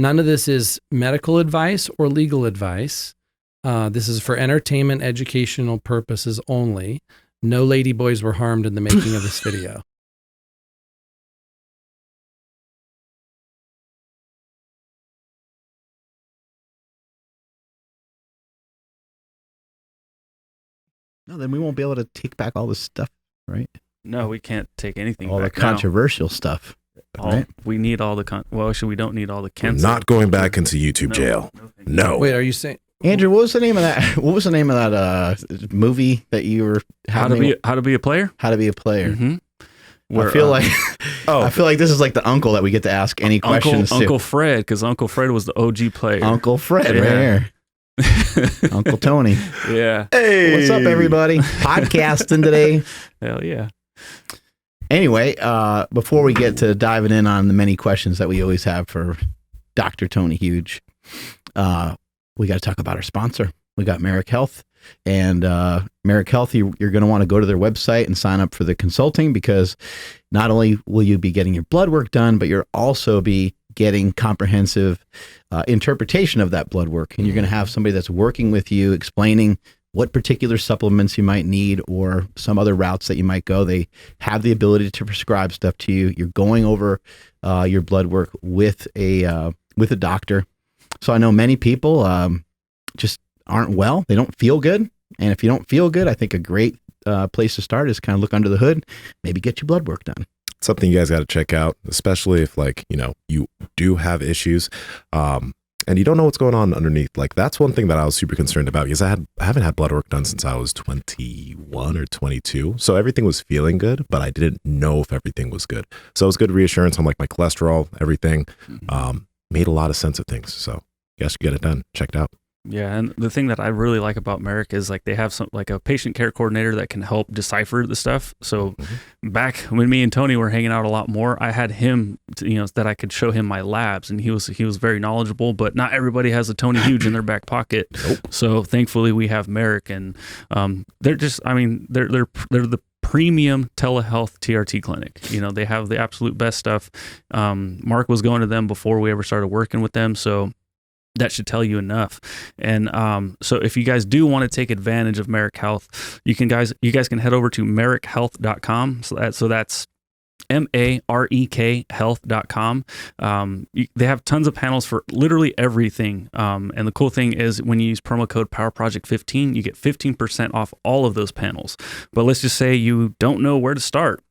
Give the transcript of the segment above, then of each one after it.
None of this is medical advice or legal advice. This is for entertainment, educational purposes only. No ladyboys were harmed in the making of this video. No, then we won't be able to take back all this stuff, right? No, we can't take anything all back the controversial stuff. Right? We need all the well, actually, we don't need all the cancel. Not going back into YouTube jail. No. Wait, are you saying, Andrew? What was the name of that? What was the name of that movie that you were? How to be a player? How to be a player. Mm-hmm. Where, I feel like this is like the uncle that we get to ask any questions to. Uncle Fred, because Uncle Fred was the OG player. Uncle Fred, right here. Uncle Tony. Yeah. Hey. What's up, everybody? Podcasting today. Hell yeah. Anyway, before we get to diving in on the many questions that we always have for Dr. Tony Huge, we got to talk about our sponsor. We got Merrick Health. And Merrick Health, you're going to want to go to their website and sign up for the consulting, because not only will you be getting your blood work done, but you'll also be getting comprehensive interpretation of that blood work. And you're going to have somebody that's working with you, explaining what particular supplements you might need or some other routes that you might go. They have the ability to prescribe stuff to you. You're going over your blood work with a doctor. So I know many people just aren't well. They don't feel good. And if you don't feel good, I think a great place to start is kind of look under the hood, maybe get your blood work done. Something you guys got to check out, especially if you do have issues and you don't know what's going on underneath. Like, that's one thing that I was super concerned about, because I haven't had blood work done since I was 21 or 22. So everything was feeling good, but I didn't know if everything was good. So it was good reassurance on like my cholesterol, everything. Made a lot of sense of things. So you guys should get it done, checked out. Yeah, and the thing that I really like about Merrick is like they have some like a patient care coordinator that can help decipher the stuff. So back when me and Tony were hanging out a lot more, I had him, that I could show him my labs, and he was very knowledgeable. But not everybody has a Tony Huge in their back pocket. So thankfully we have Merrick, and they're just, they're the premium telehealth TRT clinic. They have the absolute best stuff. Mark was going to them before we ever started working with them, so that should tell you enough. And so if you guys do want to take advantage of Merrick Health, you guys can head over to merrickhealth.com. So that's MEREK health.com. They have tons of panels for literally everything. And the cool thing is when you use promo code PowerProject15, you get 15% off all of those panels. But let's just say you don't know where to start.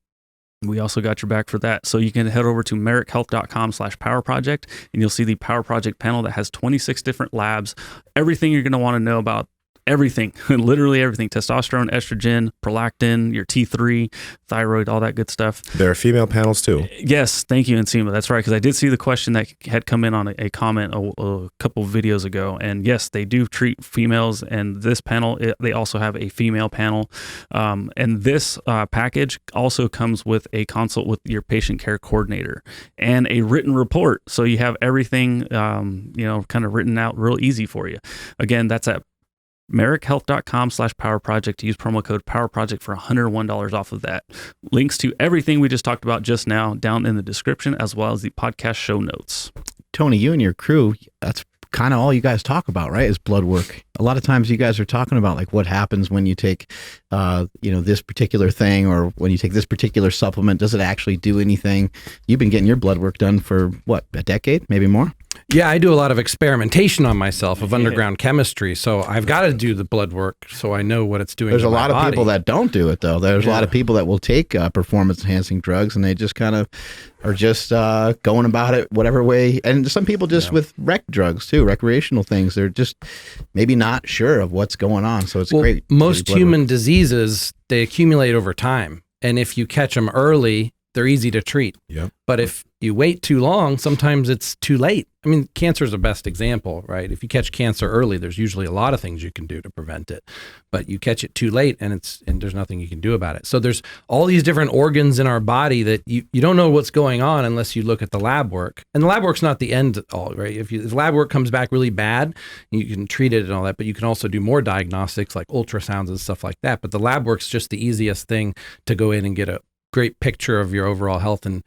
We also got your back for that. So you can head over to merrickhealth.com/powerproject, and you'll see the Power Project panel that has 26 different labs, everything you're going to want to know about everything, literally everything: testosterone, estrogen, prolactin, your T3, thyroid, all that good stuff. There are female panels too. Yes, thank you, Nsima. That's right, because I did see the question that had come in on a comment a couple of videos ago, and yes, they do treat females. And this panel, they also have a female panel, and this package also comes with a consult with your patient care coordinator and a written report, so you have everything, kind of written out real easy for you. Again, that's at merrickhealth.com/powerproject. Use promo code PowerProject for $101 off of that. Links to everything we just talked about just now down in the description, as well as the podcast show notes. Tony, you and your crew, that's kind of all you guys talk about, right? Is blood work. A lot of times you guys are talking about like what happens when you take, this particular thing, or when you take this particular supplement. Does it actually do anything? You've been getting your blood work done for what, a decade, maybe more? Yeah, I do a lot of experimentation on myself of underground chemistry. So I've got to do the blood work so I know what it's doing. There's a lot of people that don't do it, though. There's a lot of people that will take performance enhancing drugs, and they just kind of are just going about it whatever way. And some people just with rec drugs too, recreational things. They're just maybe not sure of what's going on. So it's great. Most human diseases, they accumulate over time. And if you catch them early, they're easy to treat. Yep. But if you wait too long, sometimes it's too late. I mean, cancer is the best example, right? If you catch cancer early, there's usually a lot of things you can do to prevent it. But you catch it too late, and there's nothing you can do about it. So there's all these different organs in our body that you don't know what's going on unless you look at the lab work. And the lab work's not the end all, right? If lab work comes back really bad, you can treat it and all that, but you can also do more diagnostics like ultrasounds and stuff like that. But the lab work's just the easiest thing to go in and get a great picture of your overall health and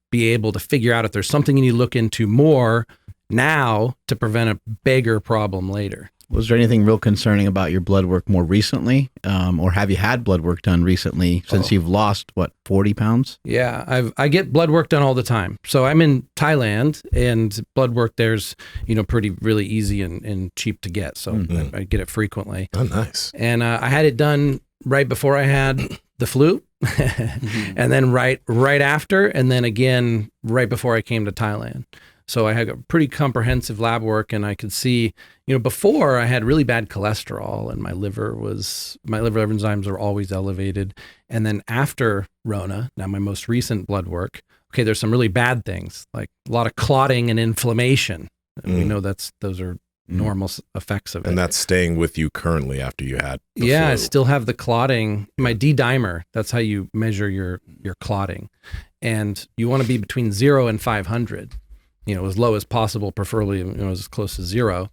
be able to figure out if there's something you need to look into more now to prevent a bigger problem later. Was there anything real concerning about your blood work more recently? Or have you had blood work done recently since you've lost, 40 pounds? Yeah, I get blood work done all the time. So I'm in Thailand, and blood work there's, really easy and cheap to get. So I get it frequently. Oh, nice. And I had it done right before I had the flu, and then right after, and then again right before I came to Thailand. So I had a pretty comprehensive lab work, and I could see, before I had really bad cholesterol, and my liver enzymes were always elevated. And then after Rona, now my most recent blood work, okay, there's some really bad things, like a lot of clotting and inflammation. And we know those are normal effects of it. And that's staying with you currently after you had the flu. I still have the clotting. My D-dimer, that's how you measure your clotting. And you want to be between 0 and 500. As low as possible, preferably as close to 0.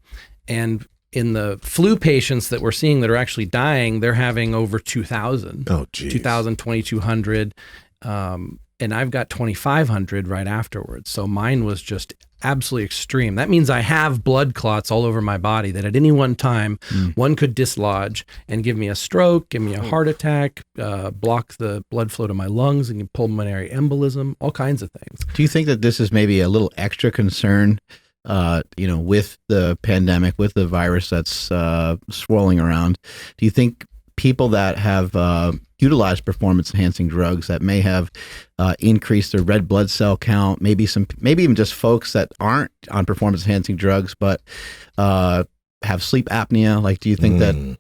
And in the flu patients that we're seeing that are actually dying, they're having over 2,000. Oh, geez. 2,000, 2,200. And I've got 2,500 right afterwards. So mine was just absolutely extreme. That means I have blood clots all over my body that at any one time, one could dislodge and give me a stroke, give me a heart attack, block the blood flow to my lungs, and pulmonary embolism, all kinds of things. Do you think that this is maybe a little extra concern, with the pandemic, with the virus that's swirling around? Do you think people that have utilized performance-enhancing drugs that may have increased their red blood cell count, maybe even just folks that aren't on performance-enhancing drugs but have sleep apnea? Like, do you think that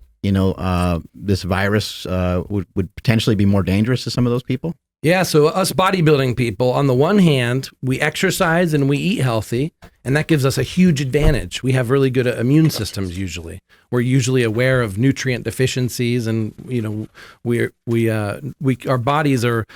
this virus would potentially be more dangerous to some of those people? Yeah, so us bodybuilding people, on the one hand, we exercise and we eat healthy, and that gives us a huge advantage. We have really good immune systems usually. We're usually aware of nutrient deficiencies, and our bodies are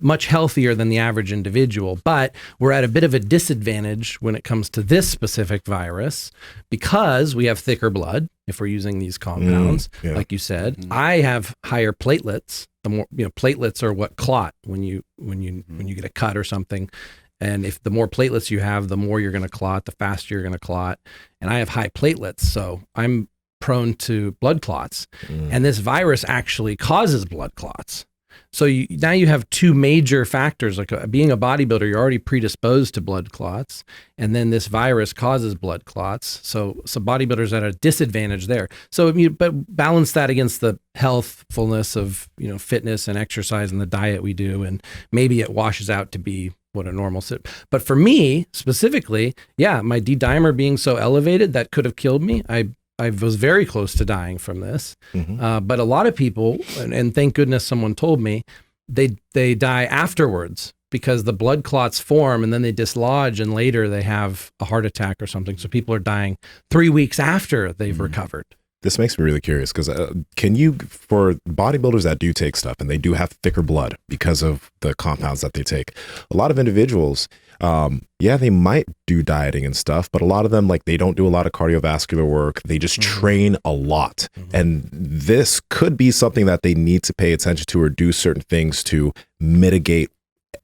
much healthier than the average individual. But we're at a bit of a disadvantage when it comes to this specific virus because we have thicker blood if we're using these compounds, like you said. I have higher platelets. The more platelets are what clot when you get a cut or something, and if the more platelets you have, the more you're going to clot, the faster you're going to clot. And I have high platelets, so I'm prone to blood clots. And this virus actually causes blood clots. So now you have two major factors. Like being a bodybuilder, you're already predisposed to blood clots, and then this virus causes blood clots. So bodybuilders are at a disadvantage there. So but balance that against the healthfulness of fitness and exercise and the diet we do, and maybe it washes out to be what a normal But for me specifically, my D-dimer being so elevated, that could have killed me. I was very close to dying from this, but a lot of people, and thank goodness someone told me, they die afterwards because the blood clots form and then they dislodge, and later they have a heart attack or something. So people are dying 3 weeks after they've recovered. This makes me really curious because can you, for bodybuilders that do take stuff and they do have thicker blood because of the compounds that they take, a lot of individuals, they might do dieting and stuff, but a lot of them, like, they don't do a lot of cardiovascular work. They just train a lot. And this could be something that they need to pay attention to or do certain things to mitigate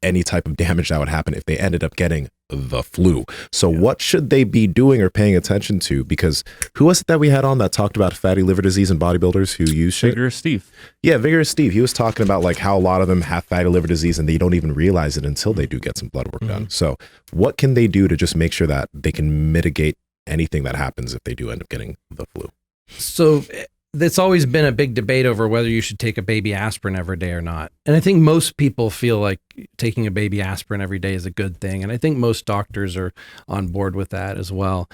any type of damage that would happen if they ended up getting the flu. So what should they be doing or paying attention to? Because who was it that we had on that talked about fatty liver disease in bodybuilders who use shit? Vigorous Steve. Yeah, Vigorous Steve. He was talking about like how a lot of them have fatty liver disease and they don't even realize it until they do get some blood work done. So what can they do to just make sure that they can mitigate anything that happens if they do end up getting the flu? So it's always been a big debate over whether you should take a baby aspirin every day or not. And I think most people feel like taking a baby aspirin every day is a good thing. And I think most doctors are on board with that as well.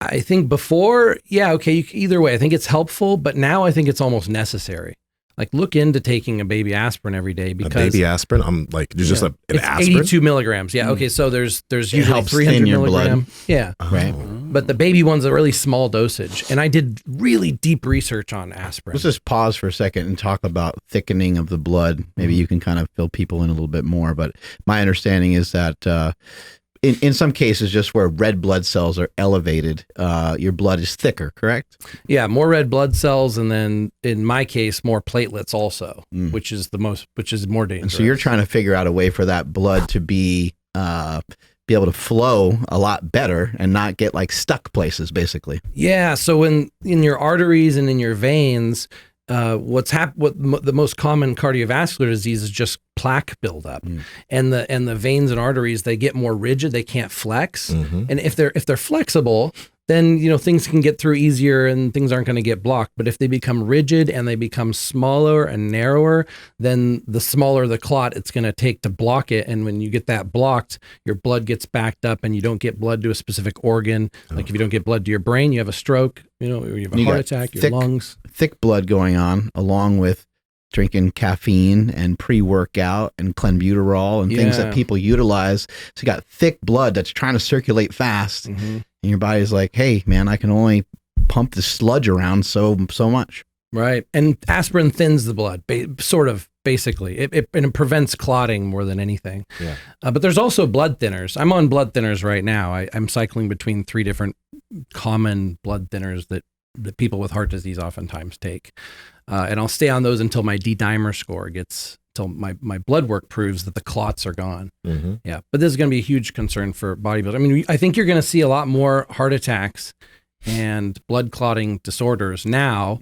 I think before, either way, I think it's helpful, but now I think it's almost necessary. Like, look into taking a baby aspirin every day because a baby aspirin. I'm like, there's just an it's aspirin. 82 milligrams. Yeah. Okay. So there's usually helps 300 thin your milligram. blood. Yeah. Right. But the baby one's a really small dosage, and I did really deep research on aspirin. Let's just pause for a second and talk about thickening of the blood. Maybe you can kind of fill people in a little bit more. But my understanding is that in some cases, just where red blood cells are elevated, your blood is thicker, correct? Yeah, more red blood cells, and then in my case, more platelets also, which is more dangerous. And so you're trying to figure out a way for that blood to be be able to flow a lot better and not get like stuck places, basically. Yeah. So in your arteries and in your veins, the most common cardiovascular disease is just plaque buildup, and the veins and arteries, they get more rigid, they can't flex, and if they're flexible, then things can get through easier and things aren't going to get blocked. But if they become rigid and they become smaller and narrower, then the smaller the clot it's going to take to block it. And when you get that blocked, your blood gets backed up and you don't get blood to a specific organ. Like if you don't get blood to your brain, you have a stroke, or you have a heart attack, your lungs. Thick blood going on, along with drinking caffeine and pre-workout and clenbuterol and things that people utilize. So you got thick blood that's trying to circulate fast. And your body's like, hey, man, I can only pump the sludge around so much. Right. And aspirin thins the blood, basically. It prevents clotting more than anything. Yeah. But there's also blood thinners. I'm on blood thinners right now. I'm cycling between 3 different common blood thinners that people with heart disease oftentimes take. And I'll stay on those until my D-dimer score till my blood work proves that the clots are gone. Yeah. But this is going to be a huge concern for bodybuilders. I mean, I think you're going to see a lot more heart attacks and blood clotting disorders now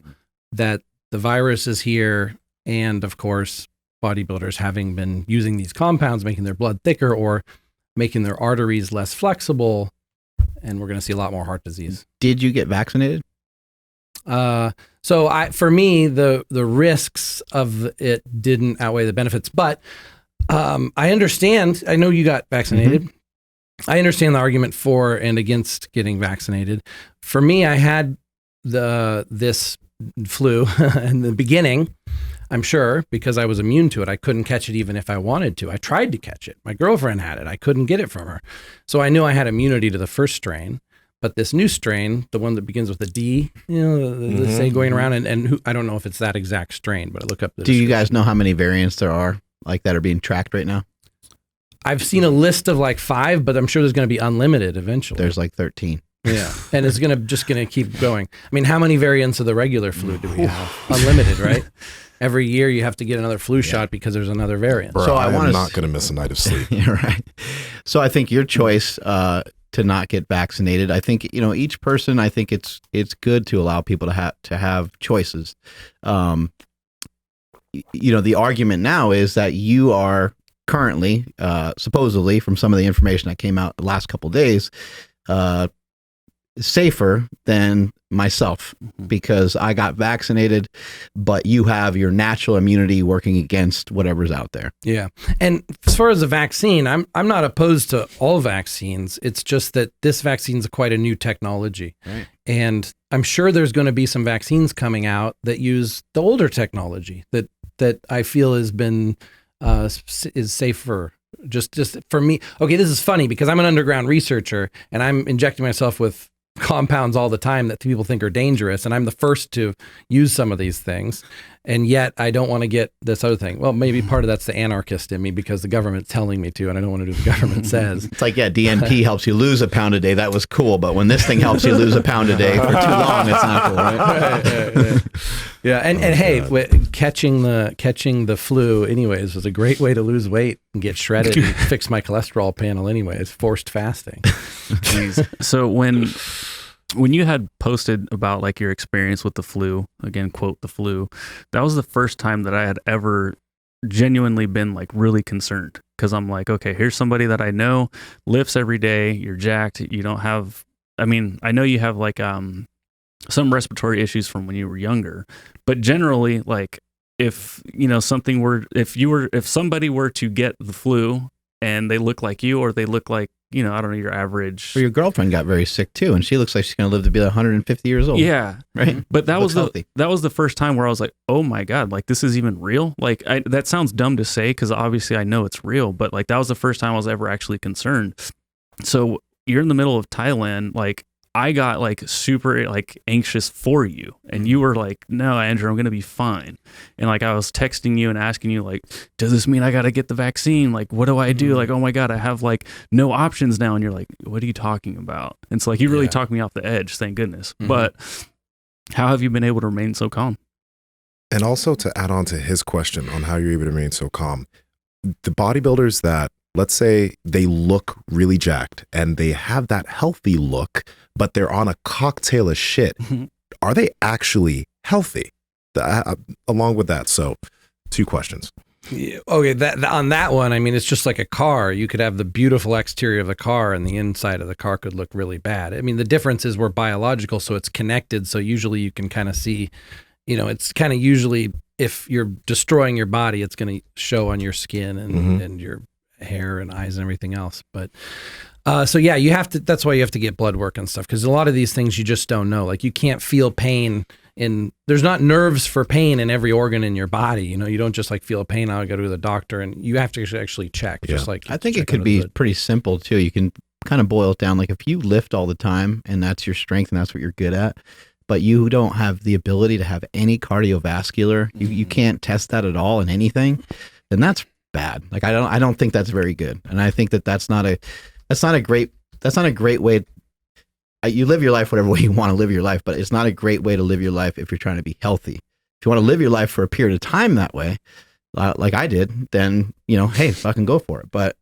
that the virus is here. And of course, bodybuilders having been using these compounds, making their blood thicker or making their arteries less flexible. And we're going to see a lot more heart disease. Did you get vaccinated? For me, the risks of it didn't outweigh the benefits, but I understand. I know you got vaccinated. I understand the argument for and against getting vaccinated. For me, I had this flu in the beginning, I'm sure, because I was immune to it. I couldn't catch it even if I wanted to. I tried to catch it. My girlfriend had it. I couldn't get it from her. So I knew I had immunity to the first strain. But this new strain, the one that begins with a D, the thing going around, and I don't know if it's that exact strain, but I look up the Do you guys know how many variants there are like that are being tracked right now? I've seen a list of like 5, but I'm sure there's going to be unlimited eventually. There's like 13. Yeah. And it's just going to keep going. I mean, how many variants of the regular flu do we have? Unlimited, right? Every year you have to get another flu shot because there's another variant. Bro, so I'm not going to miss a night of sleep. You're right. So I think your choice to not get vaccinated, I think, each person, I think it's good to allow people to have choices. The argument now is that you are currently, supposedly, from some of the information that came out the last couple of days, safer than myself because I got vaccinated, but you have your natural immunity working against whatever's out there. Yeah. And as far as the vaccine, I'm not opposed to all vaccines. It's just that this vaccine is quite a new technology. Right. And I'm sure there's going to be some vaccines coming out that use the older technology that I feel has been is safer. Just for me. Okay, this is funny because I'm an underground researcher and I'm injecting myself with compounds all the time that people think are dangerous, and I'm the first to use some of these things, and yet I don't want to get this other thing. Well, maybe part of that's the anarchist in me because the government's telling me to, and I don't want to do what the government says. It's like, DNP helps you lose a pound a day. That was cool, but when this thing helps you lose a pound a day for too long, it's not cool, right? Yeah, and hey, catching the flu anyways was a great way to lose weight and get shredded and fix my cholesterol panel anyways, forced fasting. Jeez. So when you had posted about like your experience with the flu, again, quote, the flu, that was the first time that I had ever genuinely been like really concerned. Cause I'm like, okay, here's somebody that I know lifts every day. You're jacked. You don't have, I know you have like, some respiratory issues from when you were younger, but generally like if somebody were to get the flu and they look like you, or they look like, I don't know, your average. Well, your girlfriend got very sick too, and she looks like she's going to live to be 150 years old. Yeah. Right. But that was the first time where I was like, oh my God, like this is even real. Like that sounds dumb to say, cause obviously I know it's real, but like that was the first time I was ever actually concerned. So you're in the middle of Thailand, like I got like super like anxious for you, and you were like, no, Andrew, I'm going to be fine. And like, I was texting you and asking you like, does this mean I got to get the vaccine? Like, what do I do? Like, oh my God, I have like no options now. And you're like, what are you talking about? And so like, you really talked me off the edge, thank goodness. But how have you been able to remain so calm? And also to add on to his question on how you're able to remain so calm, the bodybuilders that let's say they look really jacked and they have that healthy look, but they're on a cocktail of shit. Are they actually healthy? Along with that, so 2 questions. Okay, on that one, I mean, it's just like a car. You could have the beautiful exterior of the car and the inside of the car could look really bad. I mean, the difference is we're biological, so it's connected. So usually you can kind of see, it's kind of usually if you're destroying your body, it's going to show on your skin and your hair and eyes and everything else. But so yeah, you have to, that's why you have to get blood work and stuff. Cause a lot of these things you just don't know. Like you can't feel pain there's not nerves for pain in every organ in your body. You don't just like feel pain. I'll go to the doctor and you have to actually check. Yeah. Just like, I think it could be pretty simple too. You can kind of boil it down. Like if you lift all the time and that's your strength and that's what you're good at, but you don't have the ability to have any cardiovascular, you can't test that at all in anything, then that's bad. Like I don't think that's very good. And I think that's not a great way. You live your life whatever way you want to live your life, but it's not a great way to live your life if you're trying to be healthy. If you want to live your life for a period of time that way, like I did, then, hey, fucking go for it. But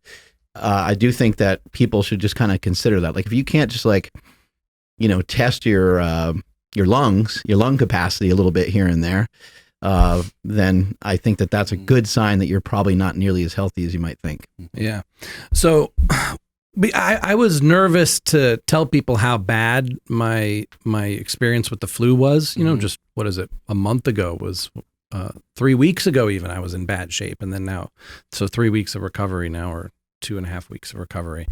I do think that people should just kind of consider that. Like if you can't just test your lung capacity a little bit here and there, then I think that's a good sign that you're probably not nearly as healthy as you might think. Yeah. So I was nervous to tell people how bad my experience with the flu was. Just what is it? A month ago was 3 weeks ago. Even I was in bad shape, and then now, so 3 weeks of recovery now, or 2.5 weeks of recovery.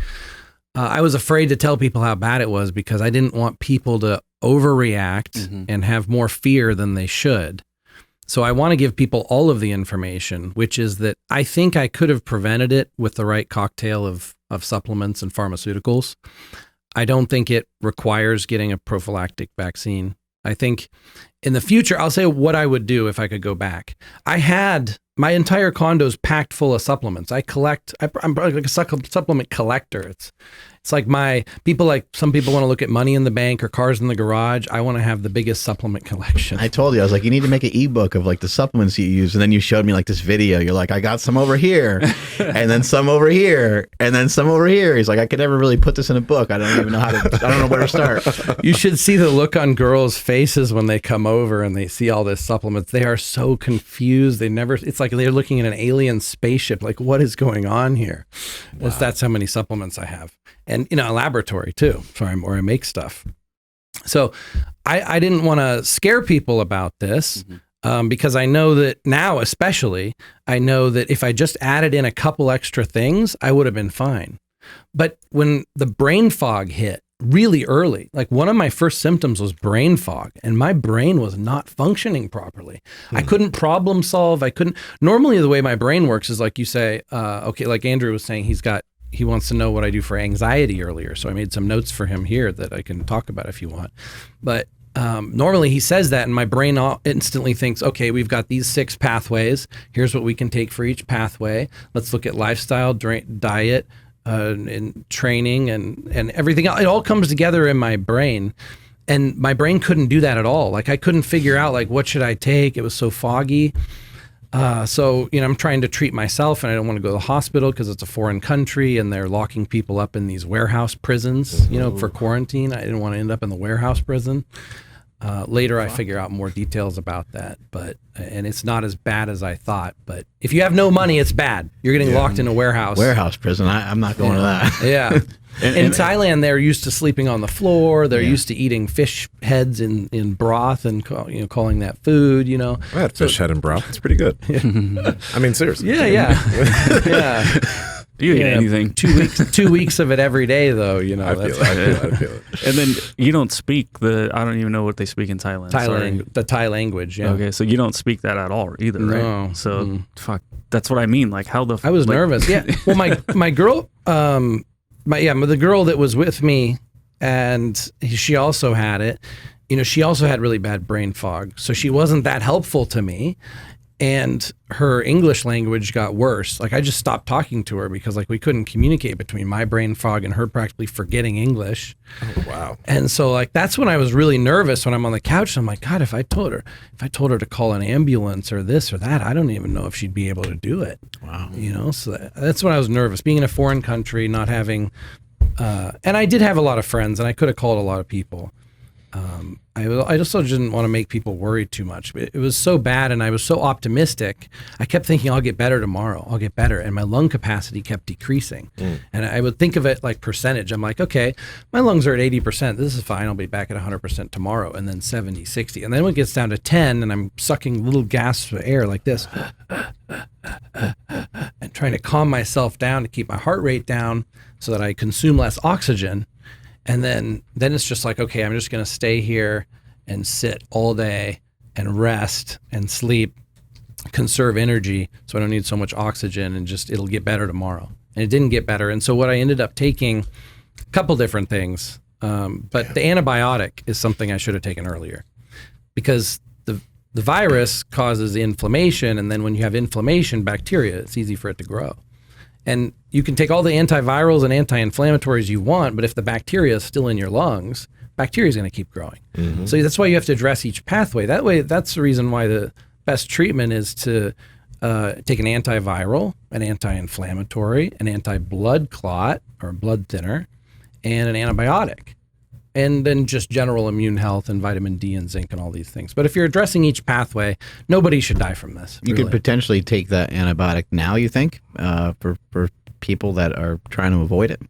I was afraid to tell people how bad it was because I didn't want people to overreact and have more fear than they should. So I want to give people all of the information, which is that I think I could have prevented it with the right cocktail of supplements and pharmaceuticals. I don't think it requires getting a prophylactic vaccine. I think in the future, I'll say what I would do if I could go back. I had my entire condo's packed full of supplements. I'm like a supplement collector. It's like some people want to look at money in the bank or cars in the garage. I want to have the biggest supplement collection. I told you, I was like, you need to make an ebook of like the supplements you use. And then you showed me like this video. You're like, I got some over here and then some over here and then some over here. He's like, I could never really put this in a book. I don't even know I don't know where to start. You should see the look on girls' faces when they come over and they see all this supplements. They are so confused. It's like they're looking at an alien spaceship. Like, what is going on here? Wow. That's how many supplements I have. And, a laboratory too, where I make stuff. So I didn't want to scare people about this because I know that now, especially, I know that if I just added in a couple extra things, I would have been fine. But when the brain fog hit really early, like one of my first symptoms was brain fog and my brain was not functioning properly. I couldn't problem solve. Normally the way my brain works is like you say, okay, like Andrew was saying, he wants to know what I do for anxiety earlier. So I made some notes for him here that I can talk about if you want. But normally he says that and my brain instantly thinks, okay, we've got these 6 pathways. Here's what we can take for each pathway. Let's look at lifestyle, diet, and training and everything else. It all comes together in my brain. And my brain couldn't do that at all. Like I couldn't figure out like, what should I take? It was so foggy. So, I'm trying to treat myself and I don't want to go to the hospital because it's a foreign country and they're locking people up in these warehouse prisons, for quarantine. I didn't want to end up in the warehouse prison. Later, I figure out more details about that, and it's not as bad as I thought. But if you have no money, it's bad. You're getting locked in a warehouse. Warehouse prison. I'm not going to that. Yeah. In Thailand, they're used to sleeping on the floor. They're used to eating fish heads in broth and calling that food. I had fish head in broth. It's pretty good. I mean, seriously. Yeah. Yeah. You eat anything. 2 weeks of it every day, though. I feel it. And then you don't speak I don't even know what they speak in Thailand. The Thai language. Yeah. Okay, so you don't speak that at all either, right? No. So fuck. That's what I mean. Like how I was nervous. Yeah. Well, my girl. The girl that was with me, and she also had it. She also had really bad brain fog, so she wasn't that helpful to me. and her English language got worse. Like I just stopped talking to her because like we couldn't communicate between my brain fog and her practically forgetting English. Oh, wow. And so like that's when I was really nervous when I'm on the couch. I'm like, God, if I told her to call an ambulance or this or that, I don't even know if she'd be able to do it. Wow. You know, so that's when I was nervous, being in a foreign country, not having, and I did have a lot of friends and I could have called a lot of people. I just didn't want to make people worry too much. It was so bad and I was so optimistic. I kept thinking I'll get better tomorrow. I'll get better. And my lung capacity kept decreasing. And I would think of it like percentage. I'm like, okay, my lungs are at 80%. This is fine. I'll be back at 100% tomorrow. And then 70, 60. And then when it gets down to 10 and I'm sucking little gasps of air like this and trying to calm myself down to keep my heart rate down so that I consume less oxygen. And then it's just like, okay, I'm just going to stay here and sit all day and rest and sleep, conserve energy so I don't need so much oxygen and just it'll get better tomorrow. And it didn't get better. And so what I ended up taking, a couple different things, but the antibiotic is something I should have taken earlier because the virus causes inflammation. And then when you have inflammation, bacteria, it's easy for it to grow. And you can take all the antivirals and anti-inflammatories you want, but if the bacteria is still in your lungs, bacteria is going to keep growing. So that's why you have to address each pathway. That way, that's the reason why the best treatment is to take an antiviral, an anti-inflammatory, an anti-blood clot or blood thinner, and an antibiotic. And then just general immune health and vitamin D and zinc and all these things. But if you're addressing each pathway, nobody should die from this. You could potentially take that antibiotic now, you think, for people that are trying to avoid it?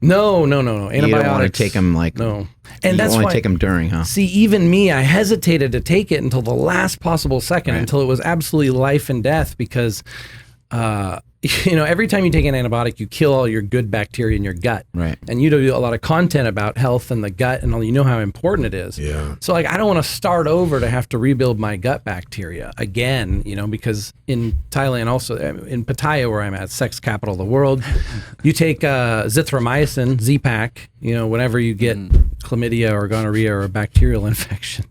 No. Antibiotics. You don't want to take them like... No. And that's why... why... take them during, huh? See, even me, I hesitated to take it until the last possible second, until it was absolutely life and death because... every time you take an antibiotic, you kill all your good bacteria in your gut. Right. And you do a lot of content about health and the gut and all, you know how important it is. Yeah. So like, I don't want to start over to have to rebuild my gut bacteria again, because in Thailand also, in Pattaya where I'm at, sex capital of the world, you take zithromycin, Z-Pak, whenever you get chlamydia or gonorrhea or a bacterial infection.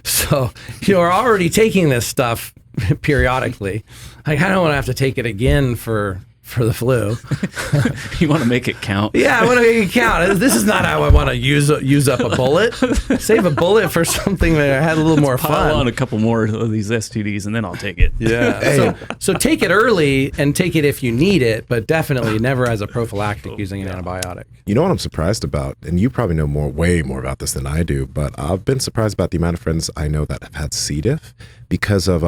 So you're already taking this stuff periodically. Like, I don't want to have to take it again for the flu. You want to make it count? Yeah, I want to make it count. This is not how I want to use up a bullet. Save a bullet for something that I had a little more fun. Pile on a couple more of these STDs and then I'll take it. Yeah. So take it early and take it if you need it, but definitely never as a prophylactic using an antibiotic. You know what I'm surprised about, and you probably know way more about this than I do, but I've been surprised about the amount of friends I know that have had C. diff because of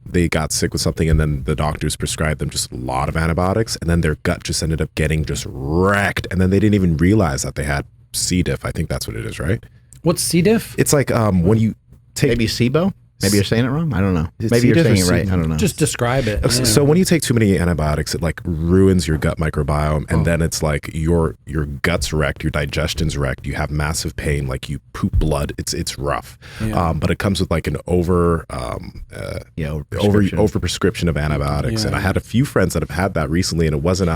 they got sick with something and then the doctors prescribed them just a lot of antibiotics and then their gut just ended up getting just wrecked and then they didn't even realize that they had C. diff. I think that's what it is, right? What's C. diff? It's like when you take... Maybe SIBO? Maybe you're saying it wrong? I don't know. Is Maybe C. you're diff saying or it right. C. I don't know. Just describe it. So when you take too many antibiotics, it like ruins your gut microbiome, and then it's like your gut's wrecked, your digestion's wrecked, you have massive pain, like you poop blood. It's rough. Yeah. But it comes with like an over prescription of antibiotics. Yeah. And I had a few friends that have had that recently, and it wasn't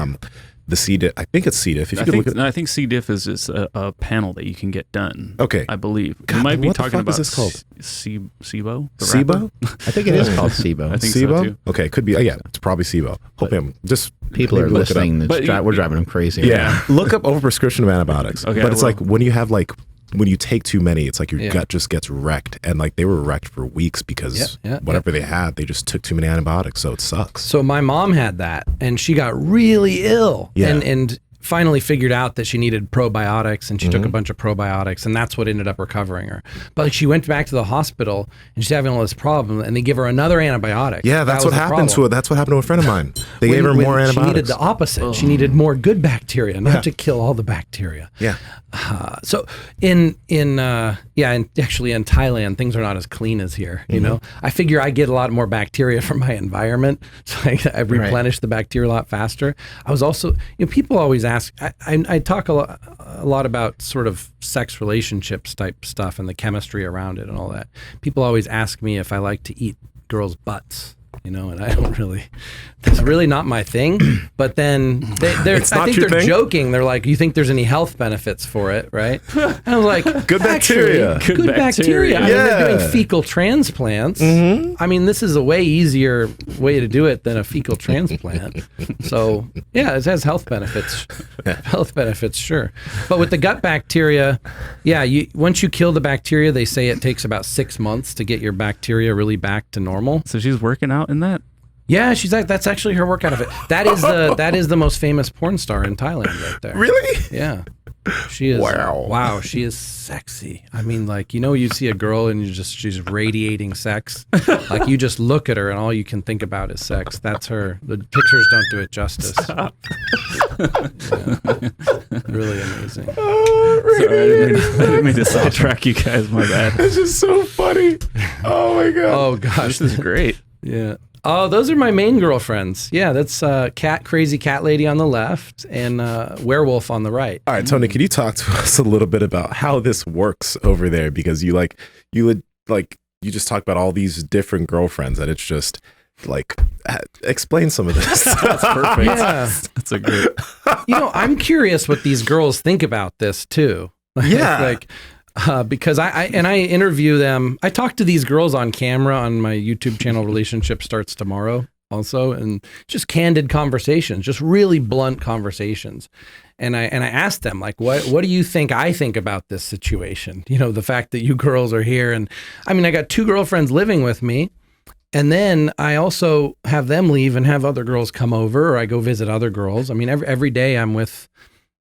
the C. diff. I think it's C. diff. If you could look at, I think C. diff is just a panel that you can get done. Okay. I believe. God, you might be what the talking fuck is about this called? SIBO. SIBO? I think it is called SIBO. I think so SIBO? too. Okay, it could be. Yeah, it's probably SIBO. Hopefully, I'm just People are maybe look it up. listening. But We're driving them crazy. Yeah, look up overprescription of antibiotics. Okay, but it's I will. like when you have like when you take too many, it's like your Yeah. gut just gets wrecked, and like they were wrecked for weeks because whatever they had, they just took too many antibiotics, so it sucks. So my mom had that, and she got really ill, Yeah. and finally figured out that she needed probiotics, and she took a bunch of probiotics, and that's what ended up recovering her. But like, she went back to the hospital, and she's having all this problem, and they give her another antibiotic. Yeah, that's what happened to it. That's what happened to a friend of mine. They gave her When more She needed antibiotics. the opposite. She needed more good bacteria, not to kill all the bacteria. Yeah. So actually in Thailand, things are not as clean as here. You know, I figure I get a lot more bacteria from my environment, so I replenish the bacteria a lot faster. I was also, people always ask. I talk a lot about sort of sex relationships type stuff and the chemistry around it and all that. People always ask me if I like to eat girls' butts. and I don't really, that's really not my thing. But then I think they're joking. They're like, you think there's any health benefits for it, right? And I was like, good bacteria. Good bacteria. I mean, they're doing fecal transplants. I mean, this is a way easier way to do it than a fecal transplant. So yeah, it has health benefits. Health benefits, sure. But with the gut bacteria, yeah, once you kill the bacteria, they say it takes about 6 months to get your bacteria really back to normal. So she's working out in that? Yeah, that's actually her workout of it. That is the most famous porn star in Thailand right there. Really? Yeah. She is. Wow, she is sexy. I mean, like, you see a girl and she's radiating sex. Like, you just look at her and all you can think about is sex. That's her. The pictures don't do it justice. Yeah. Really amazing. Sorry, I didn't mean to sidetrack you guys. My bad. This is so funny. Oh my god. Oh gosh, this is great. Yeah. Oh, those are my main girlfriends. Yeah, that's crazy cat lady on the left and werewolf on the right. All right, Tony, can you talk to us a little bit about how this works over there? Because you just talked about all these different girlfriends, and it's just like, explain some of this. That's perfect. Yeah, that's a great. I'm curious what these girls think about this too. Yeah, because I interview them. I talk to these girls on camera on my YouTube channel, Relationship Starts Tomorrow, also, and just candid conversations, just really blunt conversations. And I asked them, like, what do you think I think about this situation? The fact that you girls are here. And I mean, I got 2 girlfriends living with me. And then I also have them leave and have other girls come over, or I go visit other girls. I mean, every day I'm with,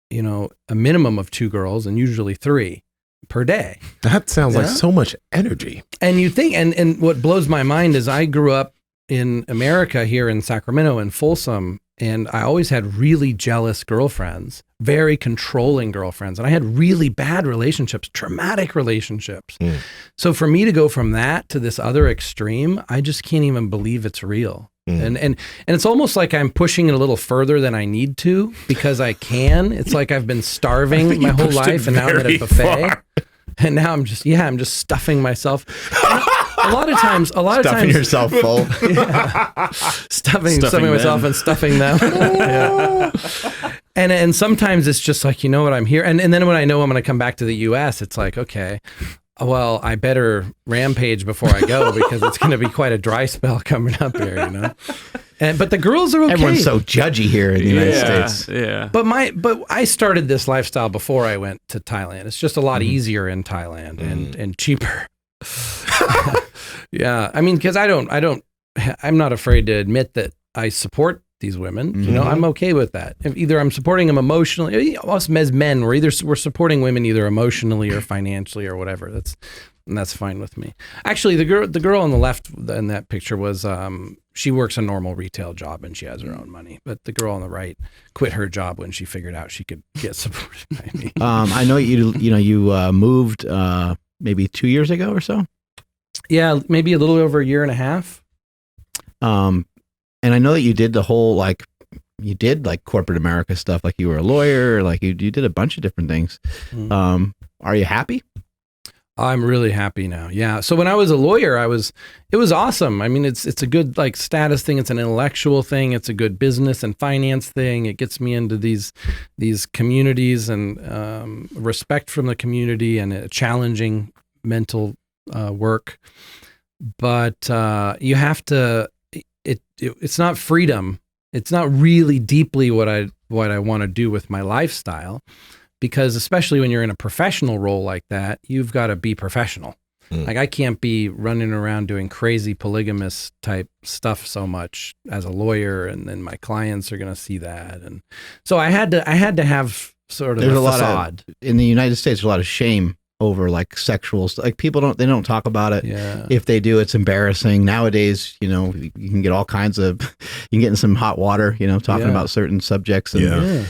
a minimum of 2 girls and usually 3 per day. That sounds like so much energy. And you think, and what blows my mind is I grew up in America here in Sacramento in Folsom, and I always had really jealous girlfriends, very controlling girlfriends. And I had really bad relationships, traumatic relationships. So for me to go from that to this other extreme, I just can't even believe it's real. And it's almost like I'm pushing it a little further than I need to because I can. It's like I've been starving my whole life and now I'm at a buffet. Far. And now I'm just stuffing myself. A lot of times, stuffing yourself full. Yeah. Stuffing myself and stuffing them. Yeah. And sometimes it's just like, what, I'm here. And then when I know I'm going to come back to the US, it's like, okay, well, I better rampage before I go because it's going to be quite a dry spell coming up here, But the girls are okay. Everyone's so judgy here in the United States. Yeah. But I started this lifestyle before I went to Thailand. It's just a lot easier in Thailand and cheaper. Yeah. I mean, because I'm not afraid to admit that I support these women. I'm okay with that. If either I'm supporting them emotionally, us as men, we're supporting women either emotionally or financially or whatever. That's fine with me. Actually, the girl on the left in that picture was she works a normal retail job and she has her own money. But the girl on the right quit her job when she figured out she could get supported by me. I know you moved maybe 2 years ago or so. Yeah, maybe a little over a year and a half. And I know that you did the whole, you did corporate America stuff, like you were a lawyer, like you did a bunch of different things. Are you happy? I'm really happy now. Yeah. So when I was a lawyer, it was awesome. I mean, it's a good status thing. It's an intellectual thing. It's a good business and finance thing. It gets me into these communities and respect from the community and a challenging mental work. But you have to. It's not freedom. It's not really deeply what I want to do with my lifestyle, because especially when you're in a professional role like that, you've got to be professional. Like I can't be running around doing crazy polygamous type stuff so much as a lawyer, and then my clients are going to see that. And so I had to have sort of a facade. In the United States, there's a lot of shame over sexual stuff. People don't talk about it. Yeah. If they do, it's embarrassing. Nowadays, you can get all kinds of, you can get in some hot water, talking about certain subjects. And,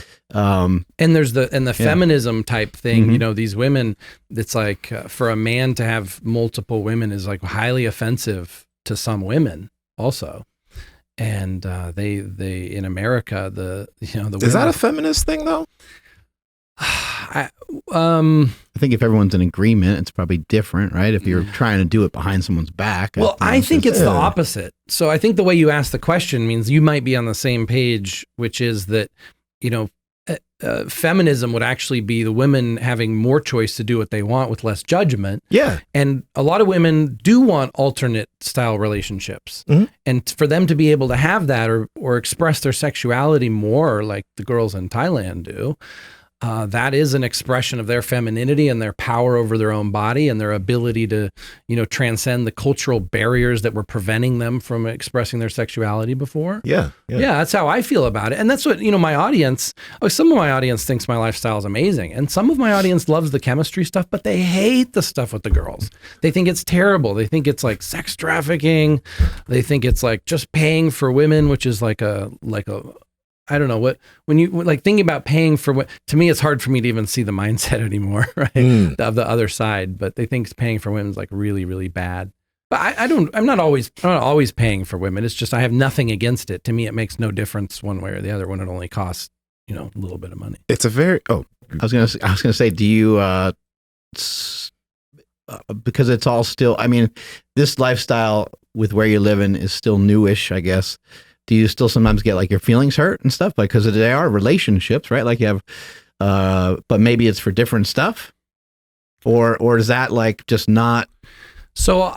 and there's the feminism type thing, these women, it's like for a man to have multiple women is highly offensive to some women also. And they in America, the is that a feminist thing though? I think if everyone's in agreement, it's probably different, right? If you're trying to do it behind someone's back. Well, I think it's the opposite. So I think the way you ask the question means you might be on the same page, which is that, feminism would actually be the women having more choice to do what they want with less judgment. Yeah. And a lot of women do want alternate style relationships. Mm-hmm. And for them to be able to have that or express their sexuality more like the girls in Thailand do, that is an expression of their femininity and their power over their own body and their ability to, transcend the cultural barriers that were preventing them from expressing their sexuality before. Yeah. That's how I feel about it. And that's what, my audience, some of my audience thinks my lifestyle is amazing. And some of my audience loves the chemistry stuff, but they hate the stuff with the girls. They think it's terrible. They think it's like sex trafficking. They think it's like just paying for women, which is like a I don't know when you like thinking about paying for what, to me, it's hard for me to even see the mindset anymore, right? Of the other side, but they think paying for women is like really, really bad. But I'm not always paying for women. It's just, I have nothing against it. To me, it makes no difference one way or the other when it only costs, a little bit of money. It's a very, I was going to say, do you, because it's all still, this lifestyle with where you're living is still newish, I guess. Do you still sometimes get like your feelings hurt and stuff? Like, because they are relationships, right? Like you have, but maybe it's for different stuff, or is that like just not? So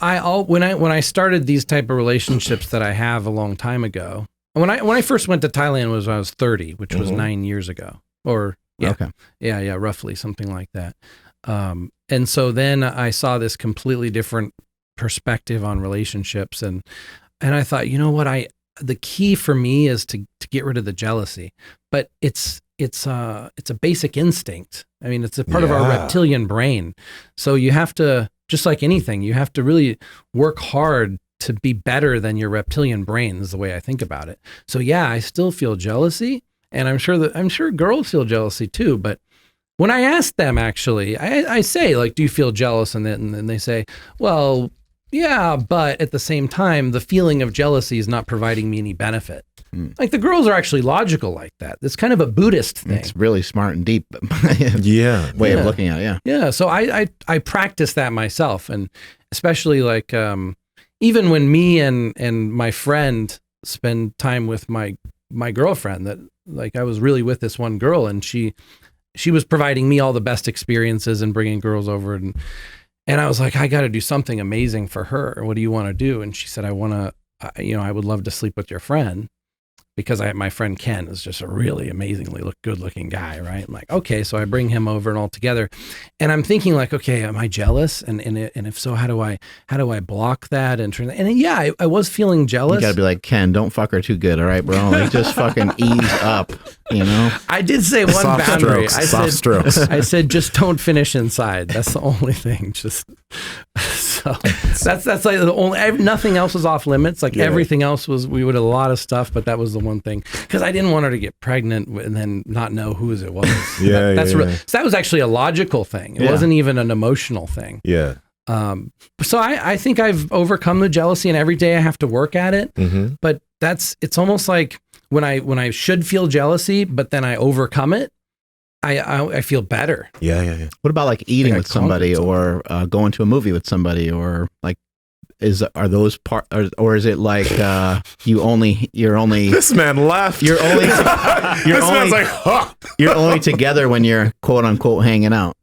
when I started these type of relationships that I have a long time ago, when I first went to Thailand was when I was 30, which was 9 years ago, or roughly something like that. And so then I saw this completely different perspective on relationships, and I thought, the key for me is to get rid of the jealousy, but it's a basic instinct. It's a part of our reptilian brain. So you have to, just like anything, you have to really work hard to be better than your reptilian brain is the way I think about it. So I still feel jealousy, and I'm sure girls feel jealousy too. But when I ask them, actually, I say like, do you feel jealous? And then they say, well, yeah, but at the same time, the feeling of jealousy is not providing me any benefit. Like the girls are actually logical like that. It's kind of a Buddhist thing. It's really smart and deep way of looking at it. Yeah. So I practice that myself, and especially like even when me and my friend spend time with my girlfriend, that like I was really with this one girl, and she was providing me all the best experiences and bringing girls over, and I was like, I got to do something amazing for her. What do you want to do? And she said, I would love to sleep with your friend, because my friend Ken is just a really amazingly good looking guy, right? I'm like, okay, so I bring him over and all together, and I'm thinking like, okay, am I jealous? And if so, how do I block that? And I was feeling jealous. You gotta be like, Ken, don't fuck her too good, all right, bro? Like just fucking ease up, I did say one soft boundary. Soft strokes. I said, just don't finish inside. That's the only thing. Just so that's like the only. Nothing else was off limits. Like everything else was. We would have a lot of stuff, but that was the one thing, because I didn't want her to get pregnant and then not know whose it was. So that was actually a logical thing. It wasn't even an emotional thing. Yeah. So I think I've overcome the jealousy, and every day I have to work at it. Mm-hmm. But it's almost like when I should feel jealousy, but then I overcome it, I feel better. Yeah. What about like eating with somebody, or going to a movie with somebody, or like, are those part, or is it like you're only this man laughed. You're only together when you're quote unquote hanging out.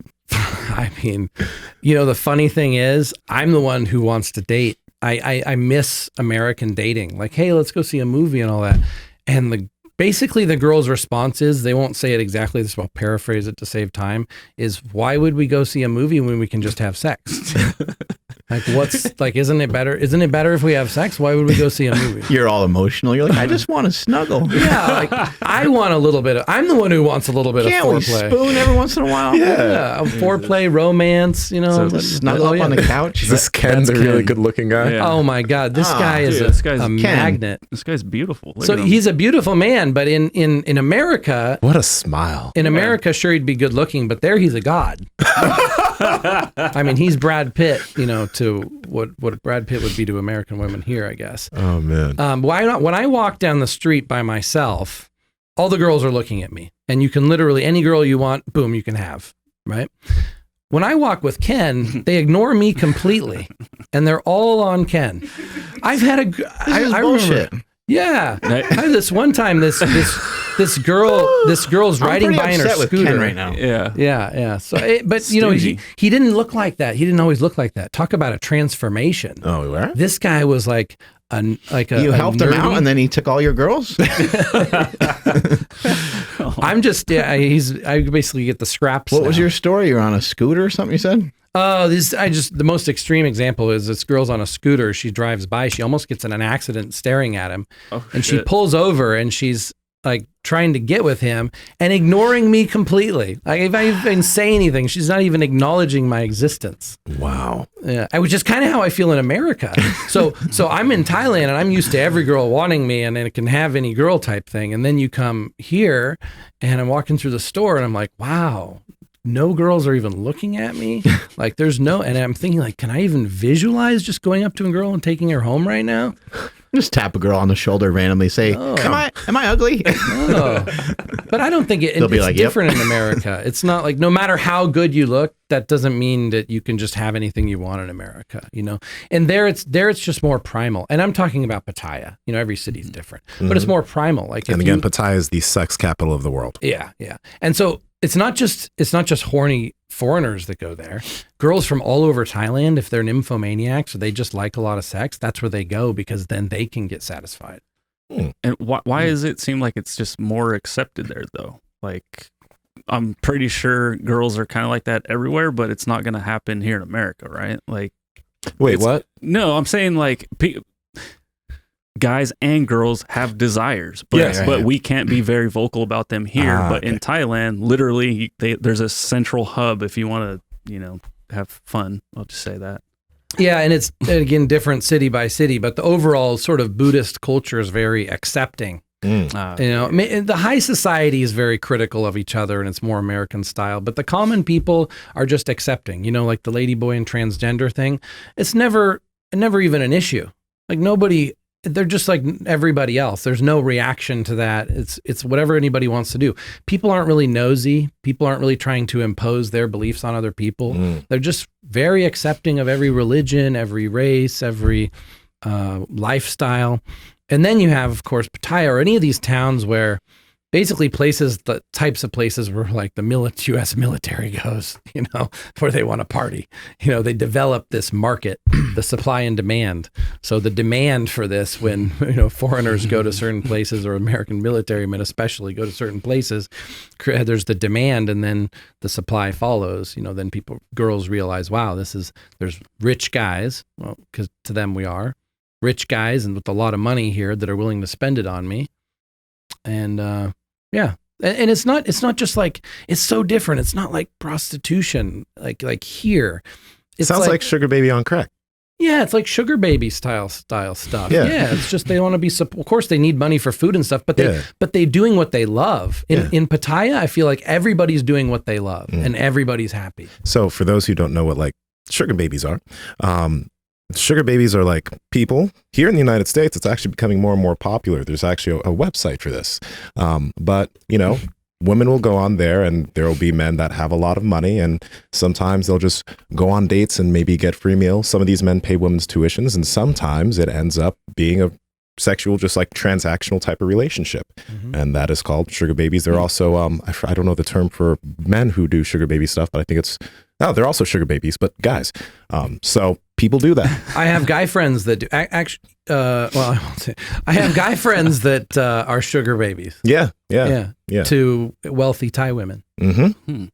The funny thing is, I'm the one who wants to date. I miss American dating. Like, hey, let's go see a movie and all that. And basically the girl's response is, they won't say it exactly, this, I'll paraphrase it to save time, is, why would we go see a movie when we can just have sex? Like, isn't it better? Isn't it better if we have sex? Why would we go see a movie? You're all emotional. You're like, I just want to snuggle. Yeah, like I want a little bit I'm the one who wants a little bit of foreplay. Can't we spoon every once in a while? Yeah, foreplay, romance, So snuggle up on the couch. Is this Ken, the really good looking guy? Yeah. Oh my God, this guy is a magnet. This guy's beautiful. So he's a beautiful man, but in America, what a smile. In America, sure, he'd be good looking, but there he's a god. He's Brad Pitt, to what Brad Pitt would be to American women here, I guess. Oh man. Why not? When I walk down the street by myself, all the girls are looking at me, and you can literally, any girl you want, boom, you can have. right? When I walk with Ken, they ignore me completely, and they're all on Ken. I've had I bullshit. remember, yeah, I had this one time. This girl's riding by in her with scooter Ken right now. Yeah. So, but you know, he didn't look like that. He didn't always look like that. Talk about a transformation. Oh, where? This guy was like you helped him out, and then he took all your girls. I'm just I basically get the scraps. What now. was your story? You're on a scooter or something, you said? The most extreme example is this girl's on a scooter. She drives by. She almost gets in an accident staring at him. And she pulls over and she's like trying to get with him and ignoring me completely. Like if I even say anything, she's not even acknowledging my existence. Wow. Yeah, which is kind of how I feel in America. So I'm in Thailand and I'm used to every girl wanting me and it can have any girl type thing. And then you come here and I'm walking through the store and I'm like, wow, no girls are even looking at me. Like there's no, and I'm thinking like, can I even visualize just going up to a girl and taking her home right now? Just tap a girl on the shoulder randomly, say, am I ugly? No. But I don't think it's like, different in America. It's not like no matter how good you look, that doesn't mean that you can just have anything you want in America, you know? And there it's just more primal. And I'm talking about Pattaya. You know, every city's different, but it's more primal. Like, and again, Pattaya is the sex capital of the world. Yeah. And so it's not just horny foreigners that go there. Girls from all over Thailand, if they're nymphomaniacs or they just like a lot of sex, that's where they go because then they can get satisfied. And why does it seem like it's just more accepted there though? Like, I'm pretty sure girls are kind of like that everywhere, but it's not going to happen here in America, right? Like, wait, what? No, I'm saying like guys and girls have desires, but we can't be very vocal about them here. But in Thailand, literally, there's a central hub if you want to, you know, have fun. I'll just say that. Yeah, and it's, again, different city by city, but the overall sort of Buddhist culture is very accepting. You know, the high society is very critical of each other and it's more American style, but the common people are just accepting, you know, like the ladyboy and transgender thing. It's never even an issue. Like they're just like everybody else. There's no reaction to that. It's whatever anybody wants to do. People aren't really nosy. People aren't really trying to impose their beliefs on other people. They're just very accepting of every religion, every race, every lifestyle. And then you have, of course, Pattaya or any of these towns where basically the types of places where like the U.S. military goes, you know, where they want to party. You know, they develop this market, the supply and demand. So the demand for this, when, you know, foreigners go to certain places or American military men especially go to certain places, there's the demand and then the supply follows. You know, then girls realize, wow, there's rich guys, well, because to them we are rich guys and with a lot of money here that are willing to spend it on me. And yeah, and it's not just like, it's so different. It's not like prostitution like here. It sounds like sugar baby on crack. Yeah, it's like sugar baby style stuff. Yeah, it's just they want to be. Of course, they need money for food and stuff, but they're doing what they love. In Pattaya, I feel like everybody's doing what they love and everybody's happy. So for those who don't know what like sugar babies are, sugar babies are like people here in the United States. It's actually becoming more and more popular. There's actually a website for this. But, you know, women will go on there and there will be men that have a lot of money. And sometimes they'll just go on dates and maybe get free meals. Some of these men pay women's tuitions and sometimes it ends up being a sexual, just like transactional type of relationship. And that is called sugar babies. They're also, I don't know the term for men who do sugar baby stuff, but I think they're also sugar babies, but guys. So people do that. I have guy friends that do actually. I won't say. I have guy friends that are sugar babies. Yeah. To wealthy Thai women.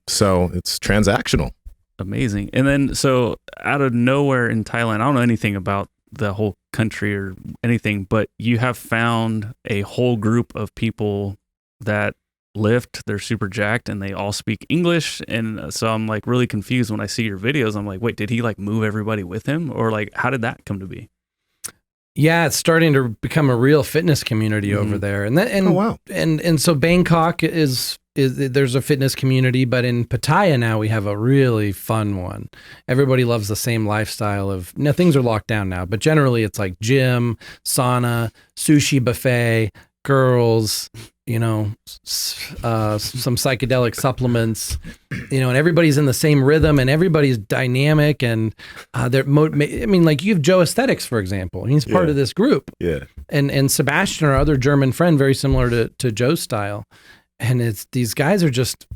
So it's transactional. Amazing. And then so out of nowhere in Thailand, I don't know anything about the whole country or anything, but you have found a whole group of people that lift, they're super jacked and they all speak English. And so I'm like really confused when I see your videos. I'm like, wait, did he like move everybody with him? Or like, how did that come to be? Yeah, it's starting to become a real fitness community over there. And oh, wow. And so Bangkok is there's a fitness community, but in Pattaya now we have a really fun one. Everybody loves the same lifestyle of, now things are locked down now, but generally it's like gym, sauna, sushi buffet, girls, some psychedelic supplements, and everybody's in the same rhythm and everybody's dynamic and like you have Joe Aesthetics, for example. He's part of this group. Yeah. And Sebastian, our other German friend, very similar to Joe's style. And these guys are just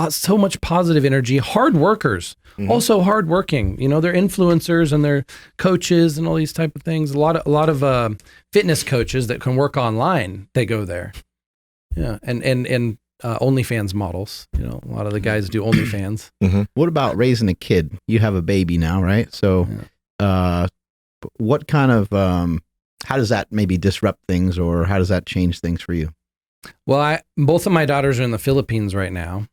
so much positive energy, hard workers, also hardworking. They're influencers and they're coaches and all these type of things. A lot of fitness coaches that can work online, they go there. Yeah, and OnlyFans models. A lot of the guys do OnlyFans. What about raising a kid? You have a baby now, right? So, what kind of how does that maybe disrupt things, or how does that change things for you? Well, both of my daughters are in the Philippines right now.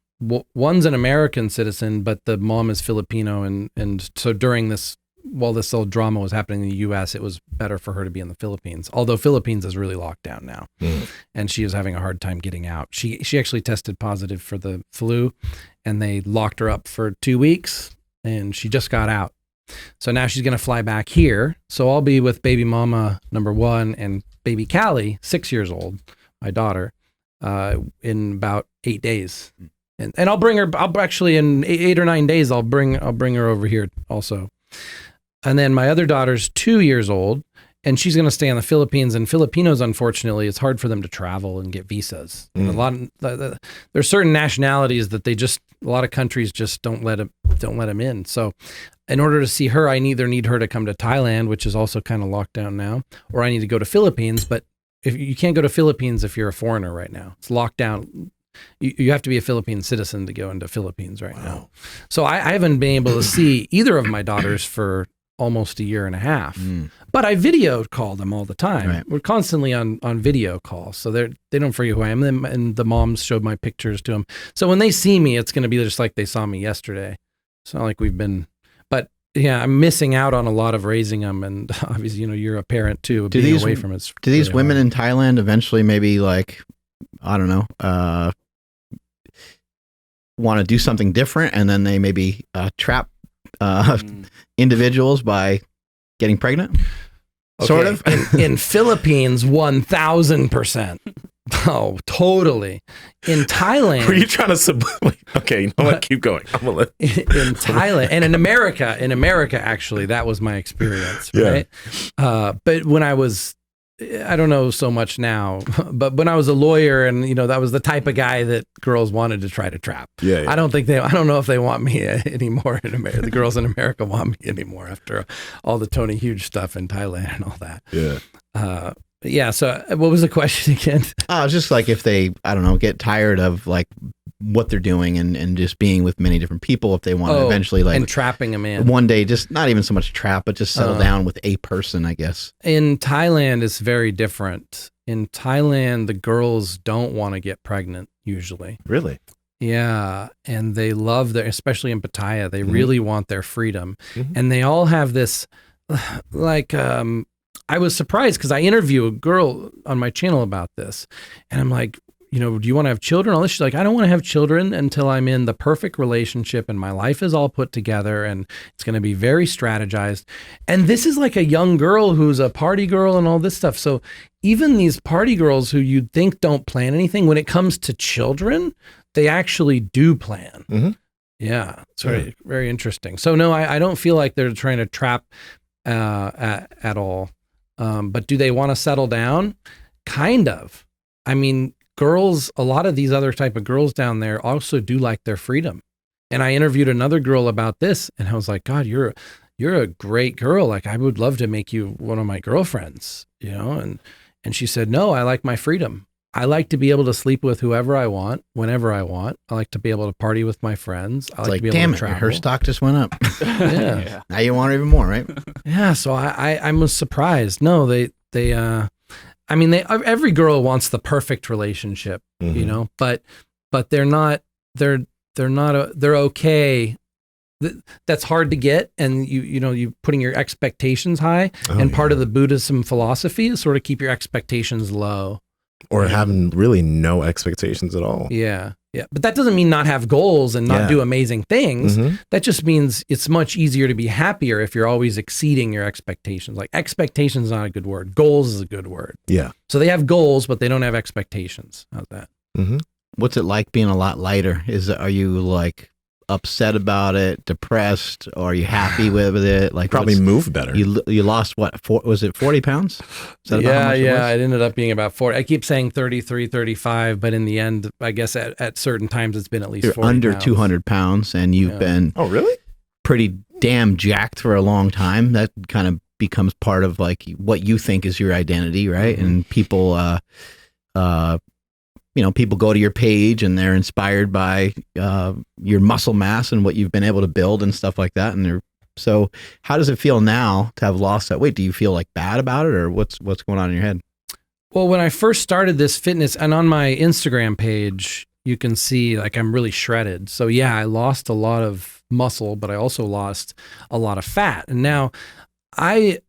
One's an American citizen, but the mom is Filipino, and so while this whole drama was happening in the U.S., it was better for her to be in the Philippines. Although Philippines is really locked down now, and she was having a hard time getting out. She actually tested positive for the flu, and they locked her up for 2 weeks, and she just got out. So now she's going to fly back here. So I'll be with baby mama number 1 and baby Callie, 6 years old, my daughter, in about 8 days. And I'll bring her. I'll actually in 8 or 9 days. I'll bring her over here also. And then my other daughter's 2 years old, and she's going to stay in the Philippines. And Filipinos, unfortunately, it's hard for them to travel and get visas. There's certain nationalities that a lot of countries just don't let them in. So, in order to see her, I either need her to come to Thailand, which is also kind of locked down now, or I need to go to Philippines. But if you can't go to Philippines if you're a foreigner right now, it's locked down. You have to be a Philippine citizen to go into Philippines right now. So I haven't been able to see either of my daughters for almost a year and a half, but I video call them all the time. Right. We're constantly on video calls. So they don't forget who I am. And the moms showed my pictures to them. So when they see me, it's going to be just like they saw me yesterday. It's not like but yeah, I'm missing out on a lot of raising them. And obviously, you're a parent too, being away from it. Do these women in Thailand eventually maybe like, I don't know, want to do something different, and then they maybe trap individuals by getting pregnant? Okay. Sort of. in Philippines, 1,000%. Oh, totally. In Thailand. Were you trying to okay, you know what? Keep going. I'm gonna let in Thailand and in America, actually, that was my experience, right? But when I don't know so much now, but when I was a lawyer and, that was the type of guy that girls wanted to try to trap. Yeah. I don't know if they want me anymore in America. The girls in America want me anymore after all the Tony Huge stuff in Thailand and all that. Yeah. So what was the question again? It's just like if they, I don't know, get tired of like what they're doing and just being with many different people, if they want to eventually and trapping them in one day, just not even so much trap, but just settle down with a person, I guess. In Thailand, it's very different. In Thailand, the girls don't want to get pregnant usually. Really? Yeah. And they love especially in Pattaya, they really want their freedom. And they all have this, I was surprised because I interview a girl on my channel about this, and I'm like, do you want to have children? All this. She's like, I don't want to have children until I'm in the perfect relationship and my life is all put together and it's going to be very strategized. And this is like a young girl who's a party girl and all this stuff. So even these party girls who you'd think don't plan anything, when it comes to children, they actually do plan. Yeah, it's very, very interesting. So no, I don't feel like they're trying to trap at all. But do they want to settle down? Kind of. I mean, girls, a lot of these other type of girls down there also do like their freedom. And I interviewed another girl about this, and I was like, God, you're a great girl. Like, I would love to make you one of my girlfriends, and she said, no, I like my freedom. I like to be able to sleep with whoever I want, whenever I want. I like to be able to party with my friends. I like to be able to travel. Her stock just went up. Yeah. Now you want her even more, right? Yeah. So I was surprised. No, every girl wants the perfect relationship, but they're okay. That's hard to get. And you putting your expectations high. Part of the Buddhism philosophy is sort of keep your expectations low. Or having really no expectations at all. Yeah. Yeah, but that doesn't mean not have goals and not do amazing things. That just means it's much easier to be happier if you're always exceeding your expectations. Like expectations is not a good word. Goals is a good word. Yeah. So they have goals, but they don't have expectations. How's that? What's it like being a lot lighter? Are you like upset about it, depressed, or are you happy with it? Like probably move better. You lost what? Was it 40 pounds? Yeah, it ended up being about 40. I keep saying 33, 35, but in the end, I guess at certain times it's been at least You're 40 under pounds. 200 pounds, and you've been really pretty damn jacked for a long time. That kind of becomes part of like what you think is your identity, right? And people, people go to your page and they're inspired by your muscle mass and what you've been able to build and stuff like that. And so how does it feel now to have lost that weight? Do you feel like bad about it, or what's going on in your head? Well, when I first started this fitness, and on my Instagram page, you can see like I'm really shredded. So yeah, I lost a lot of muscle, but I also lost a lot of fat. And now I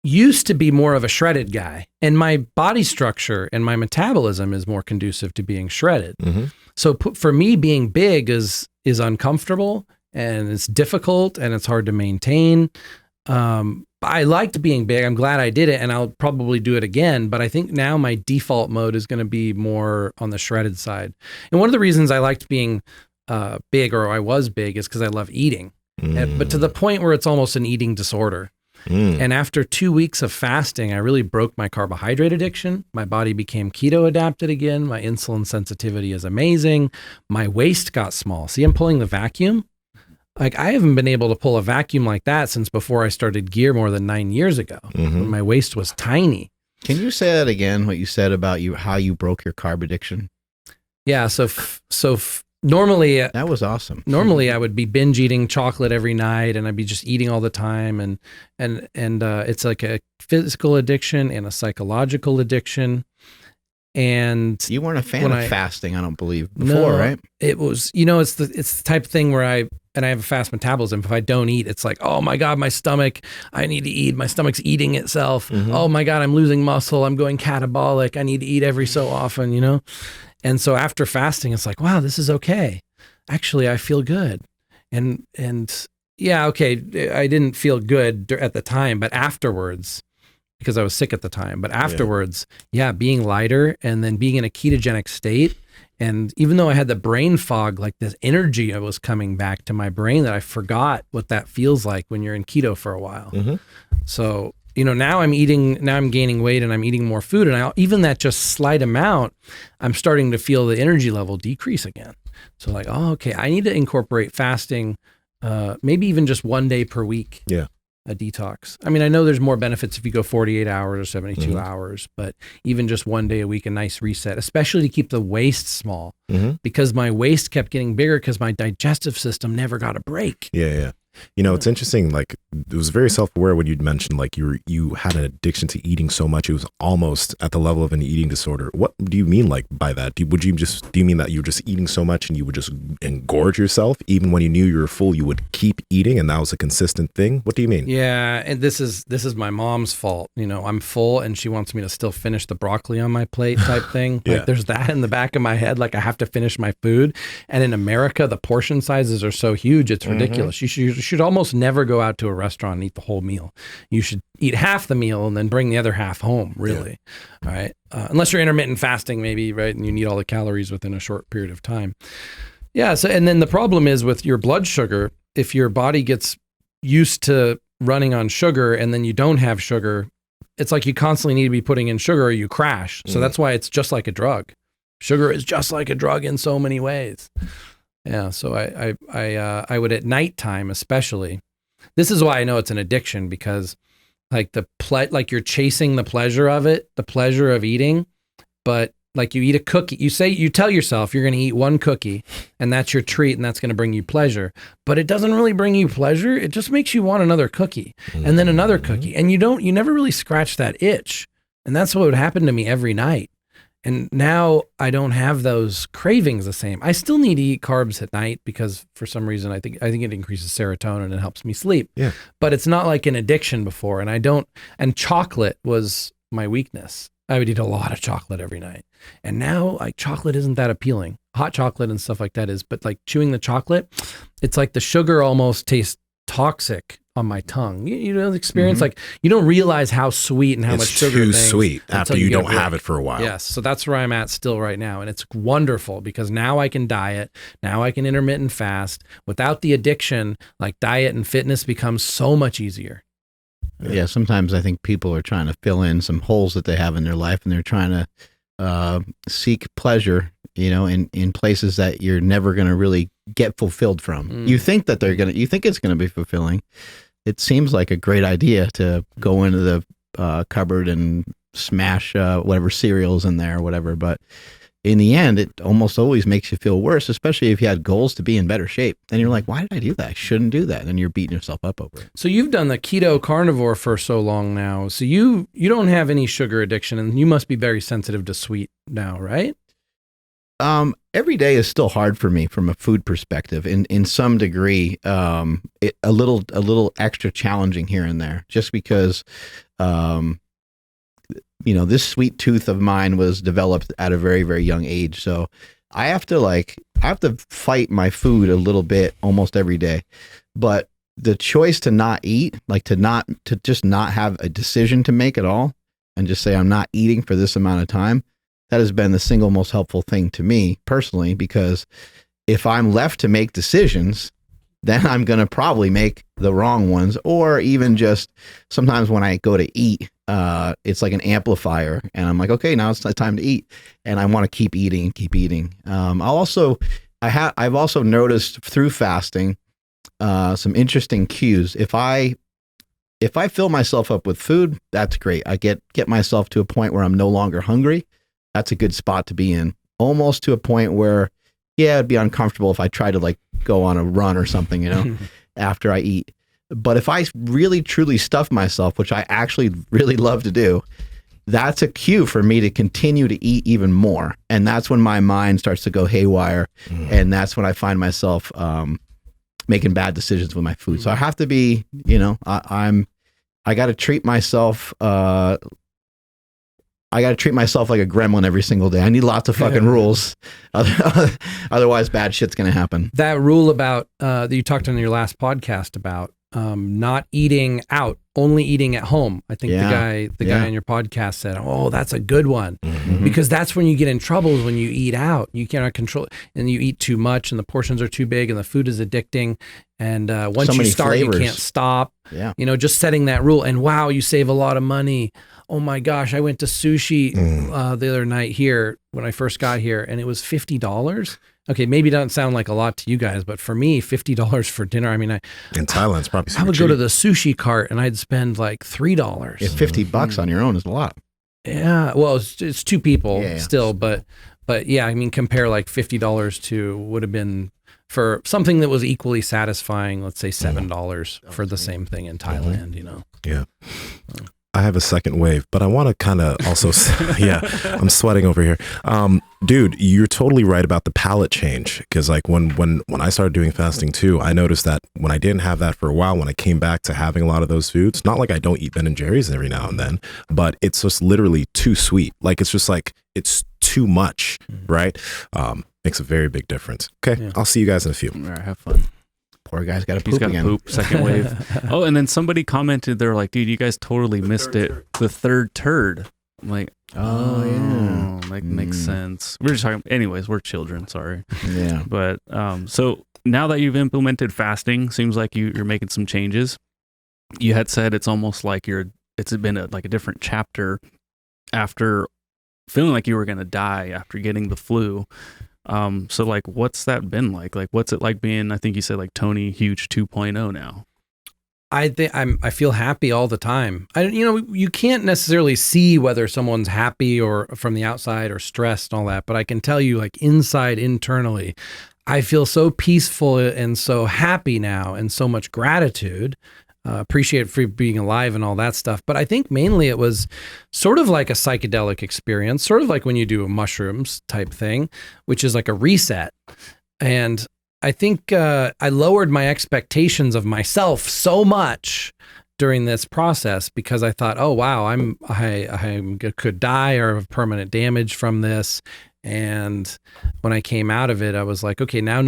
used to be more of a shredded guy, and my body structure and my metabolism is more conducive to being shredded. So for me, being big is uncomfortable, and it's difficult, and it's hard to maintain. I liked being big. I'm glad I did it, and I'll probably do it again. But I think now my default mode is going to be more on the shredded side. And one of the reasons I liked being big, or I was big, is because I love eating, but to the point where it's almost an eating disorder. And after 2 weeks of fasting, I really broke my carbohydrate addiction. My body became keto adapted again. My insulin sensitivity is amazing. My waist got small. See, I'm pulling the vacuum. Like I haven't been able to pull a vacuum like that since before I started gear more than 9 years ago. When my waist was tiny. Can you say that again? What you said about how you broke your carb addiction? Yeah. So normally, that was awesome. Normally, I would be binge eating chocolate every night, and I'd be just eating all the time, and it's like a physical addiction and a psychological addiction. And you weren't a fan of fasting, I don't believe, before, right? It was, it's the type of thing where I have a fast metabolism. If I don't eat, it's like, oh my God, my stomach, I need to eat. My stomach's eating itself. Oh my God, I'm losing muscle. I'm going catabolic. I need to eat every so often, And so after fasting, it's like, wow, this is okay. Actually, I feel good. And yeah, okay, I didn't feel good at the time, but afterwards, because I was sick at the time, but afterwards, being lighter and then being in a ketogenic state. And even though I had the brain fog, like this energy was coming back to my brain that I forgot what that feels like when you're in keto for a while. So, now I'm gaining weight and I'm eating more food. And even that just slight amount, I'm starting to feel the energy level decrease again. So like, oh, okay, I need to incorporate fasting, maybe even just 1 day per week. Yeah. A detox. I mean, I know there's more benefits if you go 48 hours or 72 hours, but even just 1 day a week, a nice reset, especially to keep the waist small, because my waist kept getting bigger because my digestive system never got a break. Yeah. It's interesting. Like it was very self-aware when you'd mentioned like you had an addiction to eating so much it was almost at the level of an eating disorder. What do you mean like by that? Do you mean that you were just eating so much and you would just engorge yourself even when you knew you were full? You would keep eating and that was a consistent thing? What do you mean? Yeah, and this is my mom's fault. I'm full and she wants me to still finish the broccoli on my plate type thing. Like there's that in the back of my head. Like I have to finish my food. And in America, the portion sizes are so huge, it's ridiculous. You should almost never go out to a restaurant and eat the whole meal. You should eat half the meal and then bring the other half home, really. All right. Unless you're intermittent fasting, maybe, right? And you need all the calories within a short period of time. Yeah. So, and then the problem is with your blood sugar, if your body gets used to running on sugar and then you don't have sugar, it's like you constantly need to be putting in sugar or you crash. So that's why it's just like a drug. Sugar is just like a drug in so many ways. Yeah, so I would at nighttime especially. This is why I know it's an addiction, because like like you're chasing the pleasure of it, the pleasure of eating, but like you eat a cookie, you tell yourself you're going to eat one cookie and that's your treat and that's going to bring you pleasure, but it doesn't really bring you pleasure. It just makes you want another cookie and then another cookie, and you never really scratch that itch. And that's what would happen to me every night. And now I don't have those cravings the same. I still need to eat carbs at night because for some reason I think it increases serotonin and helps me sleep. Yeah. But it's not like an addiction before. And chocolate was my weakness. I would eat a lot of chocolate every night. And now like chocolate isn't that appealing. hot chocolate and stuff like that is, but like chewing the chocolate, it's like the sugar almost tastes toxic on my tongue. You know, the experience, like you don't realize how sweet and how much sugar it's too sweet after you don't have it for a while. Yes. So that's where I'm at still right now. And it's wonderful because now I can diet. Now I can intermittent fast without the addiction. Like diet and fitness becomes so much easier. Yeah. Sometimes I think people are trying to fill in some holes that they have in their life, and they're trying to seek pleasure, you know, in places that you're never going to really get fulfilled from. You think that you think it's going to be fulfilling. It seems like a great idea to go into the cupboard and smash whatever cereals in there or whatever. But in the end, it almost always makes you feel worse, especially if you had goals to be in better shape. And you're like, why did I do that? I shouldn't do that. And you're beating yourself up over it. So you've done the keto carnivore for so long now. So you don't have any sugar addiction, and you must be very sensitive to sweet now, right? Every day is still hard for me from a food perspective. In some degree, a little extra challenging here and there, just because, you know, this sweet tooth of mine was developed at a very, very young age. So I have to fight my food a little bit almost every day. But the choice to not eat, like to just not have a decision to make at all, and just say I'm not eating for this amount of time, that has been the single most helpful thing to me personally, because if I'm left to make decisions, then I'm going to probably make the wrong ones, or even just sometimes when I go to eat, it's like an amplifier, and I'm like, okay, now it's time to eat, and I want to keep eating and keep eating. I've also noticed through fasting some interesting cues. If I fill myself up with food, that's great. I get myself to a point where I'm no longer hungry. That's a good spot to be in. Almost to a point where, yeah, it'd be uncomfortable if I tried to like go on a run or something, you know, after I eat. But if I really truly stuff myself, which I actually really love to do, that's a cue for me to continue to eat even more. And that's when my mind starts to go haywire. And that's when I find myself making bad decisions with my food. So I have to be, you know, I got to treat myself. I got to treat myself like a gremlin every single day. I need lots of fucking rules. Otherwise, bad shit's going to happen. That rule about that you talked on your last podcast about not eating out, only eating at home. I think the guy on your podcast said, "Oh, that's a good one," because that's when you get in trouble is when you eat out. You cannot control, and you eat too much, and the portions are too big, and the food is addicting. And once you start, flavors. You can't stop. Yeah, you know, just setting that rule, and wow, you save a lot of money. Oh my gosh, I went to sushi the other night here when I first got here, and it was $50. Okay, maybe it doesn't sound like a lot to you guys, but for me, $50 for dinner. I mean, in Thailand, it's probably I would go to the sushi cart and I'd spend like $3. Yeah, $50 on your own is a lot. Yeah, well, it's two people still, but yeah, I mean, compare like $50 to would have been for something that was equally satisfying. Let's say $7 for the same thing in Thailand. You know. Yeah. I have a second wave, but I want to kind of also, I'm sweating over here. Dude, you're totally right about the palate change. Because like when I started doing fasting too, I noticed that when I didn't have that for a while, when I came back to having a lot of those foods, not like I don't eat Ben and Jerry's every now and then, but it's just literally too sweet. Like it's just like, it's too much, right? Makes a very big difference. Okay, yeah. I'll see you guys in a few. All right, have fun. Poor guy's got to poop again. Poop, second wave. Oh, and then somebody commented, they're like, dude, you guys totally missed it. The third turd. I'm like, yeah. That makes sense. We're just talking, anyways, we're children, sorry. Yeah. But so now that you've implemented fasting, seems like you're making some changes. You had said it's almost like it's been like a different chapter after feeling like you were going to die after getting the flu. So like, what's that been like? Like, what's it like being, I think you said like Tony Huge 2.0 now? I think I feel happy all the time. You can't necessarily see whether someone's happy or from the outside or stressed and all that, but I can tell you like internally, I feel so peaceful and so happy now and so much gratitude. Appreciate for being alive and all that stuff. But I think mainly it was sort of like a psychedelic experience, sort of like when you do a mushrooms type thing, which is like a reset. And I think I lowered my expectations of myself so much during this process because I thought, oh wow, I could die or have permanent damage from this. And when I came out of it, I was like, okay, now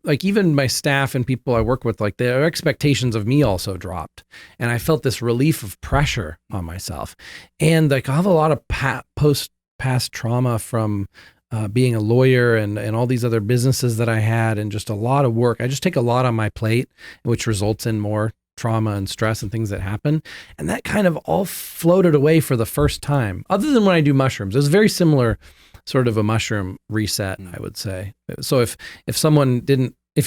like even my staff and people I work with, like their expectations of me also dropped. And I felt this relief of pressure on myself. And like I have a lot of past trauma from being a lawyer and all these other businesses that I had, and just a lot of work. I just take a lot on my plate, which results in more trauma and stress and things that happen. And that kind of all floated away for the first time, other than when I do mushrooms. It was very similar sort of a mushroom reset, I would say. So if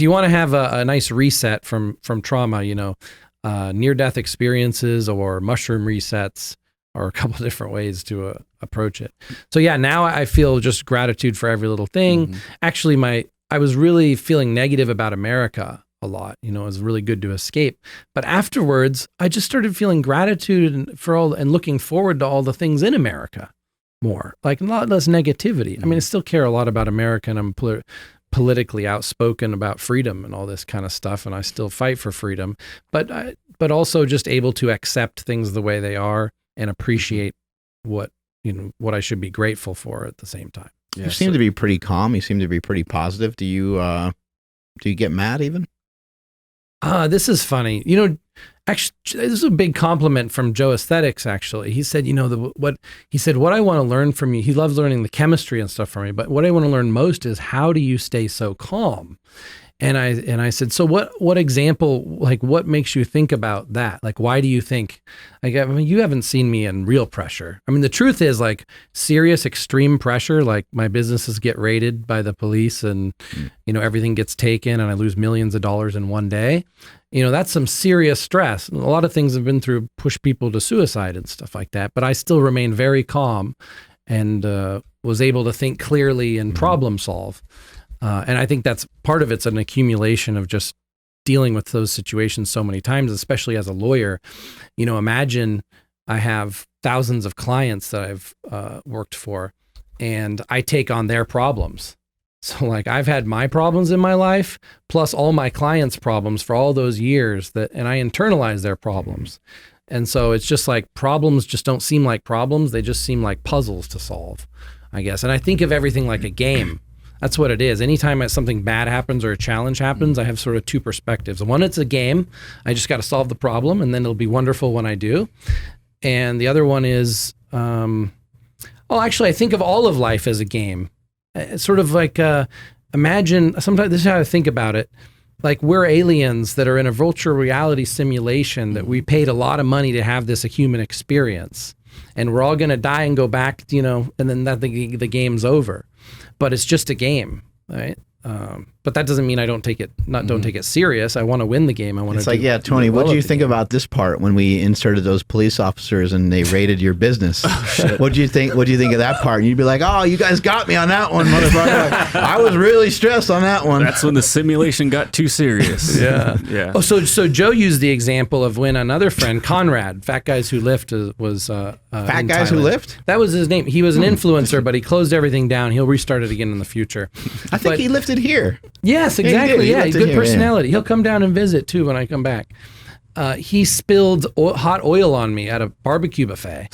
you want to have a nice reset from trauma, near-death experiences or mushroom resets are a couple of different ways to approach it. So yeah, now I feel just gratitude for every little thing. Mm-hmm. Actually, I was really feeling negative about America a lot. It was really good to escape. But afterwards, I just started feeling gratitude and looking forward to all the things in America more, like a lot less negativity. I mean, I still care a lot about America, and I'm politically outspoken about freedom and all this kind of stuff, and I still fight for freedom, but also just able to accept things the way they are and appreciate what I should be grateful for at the same time. Yeah, you seem to be pretty calm. You seem to be pretty positive. Do you get mad even? This is funny. Actually, this is a big compliment from Joe Aesthetics, actually. He said, what I want to learn from you, he loves learning the chemistry and stuff from me, but what I want to learn most is how do you stay so calm? And I said, so what example, like what makes you think about that? Like, why do you think, like, I mean, you haven't seen me in real pressure. I mean, the truth is like serious extreme pressure, like my businesses get raided by the police and, everything gets taken and I lose millions of dollars in one day. That's some serious stress. A lot of things have been through, push people to suicide and stuff like that, but I still remain very calm and was able to think clearly and problem solve. And I think that's part of it's an accumulation of just dealing with those situations so many times, especially as a lawyer. Imagine I have thousands of clients that I've worked for, and I take on their problems. So like I've had my problems in my life, plus all my clients' problems for all those years and I internalize their problems. And so it's just like problems just don't seem like problems. They just seem like puzzles to solve, I guess. And I think of everything like a game. That's what it is. Anytime something bad happens or a challenge happens, I have sort of two perspectives. One, it's a game. I just got to solve the problem, and then it'll be wonderful when I do. And the other one is, actually, I think of all of life as a game. It's sort of like, imagine, sometimes this is how I think about it. Like we're aliens that are in a virtual reality simulation that we paid a lot of money to have this a human experience. And we're all going to die and go back, and then the game's over. But it's just a game, right? But that doesn't mean I don't take it serious. I want to win the game. It's like, yeah, Tony, what do you think about this part when we inserted those police officers and they raided your business? What do you think? What do you think of that part? And you'd be like, oh, you guys got me on that one, motherfucker. Like, I was really stressed on that one. That's when the simulation got too serious. Yeah. Yeah. Oh, so Joe used the example of when another friend, Conrad, Fat Guys Who Lift, was Fat Guys Who Lift? That was his name. He was an influencer, but he closed everything down. He'll restart it again in the future. I think he lifted here. Yes, exactly. Yeah, good personality. Yeah. He'll come down and visit too when I come back. He spilled hot oil on me at a barbecue buffet,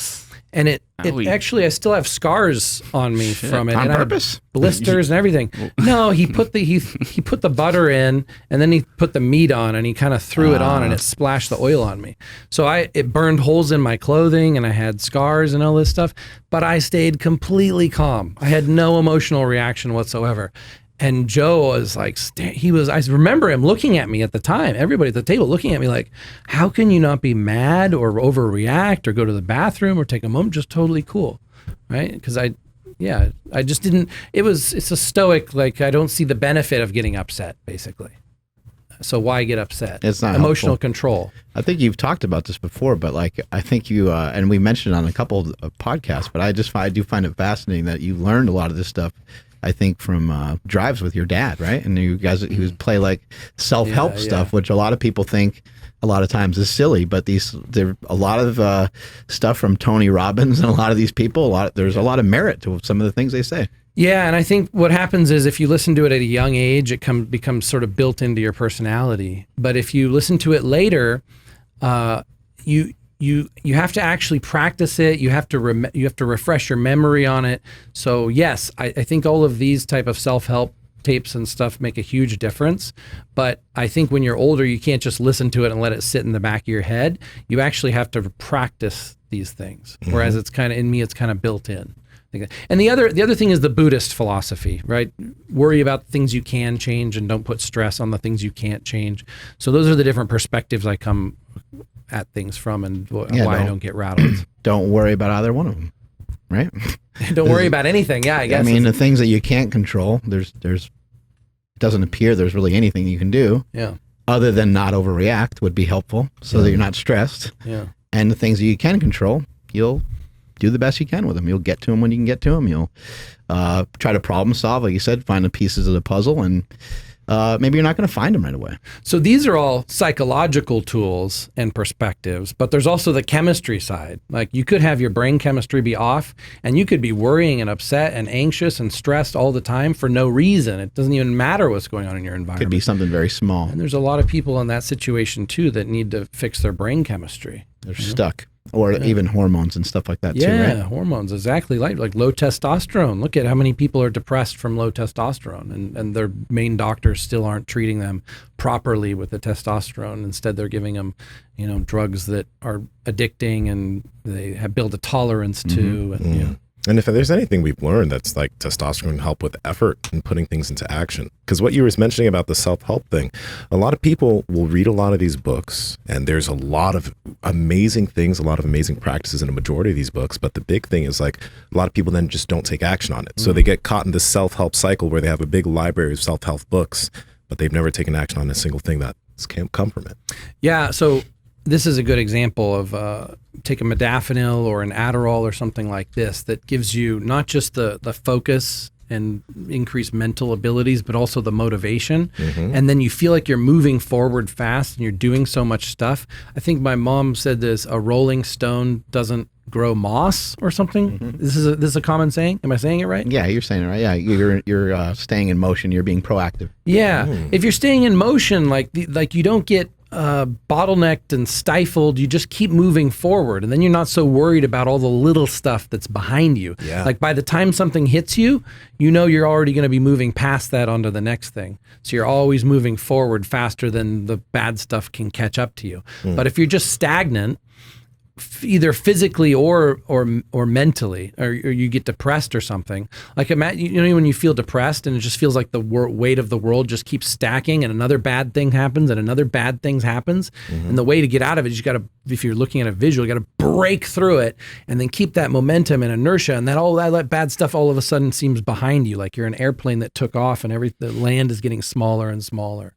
and it actually I still have scars on me from it. On and purpose? Blisters and everything. No, he put the butter in, and then he put the meat on, and he kind of threw it on, and it splashed the oil on me. So it burned holes in my clothing, and I had scars and all this stuff. But I stayed completely calm. I had no emotional reaction whatsoever. And Joe was like, I remember him looking at me at the time, everybody at the table looking at me like, how can you not be mad or overreact or go to the bathroom or take a moment? Just totally cool. Right. Because I just didn't, it's a stoic, like, I don't see the benefit of getting upset, basically. So why get upset? It's not emotional helpful. Control. I think you've talked about this before, but like, I think you, and we mentioned it on a couple of podcasts, but I do find it fascinating that you learned a lot of this stuff, I think, from drives with your dad, right? And you guys, he would play like self-help stuff, which a lot of people think a lot of times is silly, but there a lot of stuff from Tony Robbins and a lot of these people, there's a lot of merit to some of the things they say. Yeah, and I think what happens is if you listen to it at a young age, it becomes sort of built into your personality. But if you listen to it later, you have to actually practice it. You have to you have to refresh your memory on it. So yes, I think all of these type of self-help tapes and stuff make a huge difference. But I think when you're older, you can't just listen to it and let it sit in the back of your head. You actually have to practice these things. Whereas it's kind of, in me, it's kind of built in. And the other thing is the Buddhist philosophy, right? Worry about things you can change and don't put stress on the things you can't change. So those are the different perspectives I come at things from, and why I don't get rattled. Don't worry about either one of them, right? Don't worry about anything. Yeah, I guess. I mean, the things that you can't control, it doesn't appear there's really anything you can do. Yeah. Other than not overreact would be helpful, so that you're not stressed. Yeah. And the things that you can control, you'll do the best you can with them. You'll get to them when you can get to them. You'll try to problem solve, like you said, find the pieces of the puzzle, and maybe you're not going to find them right away. So these are all psychological tools and perspectives, but there's also the chemistry side. Like you could have your brain chemistry be off, and you could be worrying and upset and anxious and stressed all the time for no reason. It doesn't even matter what's going on in your environment. Could be something very small. And there's a lot of people in that situation too that need to fix their brain chemistry. They're stuck. Or even hormones and stuff like that too, right? Yeah, hormones, exactly. Like low testosterone. Look at how many people are depressed from low testosterone, and their main doctors still aren't treating them properly with the testosterone. Instead, they're giving them, drugs that are addicting, and they have built a tolerance to. And, And if there's anything we've learned, that's like testosterone can help with effort and putting things into action. Because what you were mentioning about the self-help thing, a lot of people will read a lot of these books, and there's a lot of amazing things, a lot of amazing practices in a majority of these books. But the big thing is like a lot of people then just don't take action on it. So they get caught in this self-help cycle where they have a big library of self-help books, but they've never taken action on a single thing that's come from it. Yeah. So this is a good example of take a modafinil or an Adderall or something like this that gives you not just the focus and increased mental abilities, but also the motivation. And then you feel like you're moving forward fast and you're doing so much stuff. I think my mom said this, a rolling stone doesn't grow moss or something. This is a common saying. Am I saying it right? Yeah, you're saying it right. Yeah, you're staying in motion. You're being proactive. Yeah. If you're staying in motion, like you don't get bottlenecked and stifled, you just keep moving forward, and then you're not so worried about all the little stuff that's behind you. Yeah. Like by the time something hits you, you're already going to be moving past that onto the next thing. So you're always moving forward faster than the bad stuff can catch up to you. But if you're just stagnant, either physically or mentally, or you get depressed or something. Like imagine, when you feel depressed and it just feels like the weight of the world just keeps stacking, and another bad thing happens and another bad thing happens. And the way to get out of it is you got to, if you're looking at a visual, you got to break through it and then keep that momentum and inertia, and all that bad stuff all of a sudden seems behind you, like you're an airplane that took off and the land is getting smaller and smaller.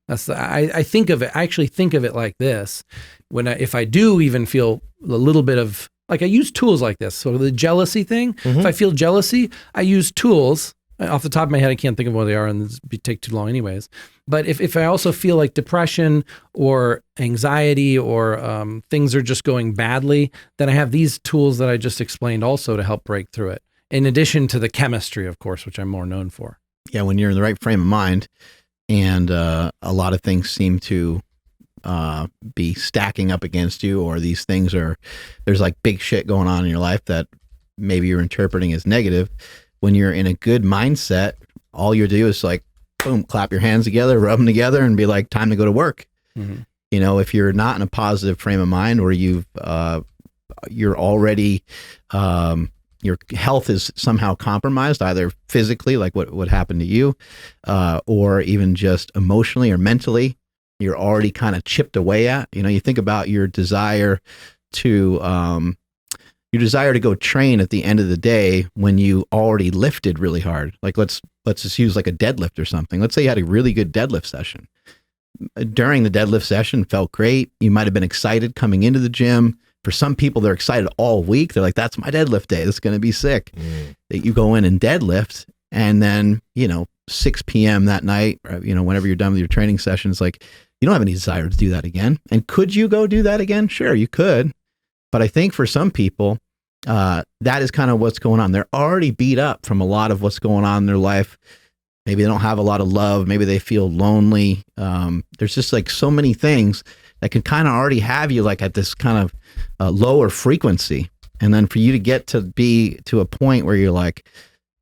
That's I actually think of it like this. If I do even feel a little bit of, like, I use tools like this. So the jealousy thing, if I feel jealousy, I use tools. Off the top of my head, I can't think of what they are, and this would take too long anyways. But if I also feel like depression or anxiety or things are just going badly, then I have these tools that I just explained also to help break through it. In addition to the chemistry, of course, which I'm more known for. Yeah, when you're in the right frame of mind, and a lot of things seem to be stacking up against you, or these things there's like big shit going on in your life that maybe you're interpreting as negative. When you're in a good mindset, all you do is like, boom, clap your hands together, rub them together, and be like, time to go to work. If you're not in a positive frame of mind, or you're already, your health is somehow compromised, either physically, like what happened to you, or even just emotionally or mentally, you're already kind of chipped away at. You think about your desire to go train at the end of the day when you already lifted really hard. Like let's just use like a deadlift or something. Let's say you had a really good deadlift session. During the deadlift session, felt great. You might have been excited coming into the gym. For some people, they're excited all week. They're like, that's my deadlift day. That's going to be sick. That you go in and deadlift, and then, 6 p.m. that night, or, whenever you're done with your training session, it's like, you don't have any desire to do that again. And could you go do that again? Sure, you could. But I think for some people, that is kind of what's going on. They're already beat up from a lot of what's going on in their life. Maybe they don't have a lot of love. Maybe they feel lonely. There's just like so many things that can kind of already have you like at this kind of lower frequency. And then for you to get to be to a point where you're like,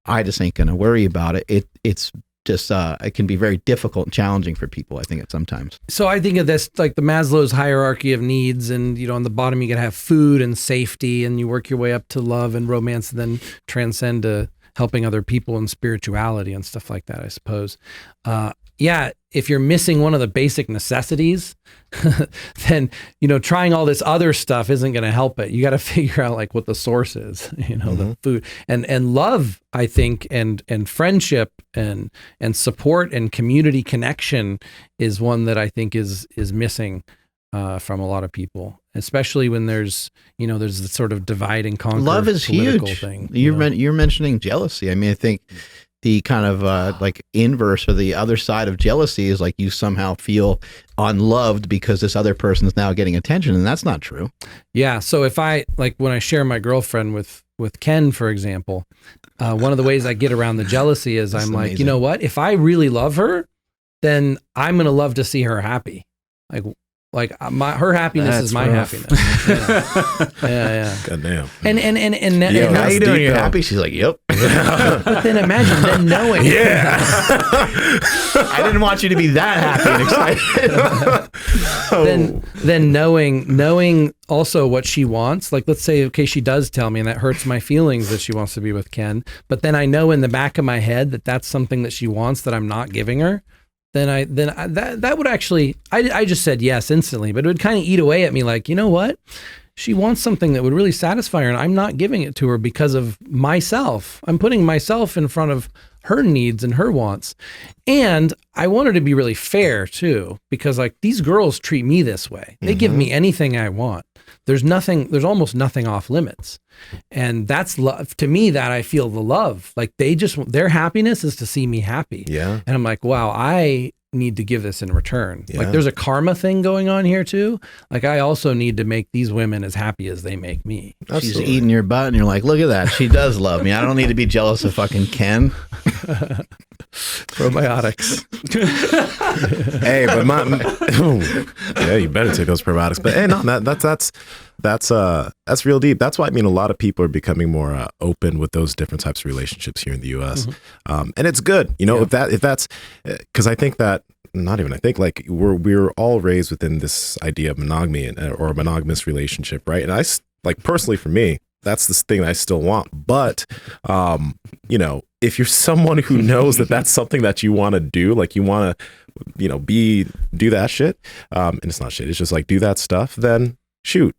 I just ain't going to worry about it. It's just, it can be very difficult and challenging for people, I think, at sometimes. So I think of this like the Maslow's hierarchy of needs, and on the bottom you gotta have food and safety, and you work your way up to love and romance, and then transcend to helping other people and spirituality and stuff like that, I suppose. Yeah, if you're missing one of the basic necessities, then, trying all this other stuff isn't going to help it. You got to figure out like what the source is, the food and love, I think, and friendship and support and community connection is one that I think is missing from a lot of people, especially when there's the sort of divide and conquer. Love is huge. Thing. You're mentioning jealousy. I mean, I think the kind of like inverse or the other side of jealousy is like you somehow feel unloved because this other person is now getting attention, and that's not true. Yeah. So if I like when I share my girlfriend with Ken, for example, one of the ways I get around the jealousy is I'm like, you know what? If I really love her, then I'm gonna love to see her happy. Her happiness is my happiness. Yeah. Goddamn. And how you doing? You're happy? She's like, yep. But then imagine then knowing. Yeah. I didn't want you to be that happy and excited. Then knowing also what she wants. Like, let's say, okay, she does tell me, and that hurts my feelings that she wants to be with Ken. But then I know in the back of my head that that's something that she wants that I'm not giving her. That would actually, I just said yes instantly, but it would kind of eat away at me like, you know what? She wants something that would really satisfy her, and I'm not giving it to her because of myself. I'm putting myself in front of her needs and her wants. And I want her to be really fair too, because like these girls treat me this way. They give me anything I want. There's almost nothing off limits. And that's love to me, that I feel the love. Like their happiness is to see me happy. Yeah. And I'm like, wow, I need to give this in return. Yeah. Like there's a karma thing going on here too. Like I also need to make these women as happy as they make me. She's eating your butt and you're like, look at that. She does love me. I don't need to be jealous of fucking Ken. Probiotics. Hey, but yeah, you better take those probiotics. But hey, no, that's real deep. That's why a lot of people are becoming more open with those different types of relationships here in the U.S. And it's good, if that's because I think that like we're all raised within this idea of monogamy or a monogamous relationship, right? And I like personally for me, that's the thing that I still want. But, if you're someone who knows that that's something that you want to do, like you want to, do that shit, and it's not shit, it's just like do that stuff, then shoot,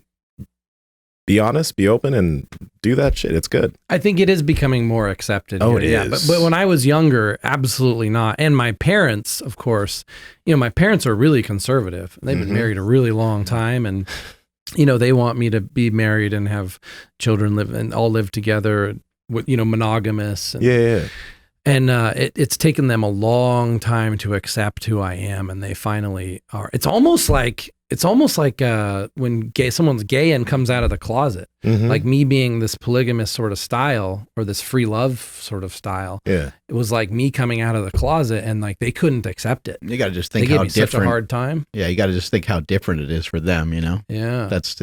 be honest, be open, and do that shit. It's good. I think it is becoming more accepted. Oh, here. it is. But when I was younger, absolutely not. And my parents, of course, my parents are really conservative. They've been married a really long time, and they want me to be married and have children all live together with, monogamous. And, And it's taken them a long time to accept who I am, and they finally are. It's almost like when someone's gay and comes out of the closet, like me being this polygamous sort of style or this free love sort of style. Yeah, it was like me coming out of the closet, and like they couldn't accept it. You got to just think how different. Such a hard time. Yeah, you got to just think how different it is for them. Yeah, it's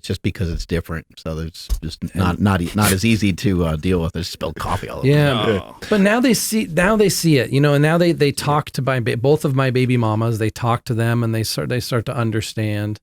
just because it's different. So it's just not as easy to deal with as spilled coffee all over. Yeah, but now they see it. And now they talk to both of my baby mamas. They talk to them, and they start to understand,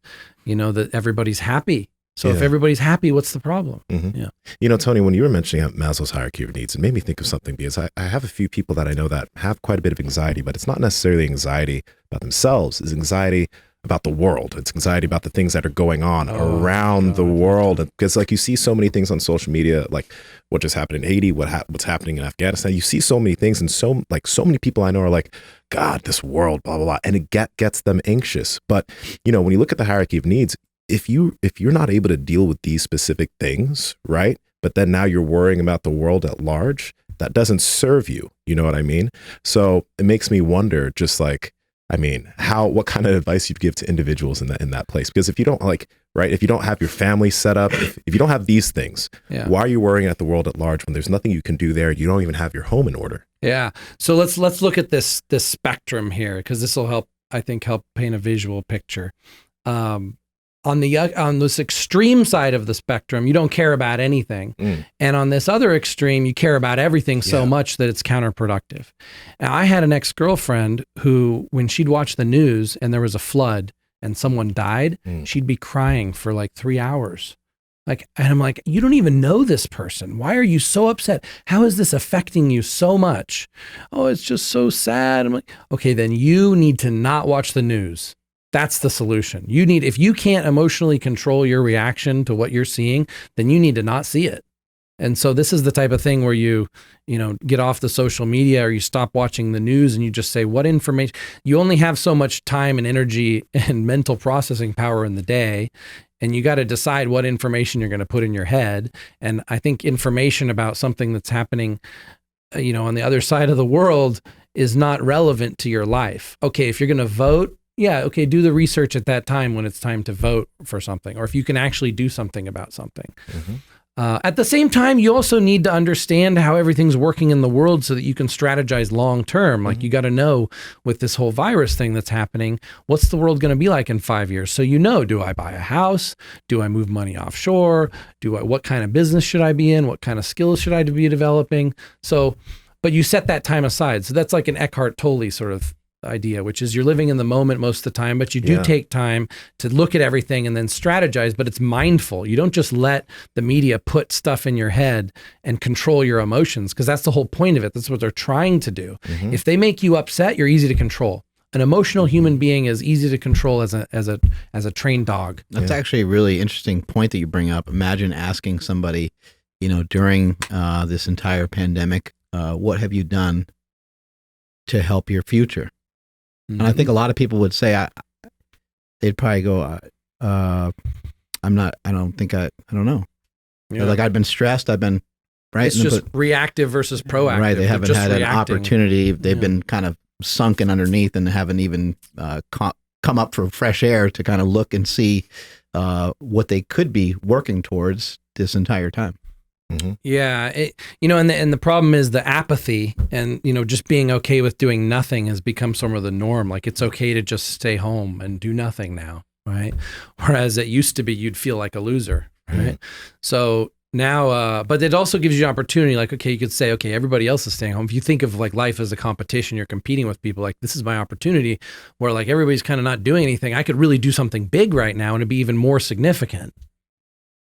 that everybody's happy. So if everybody's happy, what's the problem? Yeah. Tony, when you were mentioning Maslow's hierarchy of needs, it made me think of something, because I have a few people that I know that have quite a bit of anxiety, but it's not necessarily anxiety about themselves. It's anxiety about the world. It's anxiety about the things that are going on around the world. Because like you see so many things on social media, like what just happened in Haiti, what's happening in Afghanistan. You see so many things, and so many people I know are like, God, this world, blah, blah, blah. And it gets them anxious. But, when you look at the hierarchy of needs, if you're not able to deal with these specific things, right? But then now you're worrying about the world at large, that doesn't serve you. You know what I mean? So it makes me wonder, just like, what kind of advice you'd give to individuals in that place? Because if you don't if you don't have your family set up, if you don't have these things, why are you worrying at the world at large when there's nothing you can do there? You don't even have your home in order. Yeah. So let's look at this spectrum here, because this will help paint a visual picture. On this extreme side of the spectrum, you don't care about anything. And on this other extreme, you care about everything so much that it's counterproductive. Now, I had an ex-girlfriend who, when she'd watch the news and there was a flood and someone died, she'd be crying for like 3 hours. And I'm like, you don't even know this person. Why are you so upset? How is this affecting you so much? Oh, it's just so sad. I'm like, okay, then you need to not watch the news. That's the solution. If you can't emotionally control your reaction to what you're seeing, then you need to not see it. And so this is the type of thing where you get off the social media or you stop watching the news and you just say, what information? You only have so much time and energy and mental processing power in the day. And you got to decide what information you're going to put in your head. And I think information about something that's happening, on the other side of the world is not relevant to your life. Okay, if you're going to vote, do the research at that time when it's time to vote for something, or if you can actually do something about something. At the same time, you also need to understand how everything's working in the world so that you can strategize long term. Like you got to know with this whole virus thing that's happening, what's the world going to be like in 5 years? So do I buy a house? Do I move money offshore? What kind of business should I be in? What kind of skills should I be developing? But you set that time aside. So that's like an Eckhart Tolle sort of idea, which is you're living in the moment most of the time, but you do take time to look at everything and then strategize, but it's mindful. You don't just let the media put stuff in your head and control your emotions, because that's the whole point of it. That's what they're trying to do. If they make you upset, you're easy to control. An emotional human being is easy to control as a trained dog. That's actually a really interesting point that you bring up. Imagine asking somebody, during this entire pandemic, what have you done to help your future? And I think a lot of people would say, they'd probably go, I don't know. Yeah. Like I've been stressed. I've been, right. It's just reactive versus proactive. Right. They haven't had an opportunity. They've been kind of sunken underneath and haven't even come up for fresh air to kind of look and see what they could be working towards this entire time. Yeah. And the problem is the apathy and, just being okay with doing nothing has become some of the norm. Like it's okay to just stay home and do nothing now. Right. Whereas it used to be, you'd feel like a loser. Right. So now, but it also gives you an opportunity. Like, okay, you could say, okay, everybody else is staying home. If you think of like life as a competition, you're competing with people, like this is my opportunity where like everybody's kind of not doing anything. I could really do something big right now and it'd be even more significant.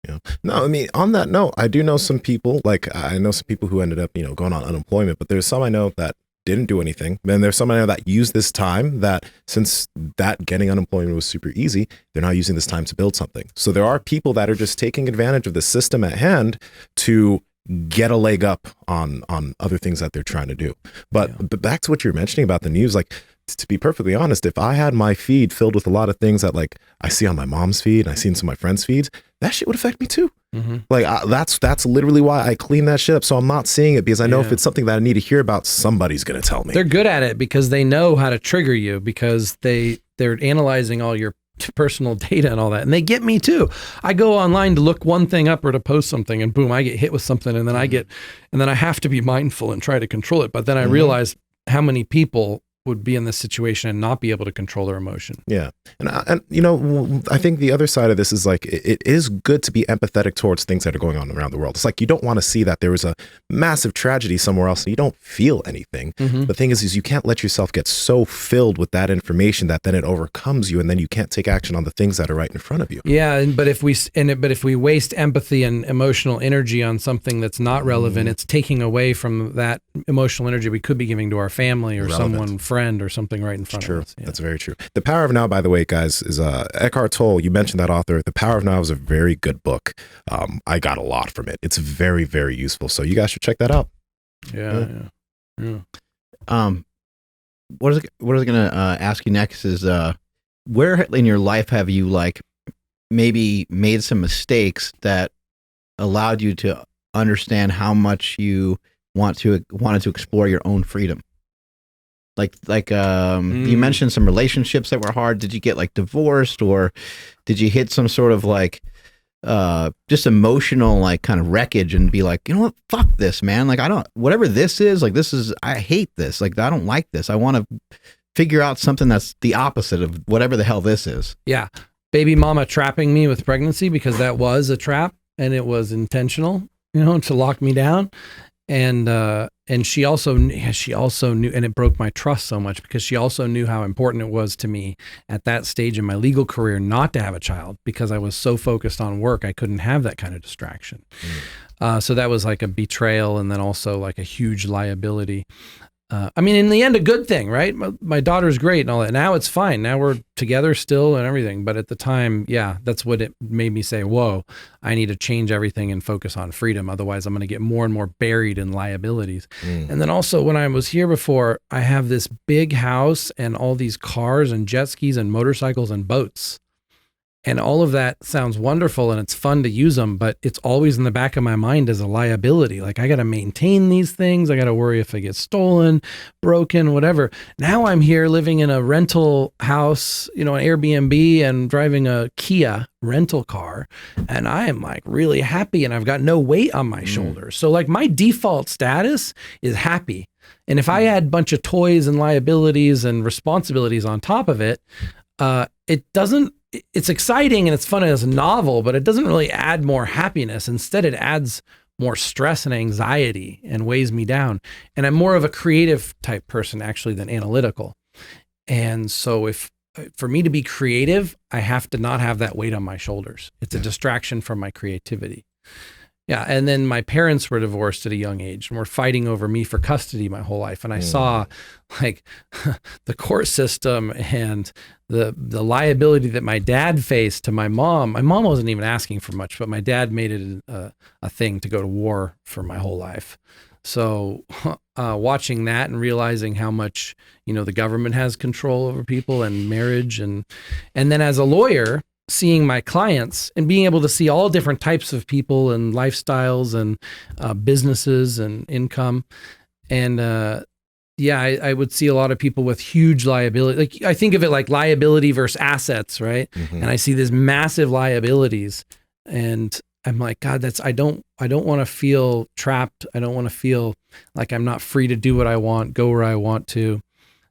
Yeah. No, I mean, on that note, I do know some people, like I know some people who ended up, going on unemployment, but there's some I know that didn't do anything. And there's some I know that used this time that since that getting unemployment was super easy, they're now using this time to build something. So there are people that are just taking advantage of the system at hand to get a leg up on other things that they're trying to do. But back to what you're mentioning about the news, like to be perfectly honest, if I had my feed filled with a lot of things that like I see on my mom's feed and I see in some of my friends' feeds, that shit would affect me too. Like that's literally why I clean that shit up. So I'm not seeing it because I know if it's something that I need to hear about, somebody's going to tell me. They're good at it because they know how to trigger you because they're analyzing all your personal data and all that. And they get me too. I go online to look one thing up or to post something and boom, I get hit with something and then I have to be mindful and try to control it. But then I realize how many people would be in this situation and not be able to control their emotion. Yeah. And I think the other side of this is like, it is good to be empathetic towards things that are going on around the world. It's like, you don't want to see that there was a massive tragedy somewhere else and you don't feel anything. The thing is you can't let yourself get so filled with that information that then it overcomes you and then you can't take action on the things that are right in front of you. Yeah. But if we waste empathy and emotional energy on something that's not relevant, it's taking away from that emotional energy we could be giving to our family or someone, friend or something right in front of us. Yeah. That's very true. The Power of Now, by the way, guys, is Eckhart Tolle. You mentioned that author. The Power of Now is a very good book. I got a lot from it. It's very, very useful. So you guys should check that out. Yeah. What I was going to ask you next is where in your life have you like maybe made some mistakes that allowed you to understand how much you wanted to explore your own freedom? Like you mentioned some relationships that were hard. Did you get like divorced or did you hit some sort of like just emotional like kind of wreckage and be like, you know what, fuck this, man. Like whatever this is, I hate this. Like I don't like this. I want to figure out something that's the opposite of whatever the hell this is. Yeah. baby mama trapping me with pregnancy, because that was a trap and it was intentional, to lock me down. And she also knew, and it broke my trust so much, because she also knew how important it was to me at that stage in my legal career not to have a child, because I was so focused on work, I couldn't have that kind of distraction. So that was like a betrayal, and then also like a huge liability. In the end, a good thing, right? My daughter's great and all that. Now it's fine. Now we're together still and everything. But at the time, yeah, that's what it made me say, whoa, I need to change everything and focus on freedom. Otherwise, I'm going to get more and more buried in liabilities. And then also, when I was here before, I have this big house and all these cars and jet skis and motorcycles and boats. And all of that sounds wonderful and it's fun to use them, but it's always in the back of my mind as a liability. Like, I got to maintain these things. I got to worry if it gets stolen, broken, whatever. Now I'm here living in a rental house, an Airbnb, and driving a Kia rental car. And I am like really happy, and I've got no weight on my shoulders. So like my default status is happy. And if I add a bunch of toys and liabilities and responsibilities on top of it, it's exciting and it's fun as a novel, but it doesn't really add more happiness. Instead, it adds more stress and anxiety and weighs me down. And I'm more of a creative type person actually than analytical. And so for me to be creative, I have to not have that weight on my shoulders. It's a distraction from my creativity. Yeah. And then my parents were divorced at a young age and were fighting over me for custody my whole life. And I saw like the court system and the liability that my dad faced to my mom. My mom wasn't even asking for much, but my dad made it a thing to go to war for my whole life. So watching that and realizing how much, the government has control over people and marriage. And then as a lawyer, seeing my clients and being able to see all different types of people and lifestyles and businesses and income. And I would see a lot of people with huge liability. Like, I think of it like liability versus assets, right? And I see these massive liabilities, and I'm like, God, I don't want to feel trapped. I don't want to feel like I'm not free to do what I want, go where I want to.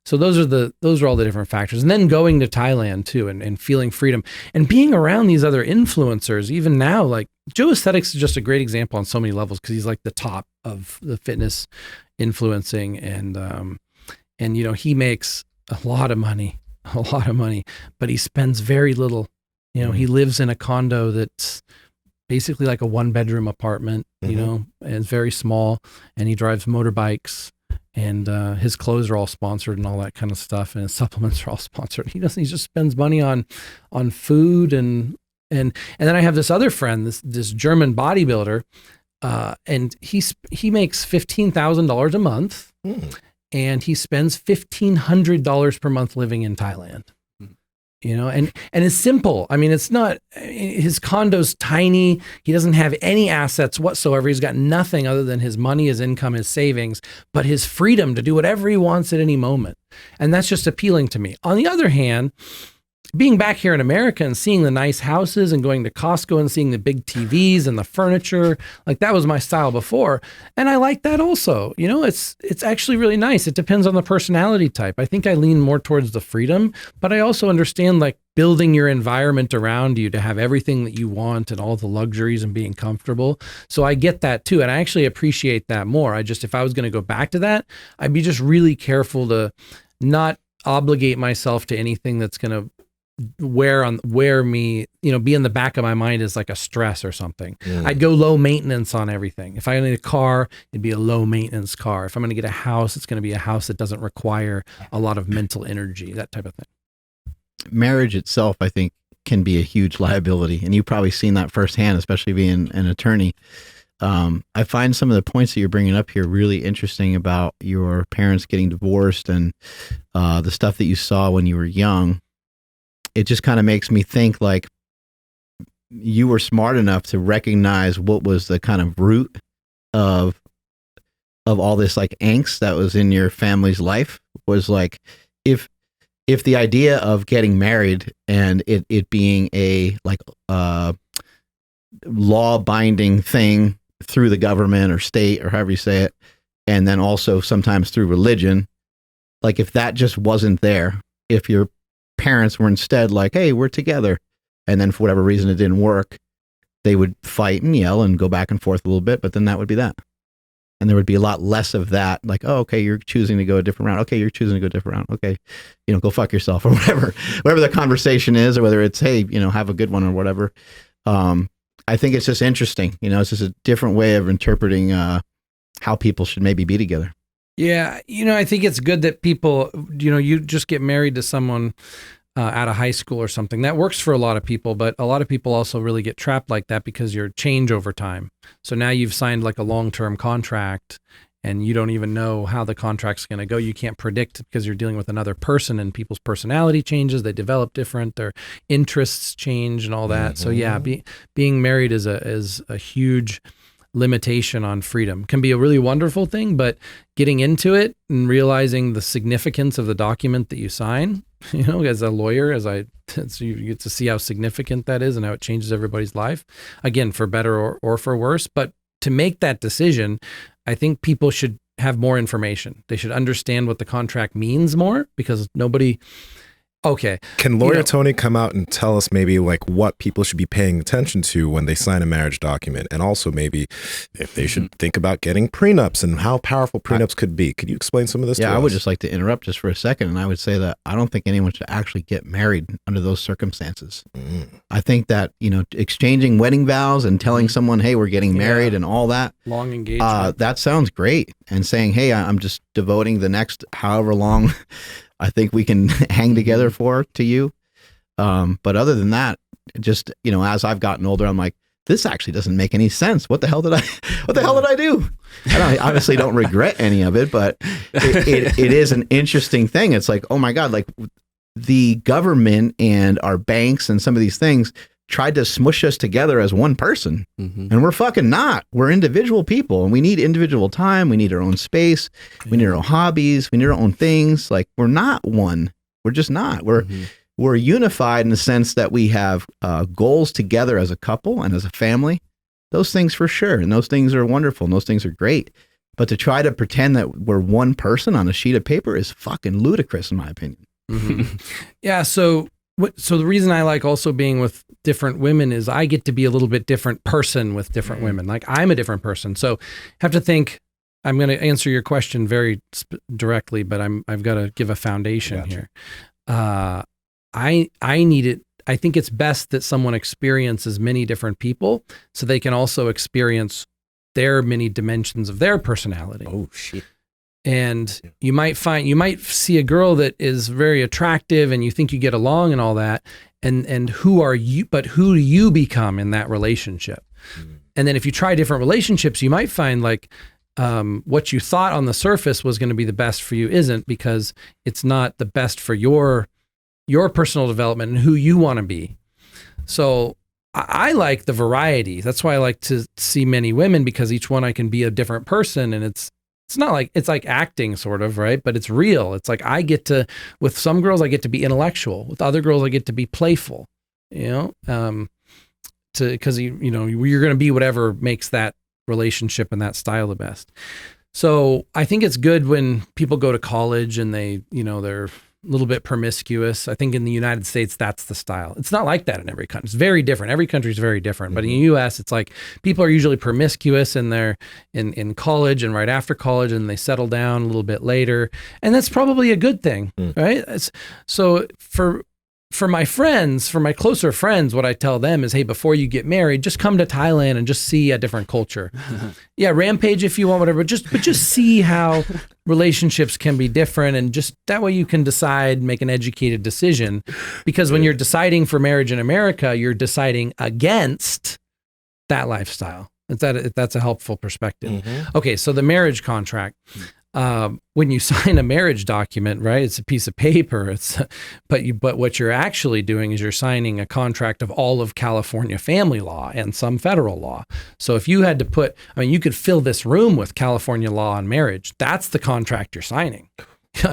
So those are all the different factors. And then going to Thailand too, and feeling freedom and being around these other influencers. Even now, like Joe Aesthetics is just a great example on so many levels, because he's like the top of the fitness influencing. And he makes a lot of money, but he spends very little. He lives in a condo that's basically like a 1-bedroom apartment, and it's very small, and he drives motorbikes. And his clothes are all sponsored and all that kind of stuff, and his supplements are all sponsored. He just spends money on food and then I have this other friend, this German bodybuilder, and he makes $15,000 a month, and he spends $1,500 per month living in Thailand. And it's simple. It's not, his condo's tiny. He doesn't have any assets whatsoever. He's got nothing other than his money, his income, his savings, but his freedom to do whatever he wants at any moment. And that's just appealing to me. On the other hand, being back here in America and seeing the nice houses and going to Costco and seeing the big TVs and the furniture, like that was my style before. And I like that also. It's actually really nice. It depends on the personality type. I think I lean more towards the freedom, but I also understand like building your environment around you to have everything that you want and all the luxuries and being comfortable. So I get that too. And I actually appreciate that more. if I was going to go back to that, I'd be just really careful to not obligate myself to anything that's going to wear me, be in the back of my mind as like a stress or something. I'd go low maintenance on everything. If I need a car, it'd be a low maintenance car. If I'm going to get a house, it's going to be a house that doesn't require a lot of mental energy, that type of thing. Marriage itself, I think, can be a huge liability. And you've probably seen that firsthand, especially being an attorney. I find some of the points that you're bringing up here really interesting about your parents getting divorced and the stuff that you saw when you were young. It just kind of makes me think like you were smart enough to recognize what was the kind of root of all this like angst that was in your family's life. Was like, if the idea of getting married and it being a like law binding thing through the government or state or however you say it, and then also sometimes through religion, like if that just wasn't there, if your parents were instead like, hey, we're together, and then for whatever reason it didn't work, they would fight and yell and go back and forth a little bit, but then that would be that. And there would be a lot less of that, like, oh, okay, you're choosing to go a different route. Okay, you're choosing to go a different route. Okay, go fuck yourself or whatever the conversation is, or whether it's, hey, have a good one or whatever. I think it's just interesting. It's just a different way of interpreting how people should maybe be together. Yeah. I think it's good that people, you just get married to someone out of high school or something. That works for a lot of people, but a lot of people also really get trapped like that because you're change over time. So now you've signed like a long-term contract and you don't even know how the contract's going to go. You can't predict because you're dealing with another person and people's personality changes. They develop different, their interests change and all that. Mm-hmm. So yeah, being married is a huge limitation on freedom. Can be a really wonderful thing, but getting into it and realizing the significance of the document that you sign, as a lawyer, so you get to see how significant that is and how it changes everybody's life, again, for better or for worse. But to make that decision, I think people should have more information. They should understand what the contract means more, because nobody... Okay. Can lawyer Tony come out and tell us maybe like what people should be paying attention to when they sign a marriage document, and also maybe if they should think about getting prenups and how powerful prenups could be? Could you explain some of this to us? I would just like to interrupt just for a second, and I would say that I don't think anyone should actually get married under those circumstances. I think that, exchanging wedding vows and telling someone, hey, we're getting married and all that. Long engagement. That sounds great. And saying, hey, I'm just devoting the next however long I think we can hang together to you. But other than that, just, as I've gotten older, I'm like, this actually doesn't make any sense. What the hell did I do? I obviously don't regret any of it, but it is an interesting thing. It's like, oh my God, like the government and our banks and some of these things tried to smush us together as one person. Mm-hmm. And we're fucking not. We're individual people, and we need individual time. We need our own space. We need our own hobbies. We need our own things. Like, we're not one. We're just not. We're unified in the sense that we have goals together as a couple and as a family. Those things for sure. And those things are wonderful. And those things are great. But to try to pretend that we're one person on a sheet of paper is fucking ludicrous, in my opinion. Mm-hmm. Yeah. So the reason I like also being with different women is I get to be a little bit different person with different women. Like, I'm a different person. So have to think, I'm going to answer your question very directly, but I've got to give a foundation here. I need it. I think it's best that someone experiences many different people so they can also experience their many dimensions of their personality. Oh shit. And you might see a girl that is very attractive and you think you get along and all that. And who are you, but who do you become in that relationship? And then if you try different relationships, you might find like, what you thought on the surface was going to be the best for you isn't, because it's not the best for your personal development and who you want to be. So I like the variety. That's why I like to see many women, because each one I can be a different person, and it's not like, it's like acting sort of, right? But it's real. It's like with some girls, I get to be intellectual. With other girls, I get to be playful, because you're going to be whatever makes that relationship and that style the best. So I think it's good when people go to college and they're a little bit promiscuous. I think in the United States, that's the style. It's not like that in every country. It's very different. Every country is very different. But in the US, it's like people are usually promiscuous and they're in college and right after college, and they settle down a little bit later. And that's probably a good thing, right? So for my friends, for my closer friends, what I tell them is, hey, before you get married, just come to Thailand and just see a different culture. Yeah, rampage if you want, whatever, but just see how relationships can be different, and just that way you can decide, make an educated decision. Because when you're deciding for marriage in America, you're deciding against that lifestyle. That's a helpful perspective. Mm-hmm. Okay, so the marriage contract. When you sign a marriage document, right, it's a piece of paper. But what you're actually doing is you're signing a contract of all of California family law and some federal law. So if you had to you could fill this room with California law on marriage. That's the contract you're signing.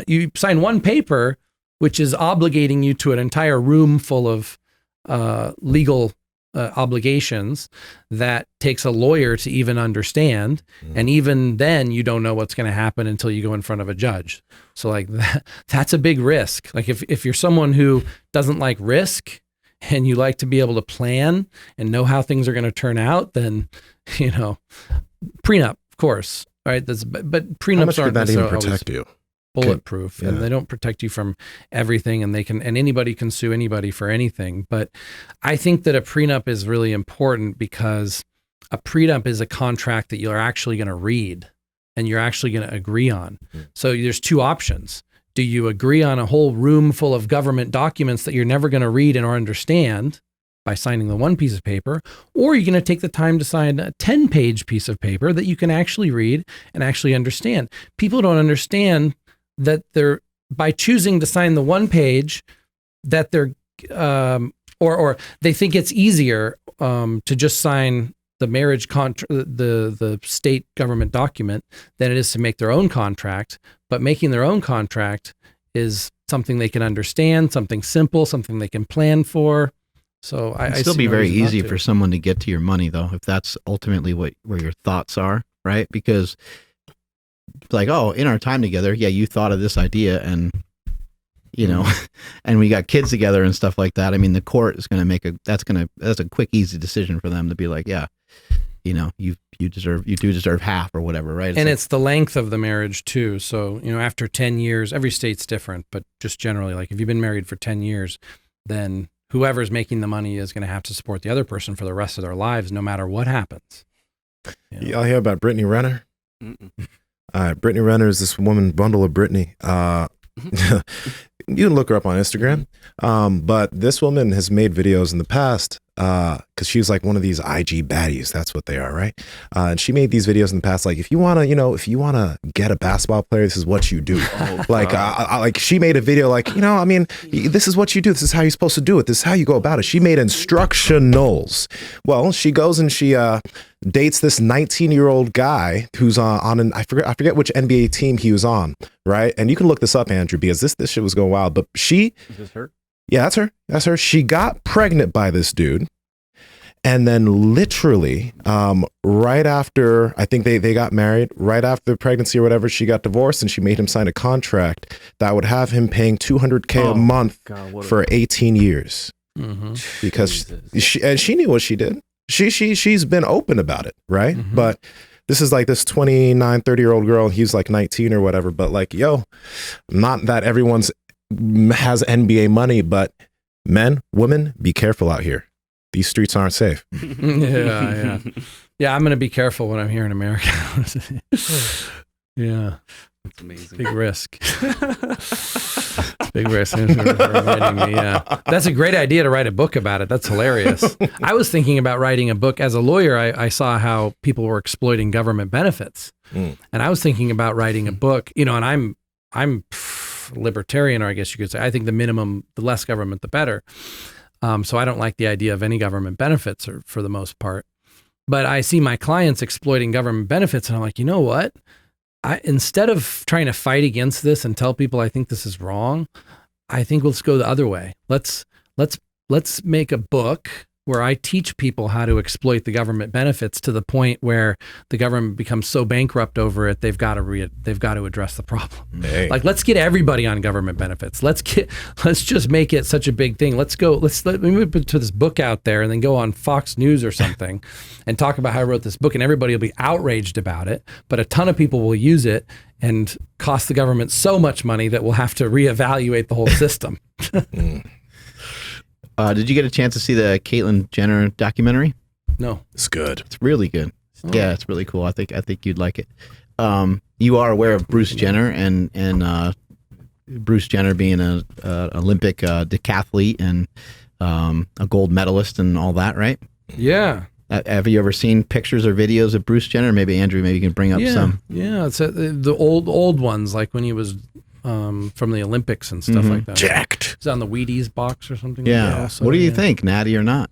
You sign one paper, which is obligating you to an entire room full of legal obligations that takes a lawyer to even understand. And even then you don't know what's going to happen until you go in front of a judge. So like that's a big risk. Like if you're someone who doesn't like risk and you like to be able to plan and know how things are going to turn out, then, prenup, of course, right? But prenups How much aren't could that even necessarily protect you? bulletproof, Yeah. and they don't protect you from everything, and anybody can sue anybody for anything. But I think that a prenup is really important because a prenup is a contract that you're actually going to read and you're actually going to agree on. So there's two options. Do you agree on a whole room full of government documents that you're never going to read and or understand by signing the one piece of paper, or are you going to take the time to sign a 10-page piece of paper that you can actually read and actually understand? People don't understand that they're, by choosing to sign the one page, that they're or they think it's easier to just sign the marriage contract, the state government document, than it is to make their own contract. But making their own contract is something they can understand, something simple, something they can plan for. So It'd still be very easy for someone to get to your money, though, if that's ultimately where your thoughts are, right? Because like, oh, in our time together, yeah, you thought of this idea, and and we got kids together and stuff like that. I mean, the court is going to that's a quick, easy decision for them to be like, yeah, you do deserve half or whatever, right? It's the length of the marriage too. So, after 10 years, every state's different, but just generally, like if you've been married for 10 years, then whoever's making the money is going to have to support the other person for the rest of their lives, no matter what happens. Y'all hear about Brittany Renner? All right, Brittany Renner is this woman, bundle of Brittany. You can look her up on Instagram. But this woman has made videos in the past because she was like one of these IG baddies. That's what they are, right? And she made these videos in the past, like if you want to get a basketball player, this is what you do. Like she made a video like, this is what you do. This is how you're supposed to do it. This is how you go about it. She made instructionals. Well, she goes and she dates this 19-year-old guy who's on I forget which NBA team he was on, right? And you can look this up, Andrew, because this shit was going wild. But is this her? Yeah, that's her. She got pregnant by this dude. And then literally, right after, I think they got married, right after the pregnancy or whatever, she got divorced, and she made him sign a contract that would have him paying $200K a month for 18 years. Mm-hmm. Because she knew what she did. She's been open about it, right? Mm-hmm. But this is like this 29, 30-year-old girl, and he's like 19 or whatever. But like, not that everyone's has NBA money, but men, women, be careful out here. These streets aren't safe. Yeah. I'm going to be careful when I'm here in America. Yeah. That's amazing. Big risk. Big risk. Reminding me, yeah. That's a great idea to write a book about it. That's hilarious. I was thinking about writing a book. As a lawyer, I saw how people were exploiting government benefits. And I was thinking about writing a book, and I'm libertarian, or I guess you could say. I think the less government, the better. So I don't like the idea of any government benefits for the most part. But I see my clients exploiting government benefits, and I'm like, you know what? Instead of trying to fight against this and tell people I think this is wrong, I think let's go the other way. Let's make a book where I teach people how to exploit the government benefits to the point where the government becomes so bankrupt over it, they've got to address the problem. Hey. Like, let's get everybody on government benefits. Let's just make it such a big thing. Let me put this book out there and then go on Fox News or something and talk about how I wrote this book, and everybody will be outraged about it, but a ton of people will use it and cost the government so much money that we'll have to reevaluate the whole system. Did you get a chance to see the Caitlyn Jenner documentary? No. It's good. It's really good. Oh. Yeah, it's really cool. I think you'd like it. You are aware of Bruce Jenner and Bruce Jenner being an Olympic decathlete and a gold medalist and all that, right? Yeah. Have you ever seen pictures or videos of Bruce Jenner? Maybe Andrew, you can bring up some. Yeah, it's the old ones, like when he was from the Olympics and stuff like that. Jacked. It's on the Wheaties box or something. Yeah. So, what do you think, natty or not?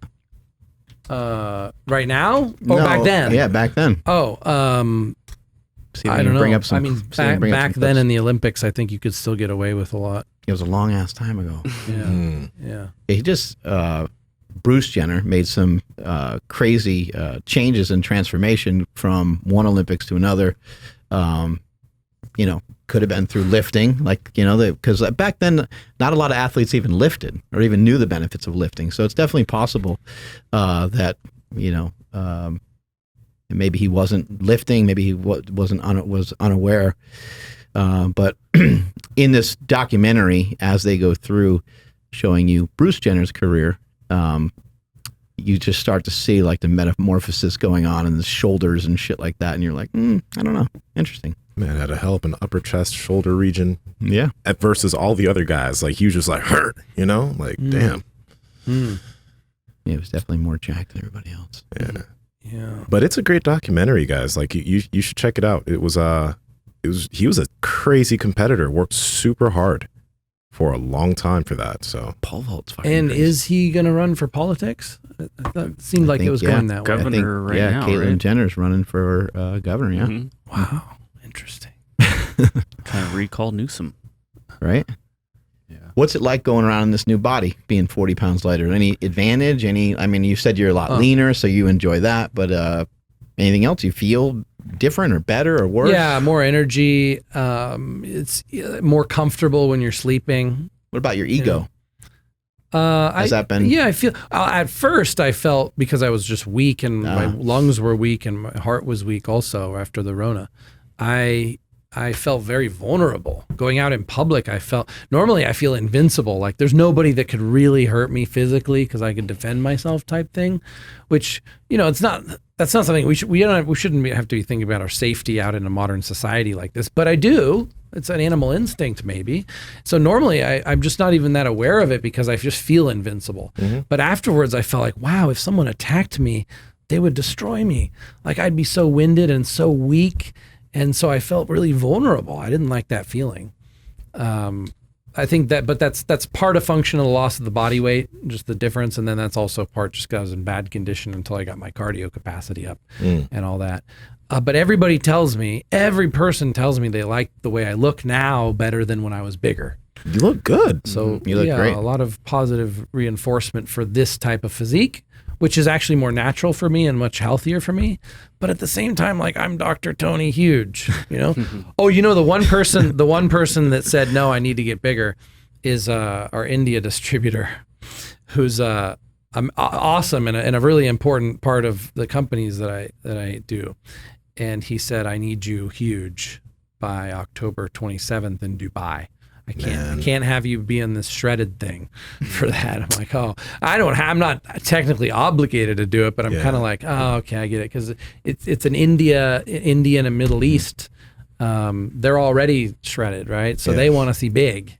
Right now? No, back then? Yeah, back then. Oh, I don't know. Bring up some, back then in the Olympics, I think you could still get away with a lot. It was a long ass time ago. Yeah. He just Bruce Jenner made some crazy changes and transformation from one Olympics to another. could have been through lifting, because back then, not a lot of athletes even lifted or even knew the benefits of lifting. So it's definitely possible that, maybe he wasn't lifting, maybe he was unaware. But in this documentary, as they go through showing you Bruce Jenner's career, you just start to see like the metamorphosis going on in the shoulders and shit like that. And you're like, I don't know. Interesting. Man, had a hell of an upper chest, shoulder region. Yeah. Versus all the other guys. Like, he was just like, hurt, damn. Yeah, it was definitely more jacked than everybody else. Yeah. Yeah. But it's a great documentary, guys. Like, you should check it out. He was a crazy competitor, worked super hard for a long time for that. So pole vault's fucking And crazy. is he going to run for politics? I thought it seemed like it was going that way. Governor right now, Caitlyn right? Jenner's running for governor, yeah. Mhm. Wow. Interesting. Kind of recall Newsom. Right? Yeah. What's it like going around in this new body, being 40 pounds lighter? Any advantage? You said you're a lot leaner, so you enjoy that, but anything else you feel different or better or worse? Yeah, more energy. It's more comfortable when you're sleeping. What about your ego? Has that been? Yeah, I feel. At first, I felt because I was just weak and my lungs were weak and my heart was weak also after the Rona. I felt very vulnerable going out in public. Normally I feel invincible. Like there's nobody that could really hurt me physically because I could defend myself type thing, which, that's not something we shouldn't have to be thinking about our safety out in a modern society like this, but I do. It's an animal instinct maybe. So normally I'm just not even that aware of it because I just feel invincible. Mm-hmm. But afterwards I felt like, wow, if someone attacked me, they would destroy me. Like I'd be so winded and so weak. And so I felt really vulnerable. I didn't like that feeling. I think but that's part of function of the loss of the body weight, just the difference. And then that's also part just because I was in bad condition until I got my cardio capacity up and all that. But every person tells me they like the way I look now better than when I was bigger. You look good. So you look great. A lot of positive reinforcement for this type of physique, which is actually more natural for me and much healthier for me. But at the same time, like I'm Dr. Tony Huge, the one person that said, no, I need to get bigger is our India distributor, who's awesome and a really important part of the companies that I do. And he said, I need you huge by October 27th in Dubai. I can't have you be in this shredded thing for that. I'm like, I'm not technically obligated to do it, but I'm kind of like, okay, I get it. Cause it's an Indian and Middle East. They're already shredded, right? So they want to see big.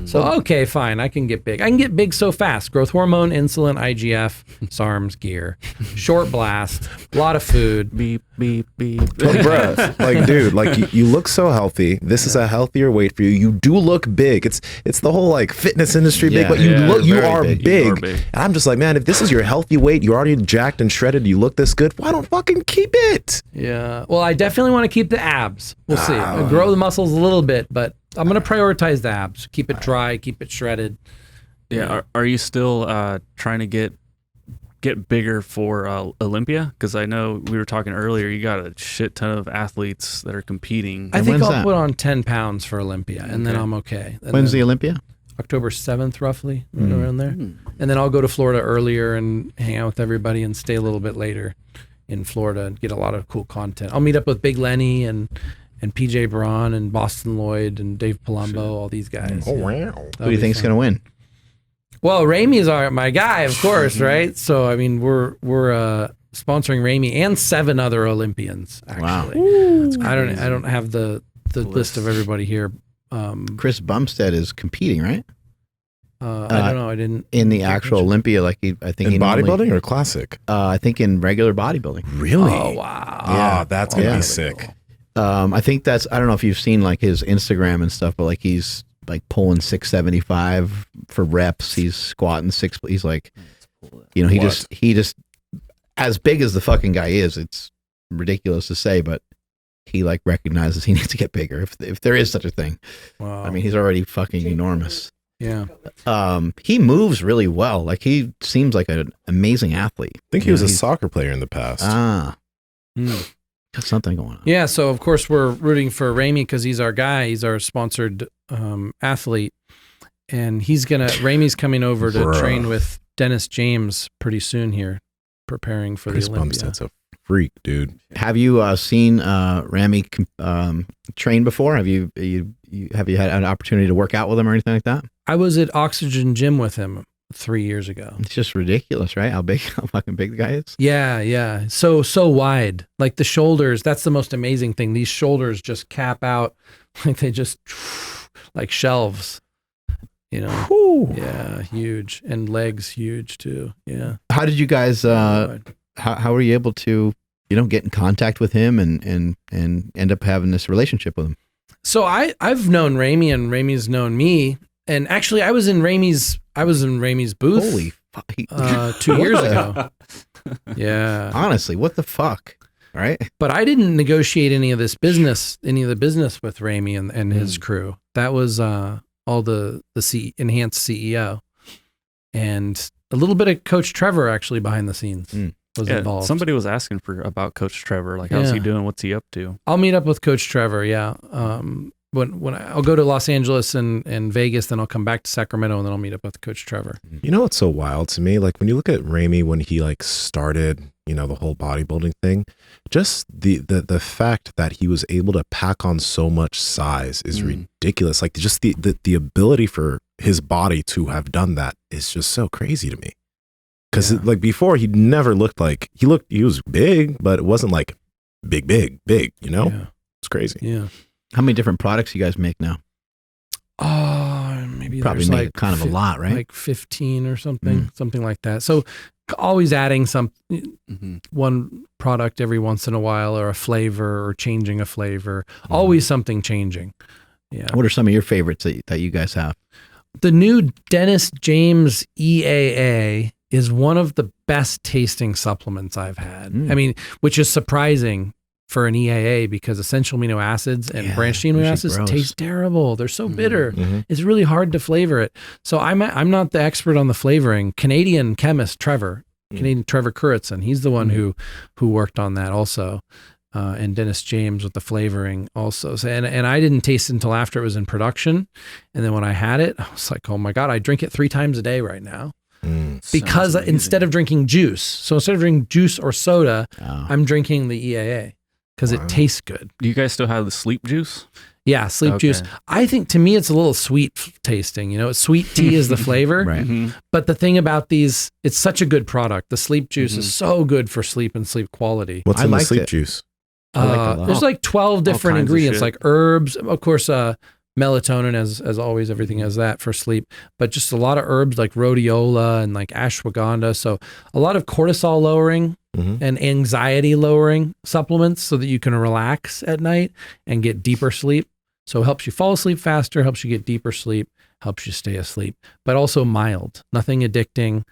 So, okay, fine. I can get big. I can get big so fast. Growth hormone, insulin, IGF, SARMs, gear, short blast, a lot of food. Beep, beep, beep. Like, bro, dude, you look so healthy. This is a healthier weight for you. You do look big. It's the whole like fitness industry big, but you are big. And I'm just like, man, if this is your healthy weight, you're already jacked and shredded, you look this good, why don't fucking keep it? Yeah. Well, I definitely want to keep the abs. We'll see. I'll grow the muscles a little bit, but I'm going to prioritize the abs. Keep it dry, keep it shredded. Yeah. Are you still trying to get bigger for Olympia? Because I know we were talking earlier, you got a shit ton of athletes that are competing. I think I'll that? put on 10 pounds for Olympia, and then I'm okay. And When's then the Olympia? October 7th, roughly, around there. And then I'll go to Florida earlier and hang out with everybody and stay a little bit later in Florida and get a lot of cool content. I'll meet up with Big Lenny and PJ Braun and Boston Lloyd and Dave Palumbo, all these guys. Oh, wow. Who do you think's going to win? Well, Ramey's my guy, of course, right? So, I mean, we're sponsoring Ramey and 7 other Olympians, actually. Wow. I don't have the list of everybody here. Chris Bumstead is competing, right? I don't know. I didn't. In the actual Olympia, I think in bodybuilding or classic? I think in regular bodybuilding. Really? Oh, wow. Yeah, that's going to be sick. I think I don't know if you've seen like his Instagram and stuff, but like he's like pulling 675 for reps. He's squatting he's like, he just, as big as the fucking guy is, it's ridiculous to say, but he like recognizes he needs to get bigger if there is such a thing. Wow. I mean, he's already fucking enormous. Yeah. He moves really well. Like he seems like an amazing athlete. I think he was a soccer player in the past. Got something going on. Yeah, so of course we're rooting for Ramey because he's our guy. He's our sponsored athlete, and Ramey's coming over to train with Dennis James pretty soon here, preparing for the Olympia. That's a freak, dude. Have you seen Ramy train before? Have you had an opportunity to work out with him or anything like that? I was at Oxygen Gym with him 3 years ago. It's just ridiculous, right? How fucking big the guy is. Yeah. So wide. Like the shoulders, that's the most amazing thing. These shoulders just cap out like they just like shelves. You know. Whew. Yeah, huge. And legs huge too. Yeah. How did you guys how were you able to, get in contact with him and end up having this relationship with him? So I've known Ramey and Ramey's known me. And actually, I was in Ramey's booth. Holy fuck. 2 years ago. Yeah. Honestly, what the fuck? Right? But I didn't negotiate any of the business with Ramey and his crew. That was all the enhanced CEO. And a little bit of Coach Trevor actually behind the scenes was involved. Somebody was asking about Coach Trevor, like how's he doing? What's he up to? I'll meet up with Coach Trevor, yeah. When I'll go to Los Angeles and Vegas, then I'll come back to Sacramento, and then I'll meet up with Coach Trevor. You know what's so wild to me? Like when you look at Ramey when he like started, the whole bodybuilding thing, just the fact that he was able to pack on so much size is ridiculous. Like just the ability for his body to have done that is just so crazy to me. Because like before, he never looked like he was big, but it wasn't like big. Yeah. It's crazy. Yeah. How many different products you guys make now? Maybe probably there's make like kind of a lot, right? Like 15 or something like that. So always adding one product every once in a while, or a flavor, or changing a flavor. Always something changing. Yeah. What are some of your favorites that you guys have? The new Dennis James EAA is one of the best tasting supplements I've had. I mean, which is surprising for an EAA because essential amino acids and branched amino acids taste terrible. They're so bitter. It's really hard to flavor it. So I'm not the expert on the flavoring. Canadian chemist Trevor Kuritzen, he's the one who worked on that also. And Dennis James with the flavoring also. So, and I didn't taste it until after it was in production. And then when I had it, I was like, oh my God, I drink it 3 times a day right now. Because instead of drinking juice, juice or soda, I'm drinking the EAA. Because it tastes good. Do you guys still have the sleep juice? Yeah, sleep juice. I think to me it's a little sweet tasting. Sweet tea is the flavor. Right. But the thing about these, it's such a good product. The sleep juice is so good for sleep and sleep quality. What's in the sleep juice? There's like 12 different ingredients, like herbs, of course, melatonin as always, everything has that for sleep, but just a lot of herbs like rhodiola and like ashwagandha. So a lot of cortisol lowering and anxiety lowering supplements so that you can relax at night and get deeper sleep. So it helps you fall asleep faster, helps you get deeper sleep, helps you stay asleep, but also mild, nothing addicting.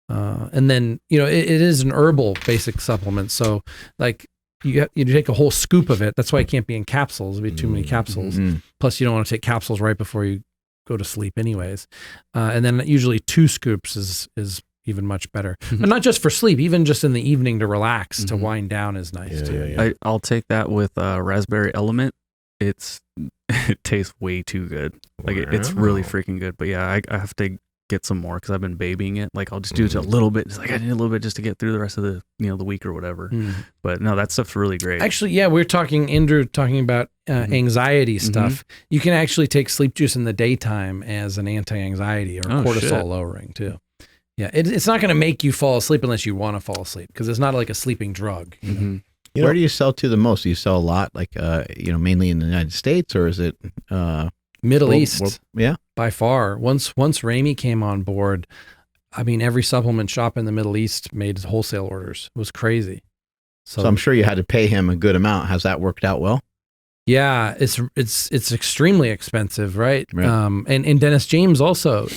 And then, it is an herbal basic supplement. So like you take a whole scoop of it. That's why it can't be in capsules. It'd be too many capsules. Plus you don't want to take capsules right before you go to sleep anyways. And then usually 2 scoops is even much better. But not just for sleep, even just in the evening to relax, to wind down is nice too. Yeah. I'll take that with raspberry element. It tastes way too good. Like it's really freaking good. But yeah, I have to get some more because I've been babying it. Like I'll just do it a little bit. It's like I need a little bit just to get through the rest of the the week or whatever. But no, that stuff's really great. Actually, yeah, Andrew talking about anxiety stuff. You can actually take sleep juice in the daytime as an anti-anxiety or cortisol lowering too. Yeah, it's not going to make you fall asleep unless you want to fall asleep because it's not like a sleeping drug. Where do you sell to the most? Do you sell a lot, like mainly in the United States, or is it Middle East? Yeah, by far. Once Ramey came on board, I mean, every supplement shop in the Middle East made wholesale orders. It was crazy. So I'm sure you had to pay him a good amount. Has that worked out well? Yeah, it's extremely expensive, right? And Dennis James also,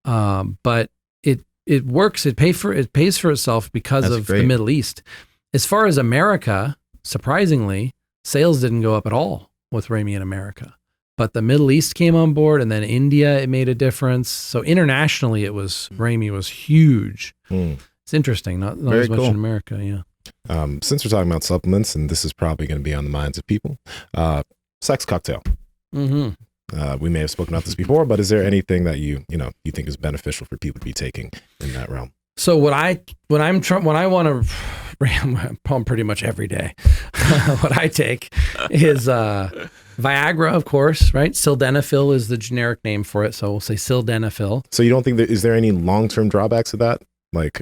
but it works. It pays for itself because of the Middle East. As far as America, surprisingly, sales didn't go up at all with Ramey in America. But the Middle East came on board, and then India, it made a difference. So internationally, Ramey was huge. It's interesting, not as much in America. Yeah. Since we're talking about supplements, and this is probably going to be on the minds of people, sex cocktail. Mm-hmm. We may have spoken about this before, but is there anything that you think is beneficial for people to be taking in that realm? So when I want to pump pretty much every day, what I take is Viagra, of course, right? Sildenafil is the generic name for it, so we'll say sildenafil. So you don't think is there any long-term drawbacks to that,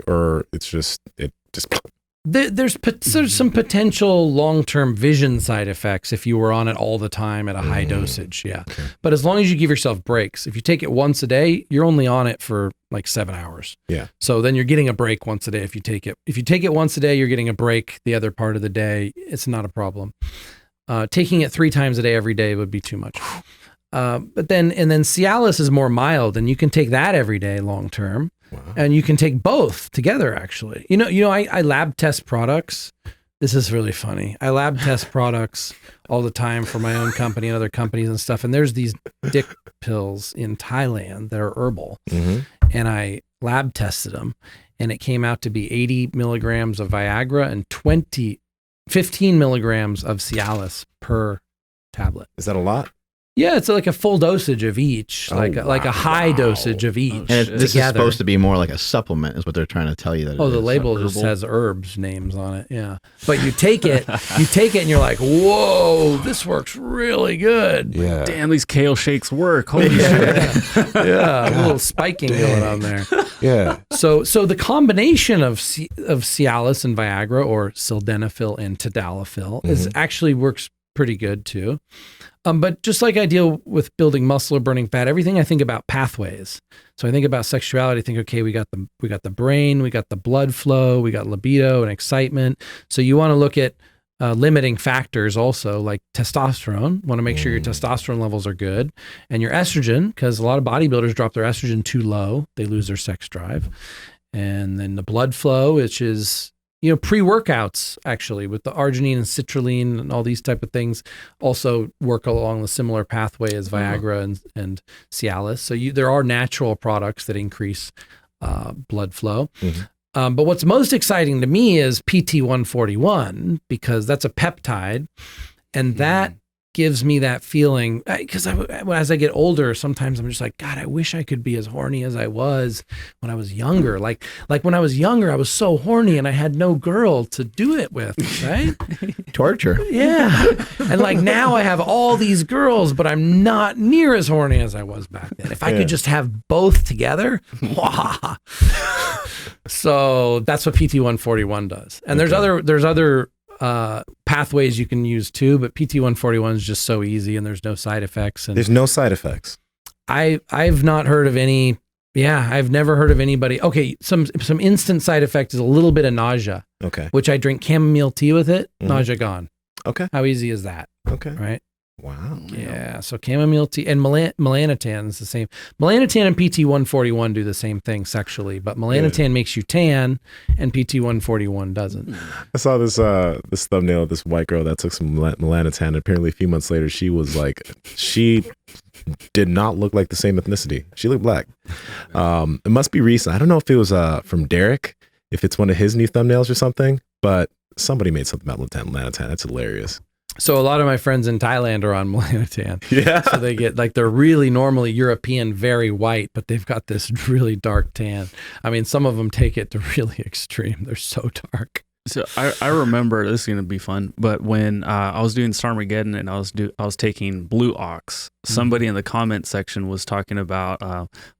or it just There's some potential long-term vision side effects if you were on it all the time at a high dosage, yeah. Okay. But as long as you give yourself breaks, if you take it once a day, you're only on it for like 7 hours. Yeah. So then you're getting a break once a day if you take it. If you take it once a day, you're getting a break the other part of the day. It's not a problem. Taking it 3 times a day every day would be too much. But then Cialis is more mild, and you can take that every day long-term. Wow. And you can take both together, actually. I lab test products. This is really funny. I lab test products all the time for my own company and other companies and stuff. And there's these dick pills in Thailand that are herbal. Mm-hmm. And I lab tested them, and it came out to be 80 milligrams of Viagra and 15 milligrams of Cialis per tablet. Is that a lot? Yeah, it's like a full dosage of each, like a high dosage of each. And this is supposed to be more like a supplement, is what they're trying to tell you. That the label just has herbs names on it. Yeah, but you take it, and you're like, whoa, this works really good. Yeah. Damn, these kale shakes work. Holy shit. Yeah, a little spiking going on there. Yeah. So the combination of Cialis and Viagra, or sildenafil and tadalafil, is actually works pretty good too. But just like I deal with building muscle or burning fat, everything I think about pathways. So I think about sexuality, I think, okay, we got the brain, we got the blood flow, we got libido and excitement. So you want to look at limiting factors also, like testosterone. Want to make sure your testosterone levels are good, and your estrogen, because a lot of bodybuilders drop their estrogen too low, they lose their sex drive. And then the blood flow, which is pre-workouts, actually, with the arginine and citrulline and all these type of things, also work along the similar pathway as Viagra and Cialis. So there are natural products that increase blood flow. But what's most exciting to me is PT141, because that's a peptide, and that gives me that feeling, because as I get older, sometimes I'm just like, God, I wish I could be as horny as I was when I was younger. Like when I was younger, I was so horny and I had no girl to do it with, right? Torture. Yeah. And like now I have all these girls, but I'm not near as horny as I was back then. If I could just have both together, wow. So that's what PT141 does. And there's other pathways you can use too, but PT141 is just so easy, and there's no side effects. And there's no side effects. I've not heard of any. Yeah, I've never heard of anybody. Okay, some instant side effect is a little bit of nausea. Okay. Which I drink chamomile tea with it. Nausea gone. Okay. How easy is that? Okay. Right. Wow. Yeah. So chamomile tea and melanotan is the same. Melanotan and PT141 do the same thing sexually, but melanotan makes you tan, and PT141 doesn't. I saw this thumbnail of this white girl that took some melanotan. Apparently, a few months later, she did not look like the same ethnicity. She looked black. It must be recent. I don't know if it was from Derek, if it's one of his new thumbnails or something, but somebody made something about melanotan. That's hilarious. So a lot of my friends in Thailand are on melanotan. Yeah. So they get they're really normally European, very white, but they've got this really dark tan. I mean, some of them take it to really extreme. They're so dark. So I remember, this is going to be fun, but when I was doing Starmageddon and I was taking Blue Ox, somebody in the comment section was talking about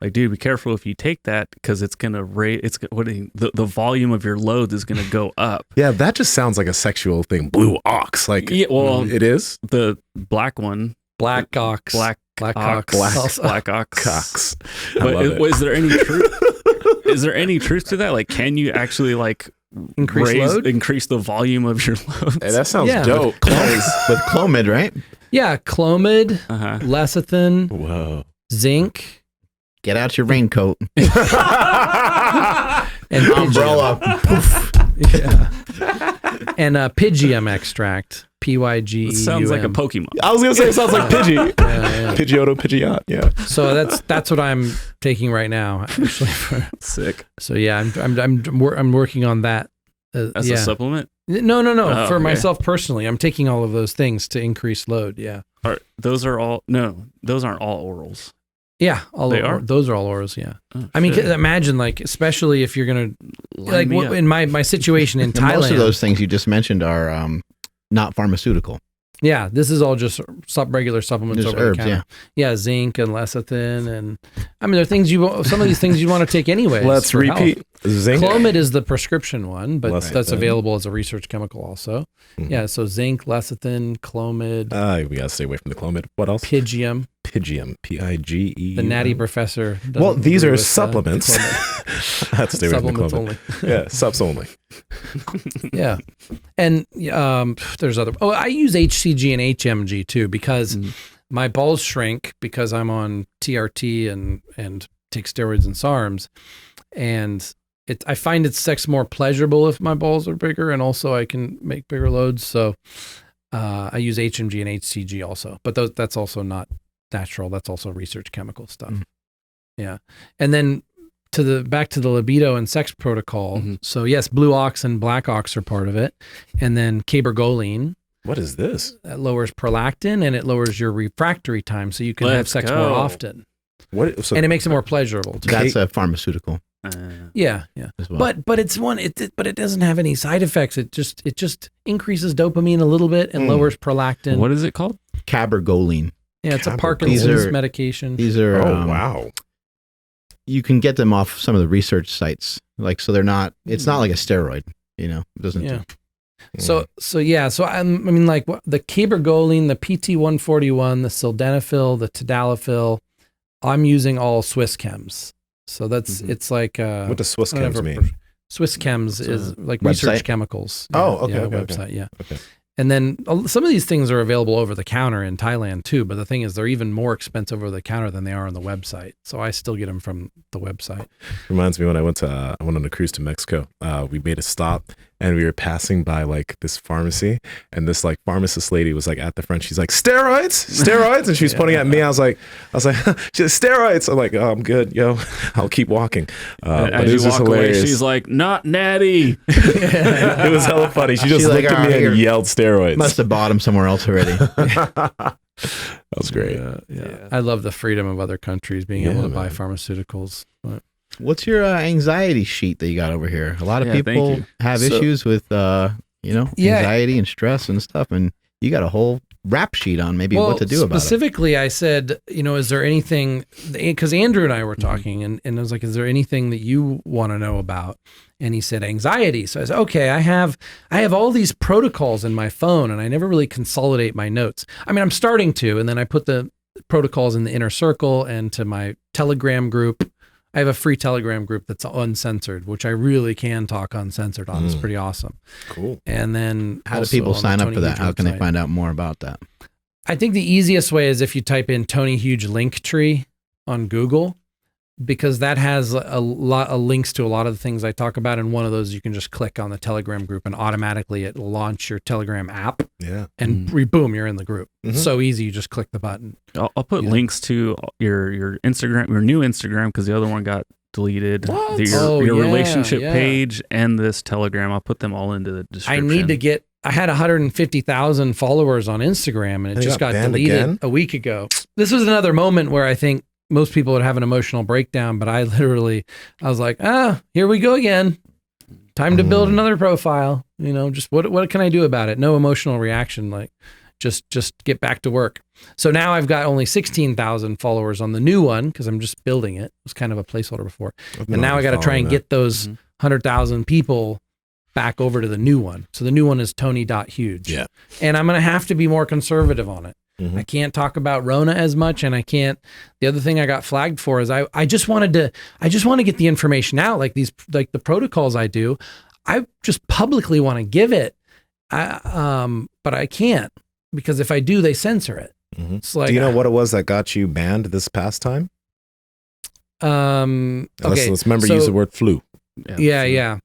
like, dude, be careful if you take that, because it's going to the volume of your load is going to go up. Yeah, that just sounds like a sexual thing. Blue Ox, like it is the black one. Black Ox. Black Ox. Black Ox. Cocks. But is there any truth? Is there any truth to that? Like, can you actually increase the volume of your loads? Hey, that sounds dope. With Clomid, right? Yeah, Clomid, lecithin, zinc. Get out your raincoat. And umbrella. Yeah. And Pygium extract. Pygeum. Sounds like a Pokemon. I was gonna say it sounds like Pidgey. Pidgeotto, Pidgeot. Yeah. So that's what I'm taking right now. Actually, Sick. So yeah, I'm working on that. As a supplement. No. Oh, For okay. myself personally, I'm taking all of those things to increase load. Yeah. Those aren't all orals. Yeah. They are? Those are all orals. Yeah. Oh, I mean, shit. imagine like, especially if you're going to, Line like me up. in my situation in And Thailand. most of those things you just mentioned are not pharmaceutical. Yeah, this is all just regular supplements Just over herbs, the counter. Yeah, zinc and lecithin, and I mean, there are things some of these things you want to take anyway. Let's repeat. Zinc. Clomid is the prescription one, but Lecithin. that's available as a research chemical also. Mhm. Yeah, so zinc, lecithin, Clomid, We gotta stay away from the Clomid. What else? Pygium, Pygium. Pige. the natty professor. doesn't Well, these agree are with, supplements. Clomid. I have to stay away from the Supplements Clomid. only. Yeah, subs only. Yeah, and there's other. Oh, I use HCG and HMG too because my balls shrink because I'm on TRT and take steroids and SARMs, and I find it's sex more pleasurable if my balls are bigger, and also I can make bigger loads. So I use HMG and HCG also, but that's also not natural. That's also research chemical stuff. Yeah, and then back to the libido and sex protocol. So yes, blue ox and black ox are part of it, and then cabergoline. What is this? That lowers prolactin and it lowers your refractory time, so you can have Let's sex go. more often, What? So and it makes it more pleasurable too. That's a pharmaceutical Yeah. as well. But it doesn't have any side effects. It just increases dopamine a little bit and lowers prolactin. What is it called? Cabergoline. Yeah, it's a Cabergoline. Parkinson's These are- medication. These are wow. you can get them off some of the research sites. Like, so they're not, it's not like a steroid, it doesn't. Yeah. So I mean, like the cabergoline, the PT-141, the sildenafil, the tadalafil, I'm using all Swiss chems. So that's, it's like, What does Swiss whatever. chems mean? Swiss chems is like website? research chemicals. Oh, okay, Yeah, okay, website, yeah. Okay. And then some of these things are available over the counter in Thailand too. But the thing is, they're even more expensive over the counter than they are on the website. So I still get them from the website. Reminds me when I went on a cruise to Mexico. We made a stop and we were passing by like this pharmacy, and this like pharmacist lady was like at the front. She's like, steroids, and she was pointing at me. I was like, she's like, steroids. I'm like, oh, I'm good, yo. I'll keep walking. But As it was you just walk away, hilarious. she's like, not natty. It was hella funny. She just She's like, looked at "Oh, me here." and yelled steroids. Must have bought them somewhere else already. That was great. Yeah. I love the freedom of other countries being able to buy pharmaceuticals. But What's your anxiety sheet that you got over here? A lot of Yeah, thank people you. have So- issues with, anxiety and stress and stuff. And you got a whole rap sheet on maybe what to do about it. Specifically, I said, is there anything, because Andrew and I were talking and I was like, is there anything that you want to know about? And he said anxiety. So I said, okay, I have all these protocols in my phone and I never really consolidate my notes. I mean, I'm starting to, and then I put the protocols in the inner circle and to my Telegram group. I have a free Telegram group that's uncensored, which I really can talk uncensored on. It's pretty awesome. Cool. And then How do also people on the sign up Tony for that? Huge How can they website. find out more about that? I think the easiest way is if you type in Tony Huge Linktree on Google, because that has a lot of links to a lot of the things I talk about. And one of those, you can just click on the Telegram group and automatically it'll launch your Telegram app Yeah. and boom, you're in the group. It's so easy. You just click the button. I'll put links to your Instagram, your new Instagram, because the other one got deleted. What? Your Yeah, relationship yeah. page and this Telegram. I'll put them all into the description. I had 150,000 followers on Instagram and it And it just got got banned deleted again? a week ago. This was another moment where I think most people would have an emotional breakdown, but I was like, here we go again. Time to build another profile. Just what can I do about it? No emotional reaction. Like just get back to work. So now I've got only 16,000 followers on the new one because I'm just building it. It was kind of a placeholder before. And now I got to try and get those 100,000 people back over to the new one. So the new one is Tony.Huge. Yeah. And I'm going to have to be more conservative on it. Mhm. I can't talk about Rona as much. And the other thing I got flagged for is I just want to get the information out, like the protocols I do. I just publicly want to give it. But I can't because if I do, they censor it. Mhm. It's like, Do you know what it was that got you banned this past time? Okay. Let's remember so- use the word flu. Yeah.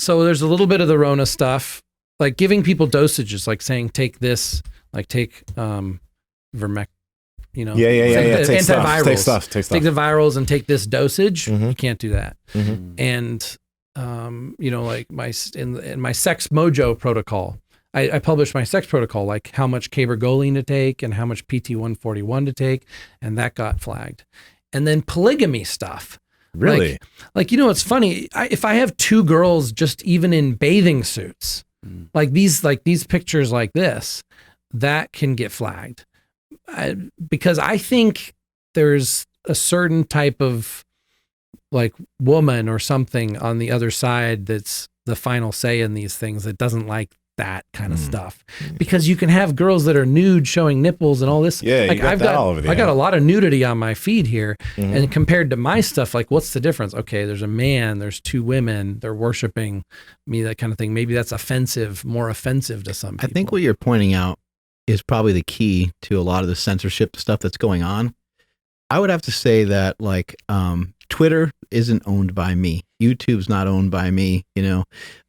So there's a little bit of the Rona stuff, like giving people dosages, like saying, take this, like take, Vermec, Yeah. Take Take stuff. antivirals. Take stuff. Take the virals and take this dosage. Mhm. You can't do that. Mhm. And like in my sex mojo protocol, I published my sex protocol, like how much cabergoline to take and how much PT-141 to take, and that got flagged. And then polygamy stuff. Really? It's funny. If I have two girls just even in bathing suits, like these pictures like this, that can get flagged. Because I think there's a certain type of like woman or something on the other side that's the final say in these things that doesn't like that kind of stuff, because you can have girls that are nude showing nipples and all this. Yeah, like I got a lot of nudity on my feed here, and compared to my stuff, like what's the difference? Okay, there's a man, there's two women, they're worshiping me, that kind of thing. Maybe that's more offensive to some people. I think what you're pointing out is probably the key to a lot of the censorship stuff that's going on. I would have to say that Twitter isn't owned by me. YouTube's not owned by me.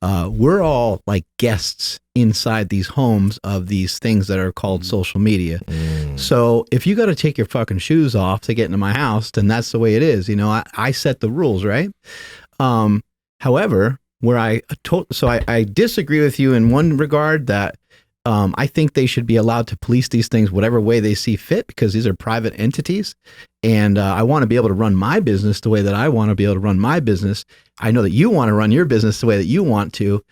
We're all like guests inside these homes of these things that are called social media. So if you got to take your fucking shoes off to get into my house, then that's the way it is. I set the rules, right? However, where I disagree with you in one regard, that I think they should be allowed to police these things whatever way they see fit, because these are private entities. And I want to be able to run my business the way that I want to be able to run my business. I know that you want to run your business the way that you want to.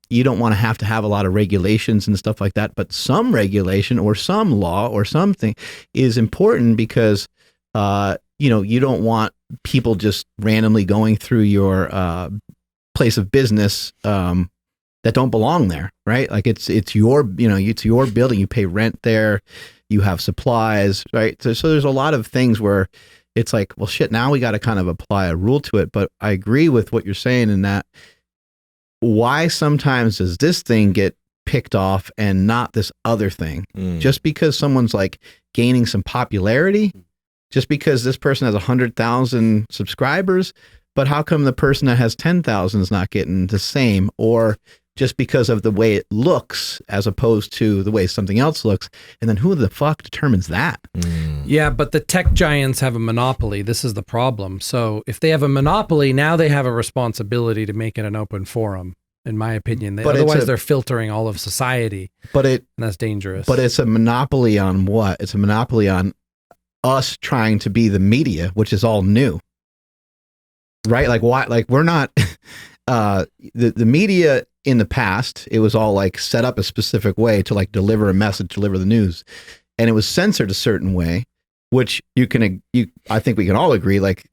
You don't want to have a lot of regulations and stuff like that. But some regulation or some law or something is important, because, you don't want people just randomly going through your place of business that don't belong there, right? Like it's your building. You pay rent there. You have supplies, right? So there's a lot of things where it's like, well, shit, now we got to kind of apply a rule to it. But I agree with what you're saying in that, why sometimes does this thing get picked off and not this other thing? Just because someone's like gaining some popularity, just because this person has 100,000 subscribers, but how come the person that has 10,000 is not getting the same? Or just because of the way it looks as opposed to the way something else looks. And then who the fuck determines that? Yeah, but the tech giants have a monopoly. This is the problem. So if they have a monopoly, now they have a responsibility to make it an open forum, in my opinion. Otherwise, they're filtering all of society. And that's dangerous. But it's a monopoly on what? It's a monopoly on us trying to be the media, which is all new. Right? Like, why? Like, we're not... the media in the past, it was all like set up a specific way to like deliver a message, deliver the news, and it was censored a certain way, which I think we can all agree, like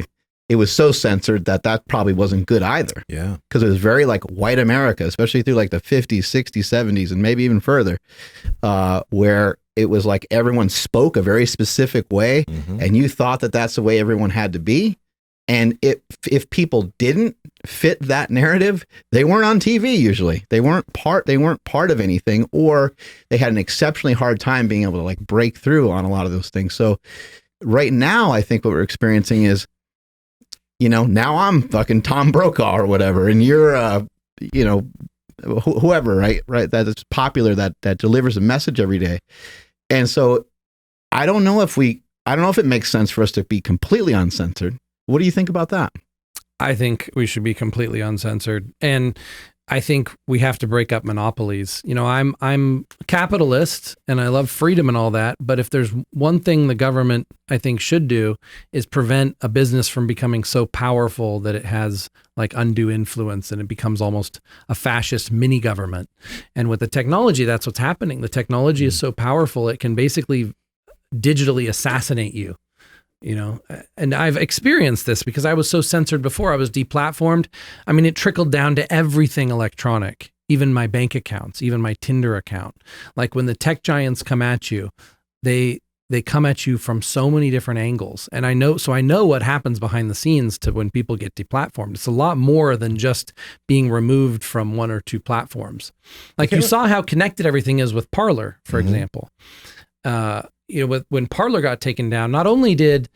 it was so censored that probably wasn't good either. Yeah, because it was very like white America, especially through like the 50s, 60s, 70s, and maybe even further, where it was like everyone spoke a very specific way, and you thought that that's the way everyone had to be. And if people didn't fit that narrative, they weren't on TV usually. They weren't part of anything, or they had an exceptionally hard time being able to like break through on a lot of those things. So right now, I think what we're experiencing is, now I'm fucking Tom Brokaw or whatever, and you're whoever, right? That is popular, that delivers a message every day. And so I don't know if it makes sense for us to be completely uncensored. What do you think about that? I think we should be completely uncensored, and I think we have to break up monopolies. I'm a capitalist and I love freedom and all that, but if there's one thing the government I think should do is prevent a business from becoming so powerful that it has like undue influence and it becomes almost a fascist mini government. And with the technology, that's what's happening. The technology is so powerful, it can basically digitally assassinate you. And I've experienced this because I was so censored before. I was deplatformed. I mean, it trickled down to everything electronic, even my bank accounts, even my Tinder account. Like when the tech giants come at you, they come at you from so many different angles. And I know what happens behind the scenes to when people get deplatformed. It's a lot more than just being removed from one or two platforms. Like you saw how connected everything is with Parler, for example. When Parler got taken down, not only did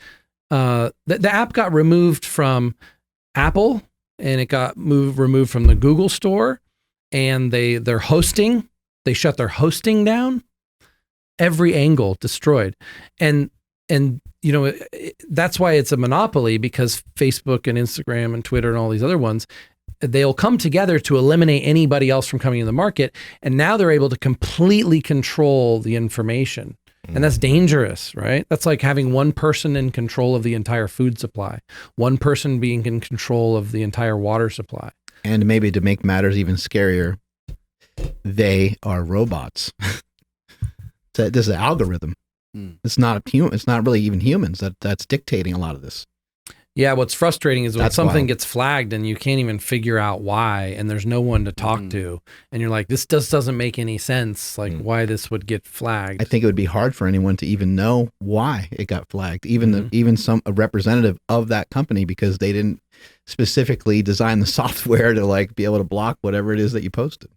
the app got removed from Apple, and it got removed from the Google store, and they shut their hosting down, every angle destroyed. And that's why it's a monopoly, because Facebook and Instagram and Twitter and all these other ones, they'll come together to eliminate anybody else from coming in the market. And now they're able to completely control the information. And that's dangerous, right? That's like having one person in control of the entire food supply, one person being in control of the entire water supply. And maybe to make matters even scarier, they are robots. So this is an algorithm. It's not it's not really even humans that's dictating a lot of this. Yeah, what's frustrating is when That's something wild. gets flagged and you can't even figure out why, and there's no one to talk to, and you're like, this just doesn't make any sense, like why this would get flagged. I think it would be hard for anyone to even know why it got flagged, even a representative of that company, because they didn't specifically design the software to like be able to block whatever it is that you posted.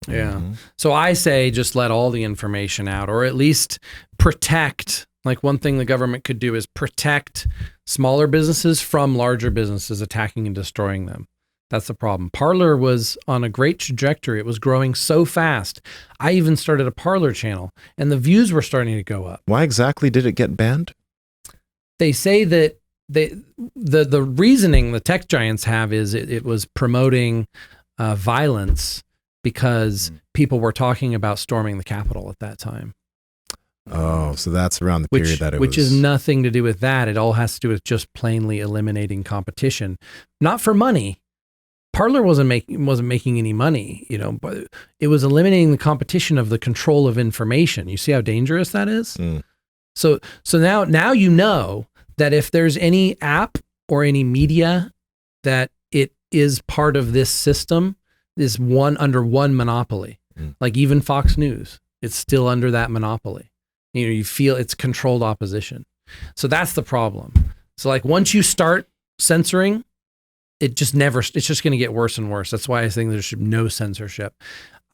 Yeah. So I say just let all the information out, or at least protect. Like one thing the government could do is protect smaller businesses from larger businesses attacking and destroying them. That's the problem. Parler was on a great trajectory. It was growing so fast. I even started a Parler channel and the views were starting to go up. Why exactly did it get banned? They say that the reasoning the tech giants have is it was promoting violence because people were talking about storming the Capitol at that time. Oh, so that's around the period that it which was. is nothing to do with that. It all has to do with just plainly eliminating competition, not for money. Parler wasn't making any money, but it was eliminating the competition of the control of information. You see how dangerous that is? So now you know that if there's any app or any media that it is part of this system, is under one monopoly. Like even Fox News, it's still under that monopoly. You feel it's controlled opposition. So that's the problem. So like once you start censoring, it's just going to get worse and worse. That's why I think there should be no censorship.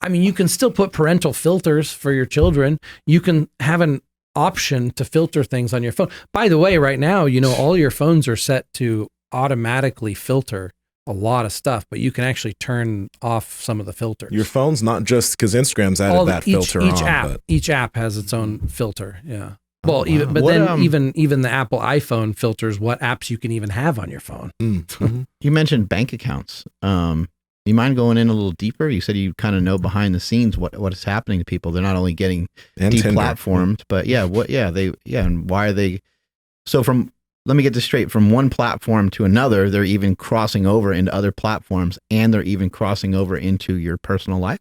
I mean, you can still put parental filters for your children. You can have an option to filter things on your phone. By the way, right now, all your phones are set to automatically filter a lot of stuff, but you can actually turn off some of the filters. Your phone's not just because Instagram's added filter on. Each app has its own filter. Yeah. Well, even the Apple iPhone filters what apps you can even have on your phone. You mentioned bank accounts. Do you mind going in a little deeper? You said you kind of know behind the scenes what is happening to people. They're not only getting deplatformed, but and why are they? So let me get this straight. From one platform to another, they're even crossing over into other platforms, and they're even crossing over into your personal life.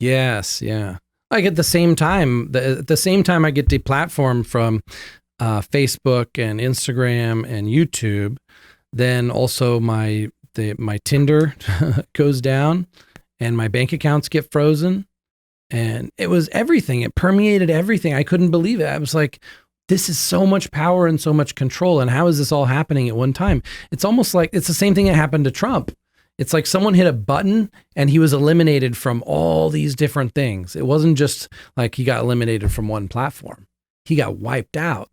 Yes, yeah. Like at the same time I get deplatformed from Facebook and Instagram and YouTube, then also my Tinder goes down and my bank accounts get frozen, and it was everything. It permeated everything. I couldn't believe it. I was like, this is so much power and so much control. And how is this all happening at one time? It's almost like it's the same thing that happened to Trump. It's like someone hit a button and he was eliminated from all these different things. It wasn't just like he got eliminated from one platform. He got wiped out.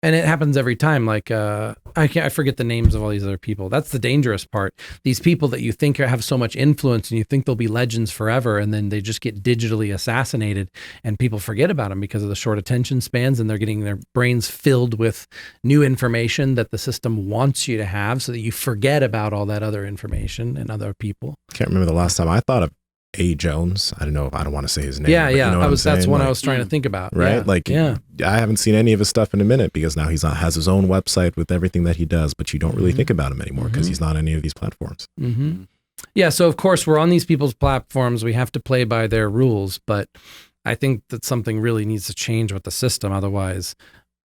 And it happens every time. Like, I forget the names of all these other people. That's the dangerous part. These people that you think have so much influence and you think they'll be legends forever, and then they just get digitally assassinated and people forget about them because of the short attention spans, and they're getting their brains filled with new information that the system wants you to have so that you forget about all that other information and other people. Can't remember the last time I thought of A. Jones. I don't know. I don't want to say his name. Yeah, yeah. That's one like, I was trying to think about. Right? Yeah, I haven't seen any of his stuff in a minute because now has his own website with everything that he does, but you don't really think about him anymore because he's not on any of these platforms. Yeah. So of course we're on these people's platforms. We have to play by their rules, but I think that something really needs to change with the system. Otherwise,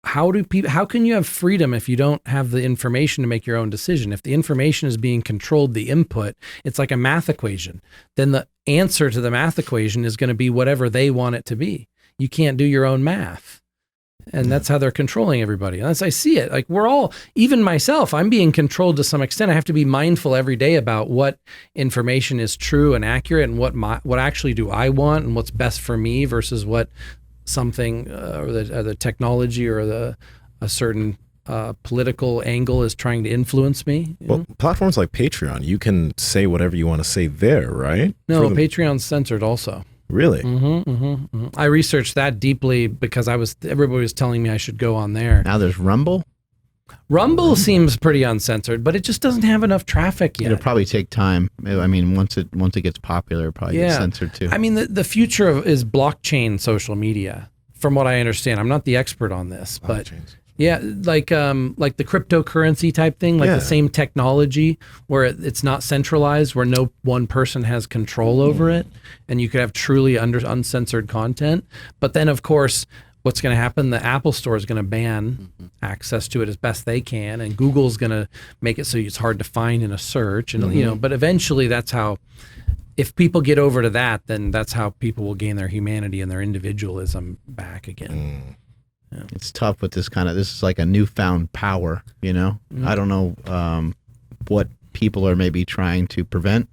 how can you have freedom if you don't have the information to make your own decision? If the information is being controlled, the input, it's like a math equation. Then the answer to the math equation is going to be whatever they want it to be. You can't do your own math. And that's how they're controlling everybody. And as I see it, like we're all, even myself, I'm being controlled to some extent. I have to be mindful every day about what information is true and accurate, and what actually do I want and what's best for me versus what something or the technology or a certain political angle is trying to influence me. Well, platforms like Patreon, you can say whatever you want to say there, right? No, Patreon's censored also. Really? I researched that deeply because everybody was telling me I should go on there. Now there's Rumble. Rumble seems pretty uncensored, but it just doesn't have enough traffic yet. It'll probably take time. I mean, once it gets popular, it'll probably get censored too. I mean, the future is blockchain social media, from what I understand. I'm not the expert on this, but yeah, like the cryptocurrency type thing, like the same technology where it's not centralized, where no one person has control over it, and you could have truly uncensored content. But then, of course, what's going to happen? The Apple Store is going to ban access to it as best they can, and Google's going to make it so it's hard to find in a search. And but eventually, that's how. If people get over to that, then that's how people will gain their humanity and their individualism back again. Yeah. It's tough with this is like a newfound power. I don't know what people are maybe trying to prevent.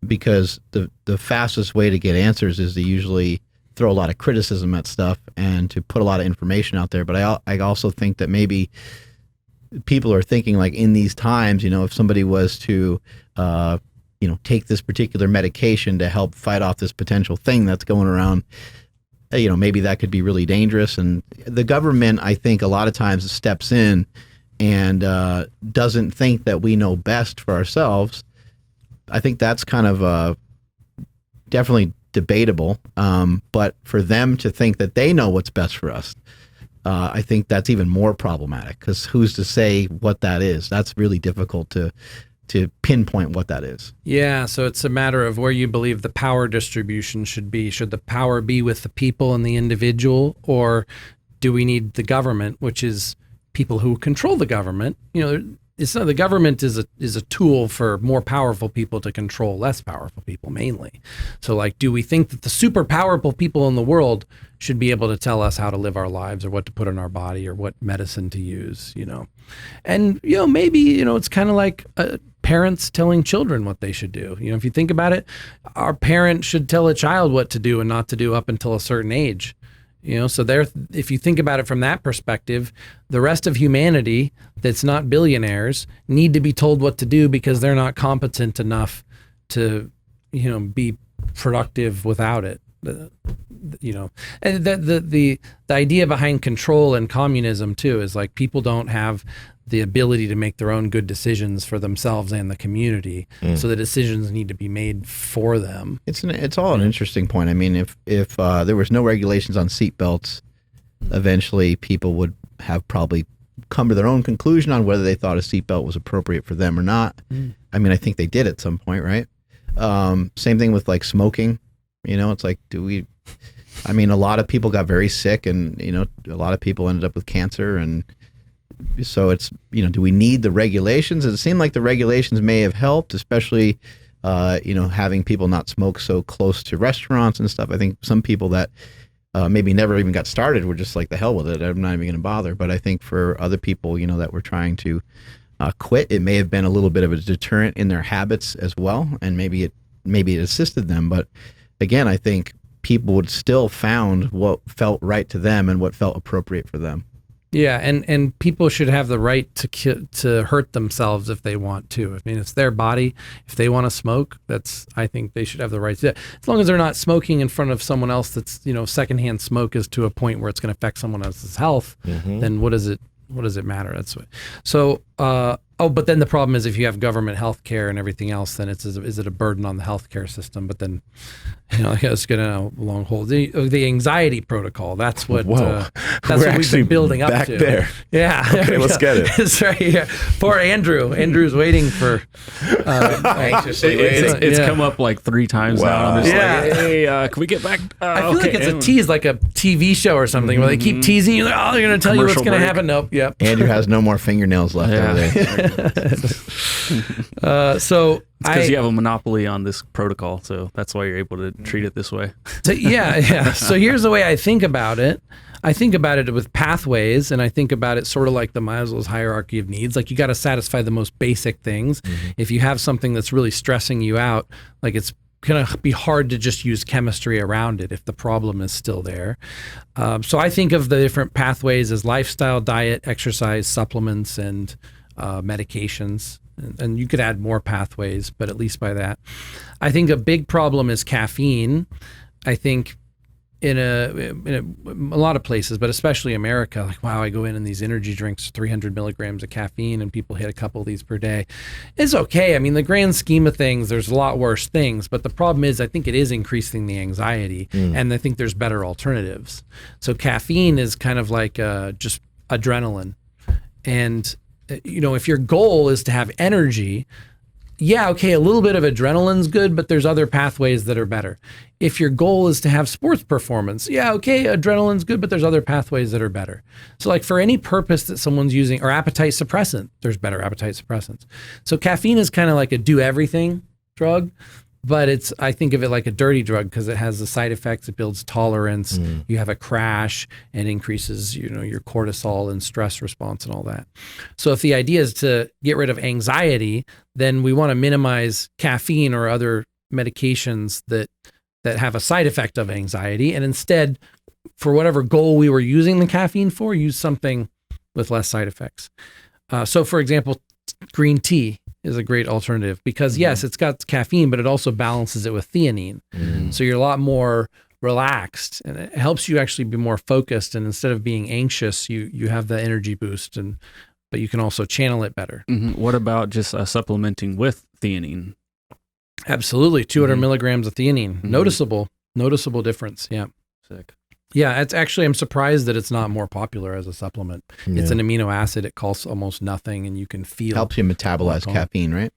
Because the fastest way to get answers is to usually throw a lot of criticism at stuff and to put a lot of information out there. But I also think that maybe people are thinking, like, in these times, if somebody was to, take this particular medication to help fight off this potential thing that's going around, maybe that could be really dangerous. And the government, I think, a lot of times steps in and doesn't think that we know best for ourselves. I think that's kind of definitely debatable, but for them to think that they know what's best for us, I think that's even more problematic, because who's to say what that is? That's really difficult to pinpoint what that is. Yeah, so it's a matter of where you believe the power distribution should be. Should the power be with the people and the individual, or do we need the government, which is people who control the government? It's not, the government is a tool for more powerful people to control less powerful people mainly. So, like, do we think that the super powerful people in the world should be able to tell us how to live our lives, or what to put in our body, or what medicine to use? And maybe it's kind of like parents telling children what they should do. If you think about it, our parent should tell a child what to do and not to do up until a certain age. So if you think about it from that perspective, the rest of humanity that's not billionaires need to be told what to do because they're not competent enough to, be productive without it. And the idea behind control and communism too is, like, people don't have the ability to make their own good decisions for themselves and the community. So the decisions need to be made for them. It's all an interesting point. I mean, if there was no regulations on seatbelts, eventually people would have probably come to their own conclusion on whether they thought a seatbelt was appropriate for them or not. I mean, I think they did at some point, right? Same thing with, like, smoking. It's like, a lot of people got very sick, and, a lot of people ended up with cancer, and so it's, do we need the regulations? It seemed like the regulations may have helped, especially, having people not smoke so close to restaurants and stuff. I think some people that maybe never even got started were just like, the hell with it, I'm not even going to bother. But I think for other people, that were trying to quit, it may have been a little bit of a deterrent in their habits as well, and maybe it assisted them. But again, I think people would still found what felt right to them and what felt appropriate for them. Yeah, and people should have the right to hurt themselves if they want to. I mean, it's their body. If they want to smoke, I think they should have the right to do that. As long as they're not smoking in front of someone else that's, secondhand smoke is to a point where it's going to affect someone else's health, then what does it matter? That's what. So, but then the problem is, if you have government health care and everything else, then is it a burden on the healthcare system? But then, it's going to long hold the anxiety protocol. That's what we've been building up back to. There. Yeah. Okay, let's get it. It's right here. Poor Andrew. Andrew's waiting for anxiously waiting. It's come up like 3 times now. I'm just like, hey, can we get back? I feel like it's a tease, like a TV show or something, where they keep teasing you. Like, oh, they're going to tell you what's going to happen. Nope. Yep. Andrew has no more fingernails left over there. So it's because you have a monopoly on this protocol, so that's why you're able to treat it this way. So here's the way I think about it. I think about it with pathways, and I think about it sort of like the Maslow's hierarchy of needs. Like, you got to satisfy the most basic things. If you have something that's really stressing you out, like, it's going to be hard to just use chemistry around it if the problem is still there. So I think of the different pathways as lifestyle, diet, exercise, supplements, and medications. And you could add more pathways, but at least by that. I think a big problem is caffeine. I think in a lot of places, but especially America, like, wow, I go in and these energy drinks, 300 milligrams of caffeine, and people hit a couple of these per day. It's okay. I mean, the grand scheme of things, there's a lot worse things, but the problem is I think it is increasing the anxiety, and I think there's better alternatives. So caffeine is kind of like just adrenaline. And, if your goal is to have energy, yeah, okay, a little bit of adrenaline's good, but there's other pathways that are better. If your goal is to have sports performance, yeah, okay, adrenaline's good, but there's other pathways that are better. So like for any purpose that someone's using, or appetite suppressant, there's better appetite suppressants. So caffeine is kind of like a do everything drug, but I think of it like a dirty drug because it has the side effects. It builds tolerance. You have a crash and increases, your cortisol and stress response and all that. So if the idea is to get rid of anxiety, then we want to minimize caffeine or other medications that have a side effect of anxiety. And instead, for whatever goal we were using the caffeine for, use something with less side effects. So for example, green tea is a great alternative because yes, it's got caffeine, but it also balances it with theanine. So you're a lot more relaxed and it helps you actually be more focused. And instead of being anxious, you have the energy boost, but you can also channel it better. What about just supplementing with theanine? Absolutely. 200 milligrams of theanine. Noticeable difference. Yeah. Sick. Yeah, it's actually, I'm surprised that it's not more popular as a supplement. It's an amino acid. It costs almost nothing and you can feel. Helps you metabolize caffeine, right?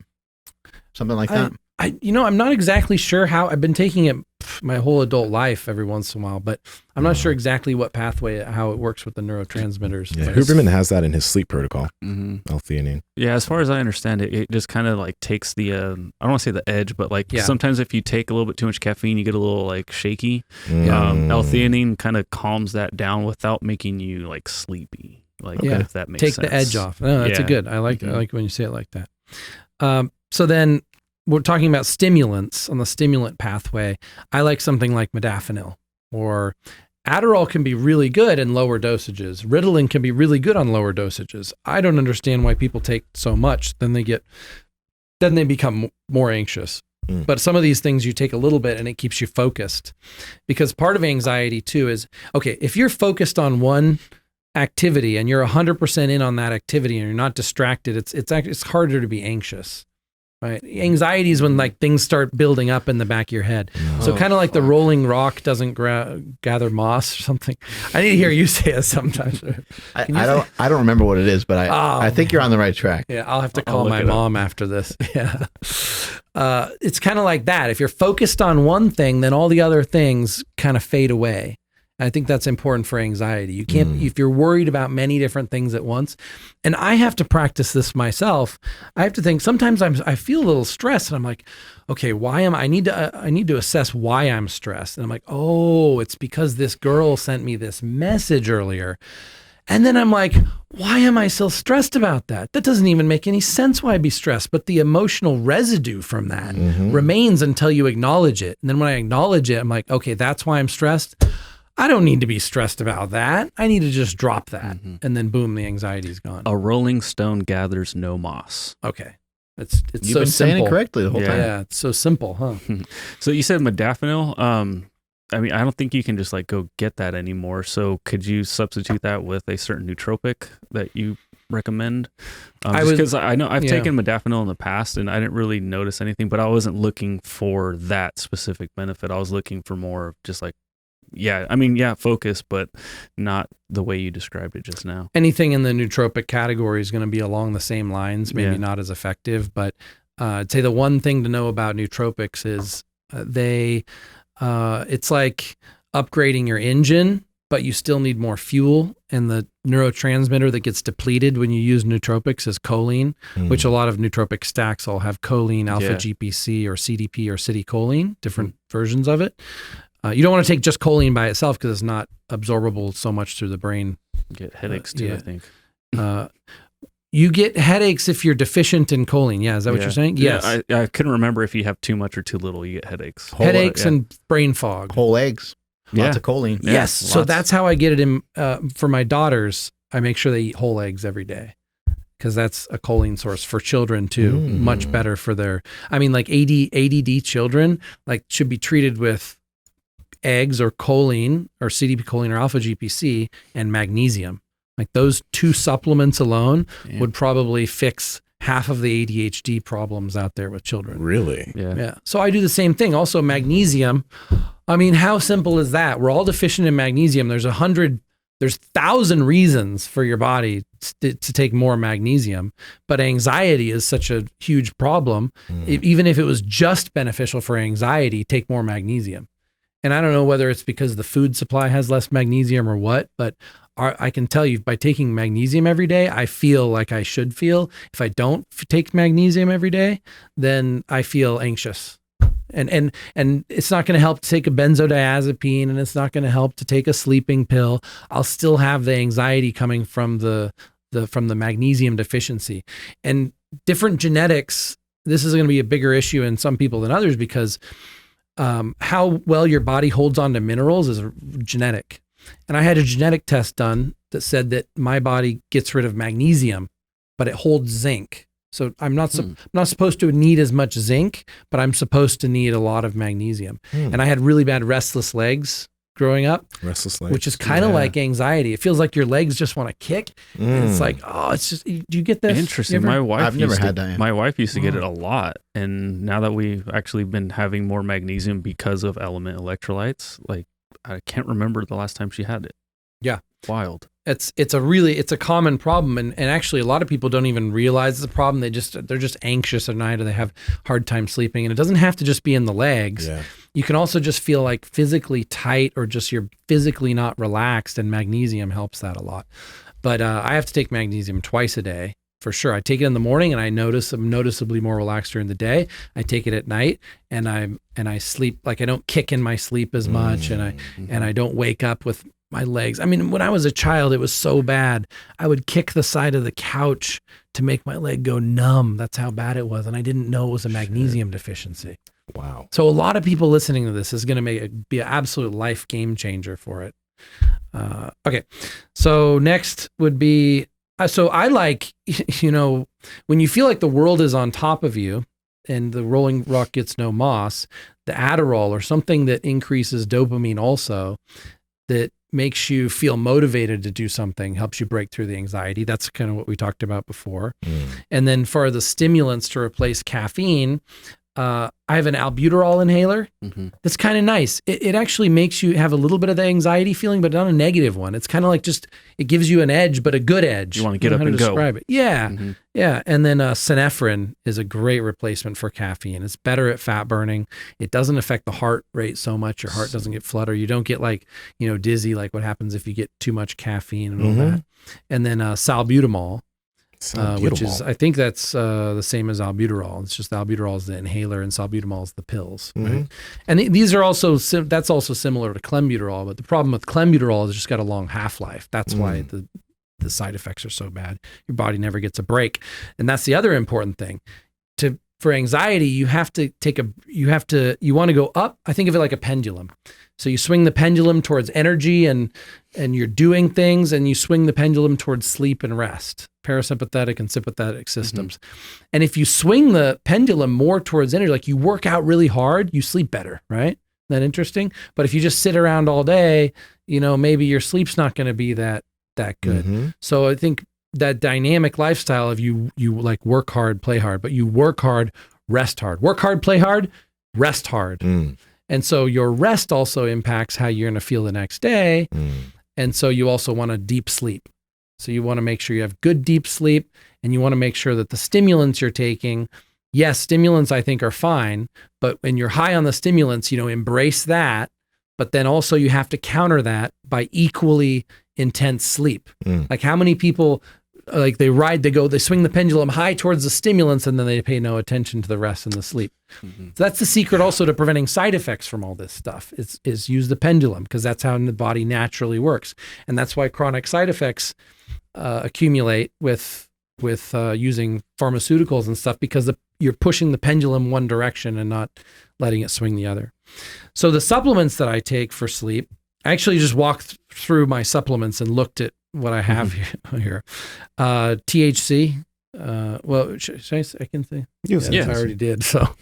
Something like that. I'm not exactly sure how. I've been taking it my whole adult life every once in a while, but I'm not sure exactly what pathway, how it works with the neurotransmitters. Yeah, Huberman has that in his sleep protocol, L-theanine. Yeah, as far as I understand it, it just kind of like takes the, I don't want to say the edge, but like sometimes if you take a little bit too much caffeine, you get a little like shaky. L-theanine kind of calms that down without making you like sleepy. Like if that makes sense. Take the edge off. No, that's a good. I like when you say it like that. So then we're talking about stimulants on the stimulant pathway. I like something like modafinil, or Adderall can be really good in lower dosages. Ritalin can be really good on lower dosages. I don't understand why people take so much. Then they become more anxious. But some of these things you take a little bit and it keeps you focused, because part of anxiety too is, okay, if you're focused on one activity and you're 100% in on that activity and you're not distracted, it's harder to be anxious. Right. Anxiety is when like things start building up in the back of your head. So kind of like the rolling rock doesn't gather moss or something. I need to hear you say it sometimes. I don't remember what it is, but I think you're on the right track. Yeah, I'll have to call my mom after this. Yeah. It's kind of like that. If you're focused on one thing, then all the other things kind of fade away. I think that's important for anxiety. You can't, if you're worried about many different things at once, and I have to practice this myself. I have to think, sometimes I feel a little stressed and I'm like, okay, I need to assess why I'm stressed. And I'm like, oh, it's because this girl sent me this message earlier. And then I'm like, why am I so stressed about that? That doesn't even make any sense why I'd be stressed. But the emotional residue from that remains until you acknowledge it. And then when I acknowledge it, I'm like, okay, that's why I'm stressed. I don't need to be stressed about that. I need to just drop that. And then boom, the anxiety's gone. A rolling stone gathers no moss. Okay. It's You've so been simple. saying it correctly the whole time. Yeah, it's so simple, huh? So you said modafinil. I mean, I don't think you can just like go get that anymore. So could you substitute that with a certain nootropic that you recommend? Because I know I've taken modafinil in the past and I didn't really notice anything, but I wasn't looking for that specific benefit. I was looking for more of just like, focus, but not the way you described it just now. Anything in the nootropic category is going to be along the same lines, maybe not as effective, but I'd say the one thing to know about nootropics is it's like upgrading your engine, but you still need more fuel. And the neurotransmitter that gets depleted when you use nootropics is choline, which a lot of nootropic stacks all have choline, alpha GPC or CDP or citicholine, different versions of it. You don't want to take just choline by itself because it's not absorbable so much through the brain. You get headaches too, I think. You get headaches if you're deficient in choline. Yeah, is that what you're saying? Yes. I couldn't remember if you have too much or too little, you get headaches. Headaches and brain fog. Whole eggs. Lots of choline. Yeah, yes. So that's how I get it in for my daughters. I make sure they eat whole eggs every day. because that's a choline source for children too. Much better for their, I mean, like ADD children like should be treated with eggs or choline or CDP choline or alpha GPC and magnesium. Like those two supplements alone would probably fix half of the ADHD problems out there with children. Really? Yeah. So I do the same thing. Also magnesium. I mean, how simple is that? We're all deficient in magnesium. There's 1,000 reasons for your body to take more magnesium, but anxiety is such a huge problem. Even if it was just beneficial for anxiety, take more magnesium. And I don't know whether it's because the food supply has less magnesium or what, but I can tell you by taking magnesium every day, I feel like I should feel. If I don't take magnesium every day, then I feel anxious. And it's not going to help to take a benzodiazepine, and it's not going to help to take a sleeping pill. I'll still have the anxiety coming from the magnesium deficiency. And different genetics, this is going to be a bigger issue in some people than others because how well your body holds on to minerals is genetic. And I had a genetic test done that said that my body gets rid of magnesium, but it holds zinc. So I'm not supposed to need as much zinc, but I'm supposed to need a lot of magnesium. And I had really bad restless legs growing up. Restless legs. Which is kind of like anxiety. It feels like your legs just want to kick. And it's like, oh, it's just, do you get this? Interesting. I've never had that. My wife used to get it a lot. And now that we've actually been having more magnesium because of element electrolytes, like I can't remember the last time she had it. Yeah. Wild. It's a common problem, and actually a lot of people don't even realize it's a problem. They're just anxious at night, or they have hard time sleeping, and it doesn't have to just be in the legs. Yeah. You can also just feel like physically tight, or just you're physically not relaxed, and magnesium helps that a lot. But I have to take magnesium twice a day for sure. I take it in the morning, and I'm noticeably more relaxed during the day. I take it at night, and I sleep like I don't kick in my sleep as much, and I don't wake up with my legs. I mean, when I was a child, it was so bad. I would kick the side of the couch to make my leg go numb. That's how bad it was. And I didn't know it was a magnesium deficiency. Wow. So a lot of people listening to this is going to be an absolute life game changer for it. Okay. So next would be, so I like, when you feel like the world is on top of you and the rolling rock gets no moss, the Adderall or something that increases dopamine also, that makes you feel motivated to do something, helps you break through the anxiety. That's kind of what we talked about before. And then for the stimulants to replace caffeine, I have an albuterol inhaler. That's kind of nice. It actually makes you have a little bit of the anxiety feeling, but not a negative one. It's kind of like it gives you an edge, but a good edge. You want to get up and go. It. Yeah. Yeah. And then synephrine is a great replacement for caffeine. It's better at fat burning. It doesn't affect the heart rate so much. Your heart doesn't get flutter. You don't get dizzy, like what happens if you get too much caffeine and all that. And then salbutamol. Which is, I think that's the same as albuterol. It's just albuterol is the inhaler and salbutamol is the pills. Right? And these are also, that's also similar to clenbuterol, but the problem with clenbuterol is it's just got a long half-life. That's why the side effects are so bad. Your body never gets a break. And that's the other important thing. For anxiety, you want to go up. I think of it like a pendulum. So you swing the pendulum towards energy and you're doing things, and you swing the pendulum towards sleep and rest, parasympathetic and sympathetic systems. And if you swing the pendulum more towards energy, like you work out really hard, you sleep better, right? Isn't that interesting? But if you just sit around all day, maybe your sleep's not going to be that good. So I think that dynamic lifestyle of you like work hard, play hard, but you work hard, rest hard. Work hard, play hard, rest hard. And so your rest also impacts how you're going to feel the next day. And so you also want a deep sleep. So you want to make sure you have good deep sleep, and you want to make sure that the stimulants you're taking, yes, stimulants I think are fine, but when you're high on the stimulants, embrace that. But then also you have to counter that by equally intense sleep. Like how many people they swing the pendulum high towards the stimulants, and then they pay no attention to the rest and the sleep. So that's the secret also to preventing side effects from all this stuff is use the pendulum, because that's how the body naturally works. And that's why chronic side effects accumulate with using pharmaceuticals and stuff, because you're pushing the pendulum one direction and not letting it swing the other. So the supplements that I take for sleep, I actually just walked through my supplements and looked at what I have here. THC. Well, should I say? I can say. Yes. I already did. So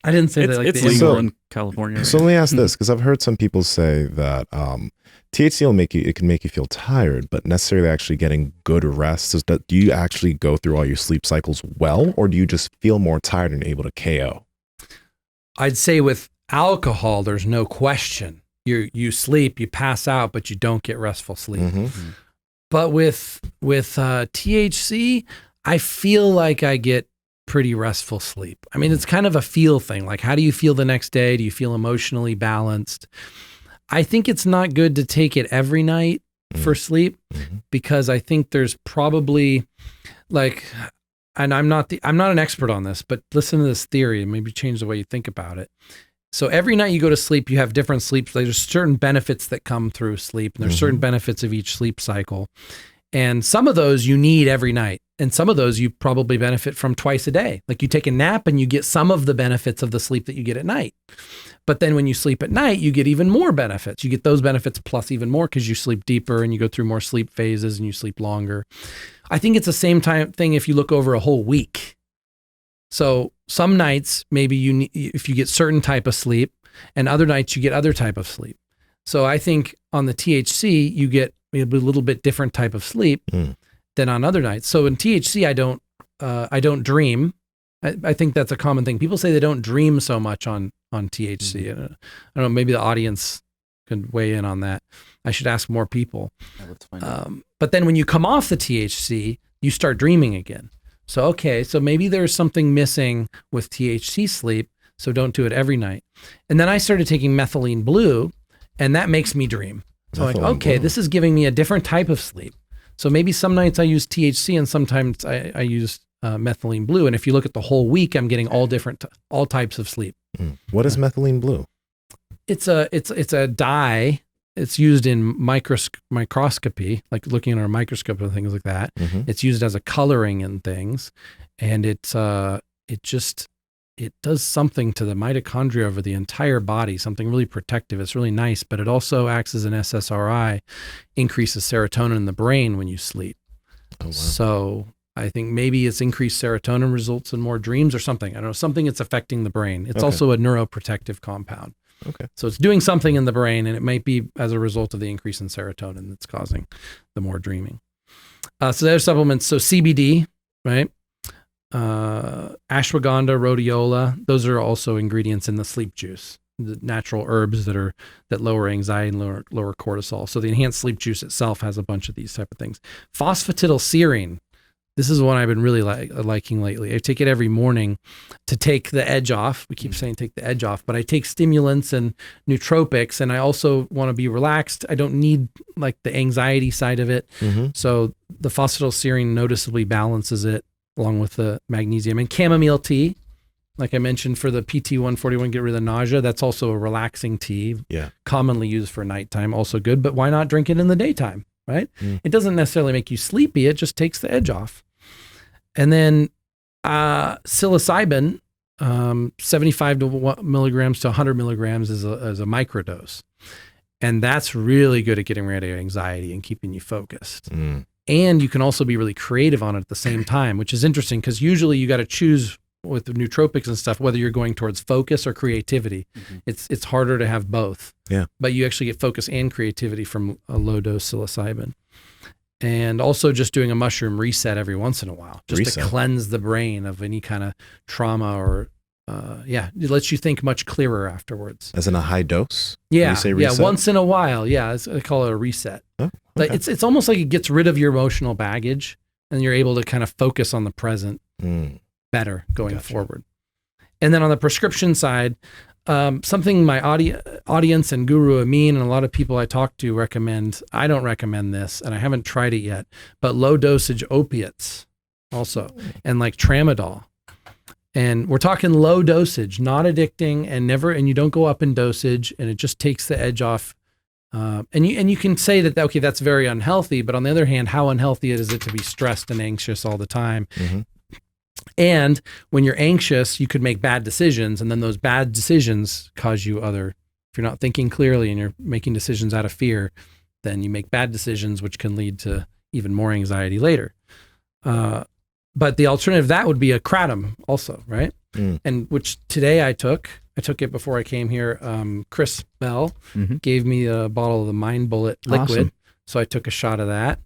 I didn't say that. Like it's the legal So- in California. So let me ask this, because I've heard some people say that THC it can make you feel tired, but necessarily actually getting good rest. Do you actually go through all your sleep cycles well, or do you just feel more tired and able to KO? I'd say with alcohol, there's no question. You sleep, you pass out, but you don't get restful sleep. Mm-hmm. But with THC, I feel like I get pretty restful sleep. I mean, it's kind of a feel thing. Like, how do you feel the next day? Do you feel emotionally balanced? I think it's not good to take it every night for sleep, because I think there's probably like, and I'm not an expert on this, but listen to this theory and maybe change the way you think about it. So every night you go to sleep, you have different sleeps. There's certain benefits that come through sleep, and there's certain benefits of each sleep cycle. And some of those you need every night. And some of those you probably benefit from twice a day. Like you take a nap and you get some of the benefits of the sleep that you get at night. But then when you sleep at night, you get even more benefits. You get those benefits plus even more because you sleep deeper and you go through more sleep phases and you sleep longer. I think it's the same thing if you look over a whole week. So some nights, maybe if you get certain type of sleep, and other nights you get other type of sleep. So I think on the THC, you get maybe a little bit different type of sleep than on other nights. So in THC, I don't dream. I think that's a common thing. People say they don't dream so much on THC. I don't know, maybe the audience could weigh in on that. I should ask more people. Let's find out. But then when you come off the THC, you start dreaming again. So, okay, so maybe there's something missing with THC sleep, so don't do it every night. And then I started taking methylene blue, and that makes me dream. So like, okay, this is giving me a different type of sleep. So maybe some nights I use THC and sometimes I use methylene blue. And if you look at the whole week, I'm getting all types of sleep. What is methylene blue? It's a dye. It's used in microscopy, like looking at our microscope and things like that. It's used as a coloring in things, and it does something to the mitochondria over the entire body, something really protective. It's really nice, but it also acts as an SSRI, increases serotonin in the brain when you sleep. Oh, wow. So I think maybe it's increased serotonin results in more dreams or something. I don't know, something that's affecting the brain. It's also a neuroprotective compound. Okay. So it's doing something in the brain, and it might be as a result of the increase in serotonin that's causing the more dreaming. So there's supplements. So CBD, right? Ashwagandha, rhodiola, those are also ingredients in the sleep juice, the natural herbs that lower anxiety and lower cortisol. So the enhanced sleep juice itself has a bunch of these type of things. Phosphatidylserine. This is one I've been really liking lately. I take it every morning to take the edge off. We keep saying take the edge off, but I take stimulants and nootropics, and I also want to be relaxed. I don't need like the anxiety side of it. So the phosphatidylserine noticeably balances it along with the magnesium. And chamomile tea, like I mentioned for the PT-141, get rid of the nausea. That's also a relaxing tea, commonly used for nighttime, also good, but why not drink it in the daytime, right? It doesn't necessarily make you sleepy. It just takes the edge off. And then psilocybin, 75 milligrams to 100 milligrams is a microdose. And that's really good at getting rid of anxiety and keeping you focused. And you can also be really creative on it at the same time, which is interesting because usually you got to choose with the nootropics and stuff, whether you're going towards focus or creativity. It's harder to have both. Yeah. But you actually get focus and creativity from a low dose psilocybin. And also just doing a mushroom reset every once in a while, just to cleanse the brain of any kind of trauma or, it lets you think much clearer afterwards. As in a high dose? Yeah. You say reset? Yeah. Once in a while. Yeah. I call it a reset. Oh, okay. It's almost like it gets rid of your emotional baggage and you're able to kind of focus on the present better going forward. And then on the prescription side, something my audience and Guru Amin and a lot of people I talk to recommend. I don't recommend this, and I haven't tried it yet, but low dosage opiates also, and like tramadol. And we're talking low dosage, not addicting, and you don't go up in dosage, and it just takes the edge off. And you can say that, okay, that's very unhealthy, but on the other hand, how unhealthy is it to be stressed and anxious all the time? And when you're anxious, you could make bad decisions, and then those bad decisions cause you if you're not thinking clearly and you're making decisions out of fear, then you make bad decisions, which can lead to even more anxiety later. But the alternative to that would be a kratom also, right? And which today I took it before I came here. Chris Bell gave me a bottle of the Mind Bullet liquid. Awesome. So I took a shot of that.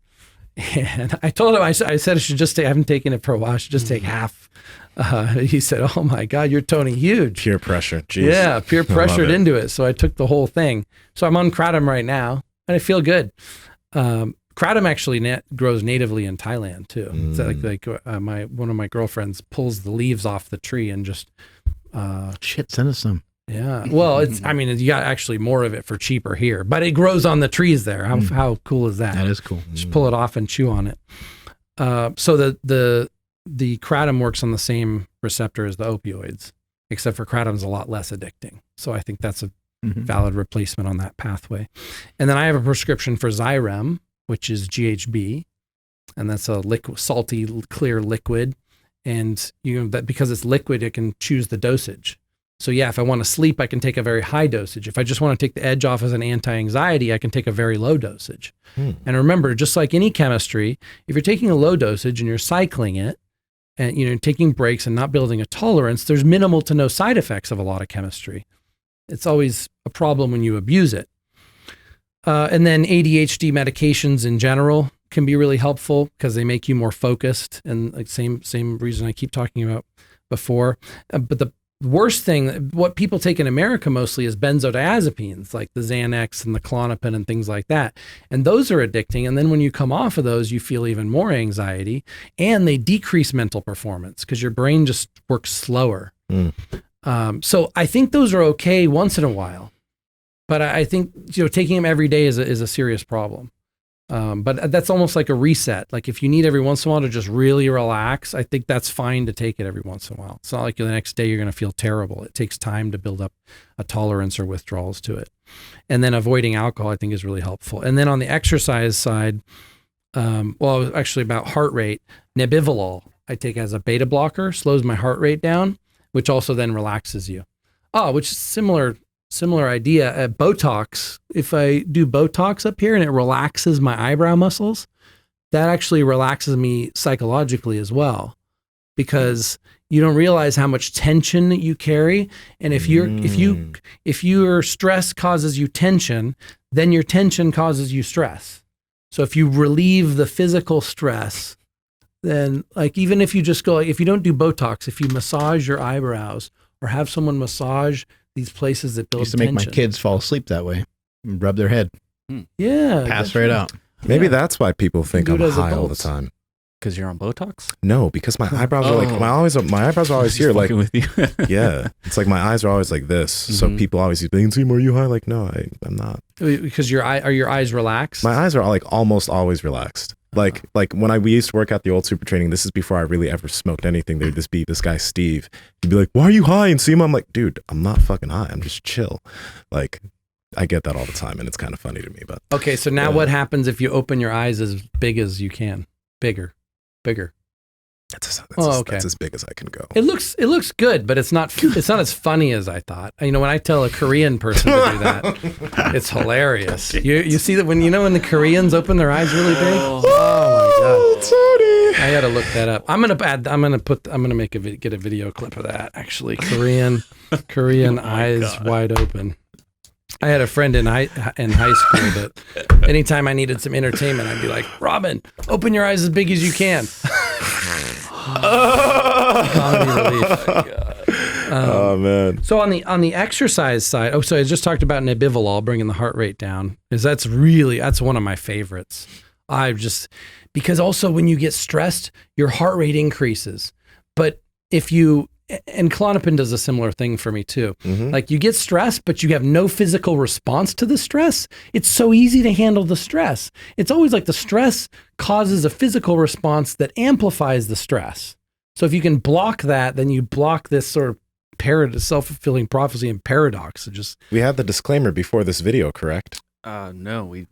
And I told him, I said I should just take, I haven't taken it for a while, I should just take half. He said, oh my God, you're Tony huge. Peer pressure. Jeez. Yeah, peer pressured into it. So I took the whole thing. So I'm on kratom right now and I feel good. Kratom actually grows natively in Thailand too. So one of my girlfriends pulls the leaves off the tree and just Send us some. Yeah. Well, you got actually more of it for cheaper here, but it grows on the trees there. How cool is that? That is cool. Just pull it off and chew on it. So the kratom works on the same receptor as the opioids, except for kratom's a lot less addicting. So I think that's a valid replacement on that pathway. And then I have a prescription for Xyrem, which is GHB, and that's a salty, clear liquid. And because it's liquid, it can choose the dosage. So yeah, if I want to sleep, I can take a very high dosage. If I just want to take the edge off as an anti-anxiety, I can take a very low dosage. And remember, just like any chemistry, if you're taking a low dosage and you're cycling it and taking breaks and not building a tolerance, there's minimal to no side effects of a lot of chemistry. It's always a problem when you abuse it. And then ADHD medications in general can be really helpful because they make you more focused, and like same reason I keep talking about before. But the worst thing, what people take in America mostly is benzodiazepines, like the Xanax and the Klonopin and things like that. And those are addicting. And then when you come off of those, you feel even more anxiety, and they decrease mental performance because your brain just works slower. So I think those are okay once in a while, but I think taking them every day is a serious problem. But that's almost like a reset. Like if you need every once in a while to just really relax, I think that's fine to take it every once in a while. It's not like the next day you're going to feel terrible. It takes time to build up a tolerance or withdrawals to it. And then avoiding alcohol, I think, is really helpful. And then on the exercise side, actually about heart rate, nebivolol I take as a beta blocker, slows my heart rate down, which also then relaxes you. Which is similar idea. Botox, if I do Botox up here and it relaxes my eyebrow muscles, that actually relaxes me psychologically as well, because you don't realize how much tension you carry. And if your stress causes you tension, then your tension causes you stress. So if you relieve the physical stress, then like even if you just go, if you don't do Botox, if you massage your eyebrows or have someone massage these places that build I used to tension. make my kids fall asleep that way. Rub their head. Yeah. Pass right out. Maybe that's why people think I'm high all the adults. time. Because you're on Botox? No, because my eyebrows are like my eyebrows are always here. Like with you. yeah, it's like my eyes are always like this. So people always say, "Nsima, are you high?" Like, no, I'm not. Because your eyes relaxed? My eyes are like almost always relaxed. Like when we used to work at the old super training, this is before I really ever smoked anything. There'd just be this guy, Steve. He'd be like, "Why are you high?" Nsima, I'm like, dude, I'm not fucking high. I'm just chill. Like, I get that all the time and it's kind of funny to me, but. Okay. So now what happens if you open your eyes as big as you can? Bigger. That's okay. That's as big as I can go. It looks good, but it's not as funny as I thought. When I tell a Korean person to do that, it's hilarious. You see that when the Koreans open their eyes really big? Oh my God. Sorry. I got to look that up. I'm going to get a video clip of that actually. Korean eyes wide open. I had a friend in high school that anytime I needed some entertainment, I'd be like, Robin, open your eyes as big as you can. Comedy relief. Oh man. So on the exercise side, so I just talked about nebivolol bringing the heart rate down. That's one of my favorites. Because also when you get stressed, your heart rate increases. But and Klonopin does a similar thing for me too. Like you get stressed, but you have no physical response to the stress. It's so easy to handle the stress. It's always like the stress causes a physical response that amplifies the stress. So if you can block that, then you block this sort of self-fulfilling prophecy and paradox. We had the disclaimer before this video, correct? No, we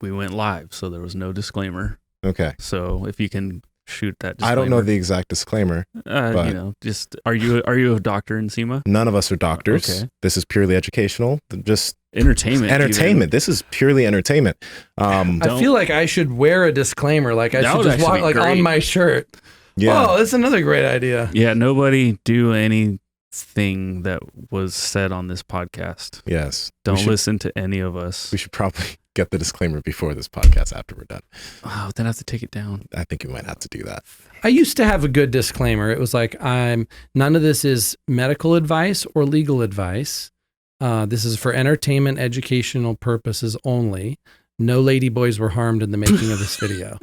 went live, so there was no disclaimer. Okay. So if you can shoot that disclaimer. I don't know the exact disclaimer. But just are you a doctor, Nsima? None of us are doctors. Okay. This is purely educational. Just entertainment. Entertainment. This is purely entertainment. I feel like I should wear a disclaimer. Like I should just walk like on my shirt. Yeah. Oh, that's another great idea. Yeah. Nobody do anything that was said on this podcast. Yes. Don't listen to any of us. We should probably get the disclaimer before this podcast after we're done. Oh, then I have to take it down. I think you might have to do that. I used to have a good disclaimer. It was like, none of this is medical advice or legal advice. This is for entertainment, educational purposes only. No ladyboys were harmed in the making of this video.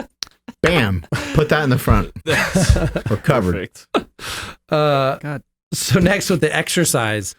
Bam. Put that in the front. We're covered. God. So next with the exercise,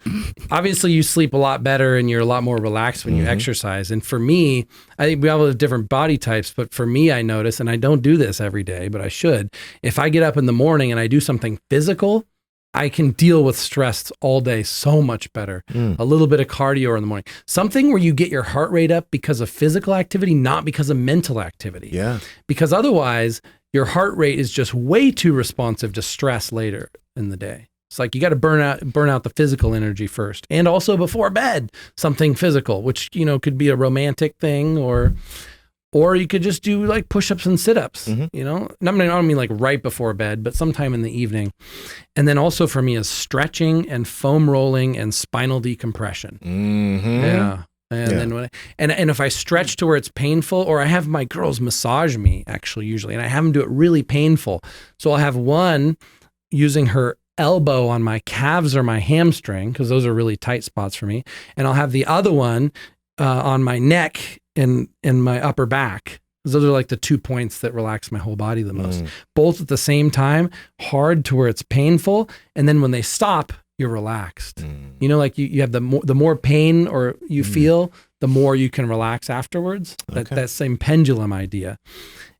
obviously you sleep a lot better and you're a lot more relaxed when you exercise. And for me, I think we all have different body types, but for me, I notice, and I don't do this every day, but I should, if I get up in the morning and I do something physical, I can deal with stress all day so much better. A little bit of cardio in the morning. Something where you get your heart rate up because of physical activity, not because of mental activity. Yeah. Because otherwise, your heart rate is just way too responsive to stress later in the day. It's like you got to burn out the physical energy first, and also before bed, something physical, which could be a romantic thing, or you could just do like push-ups and sit-ups. I don't mean like right before bed, but sometime in the evening. And then also for me is stretching and foam rolling and spinal decompression. Yeah. And then and if I stretch to where it's painful, or I have my girls massage me usually, and I have them do it really painful. So I'll have one using her elbow on my calves or my hamstring, because those are really tight spots for me. And I'll have the other one on my neck and my upper back. Those are like the 2 points that relax my whole body the most. Both at the same time, hard to where it's painful. And then when they stop, you're relaxed. Like you have the more pain or you feel, the more you can relax afterwards. That same pendulum idea.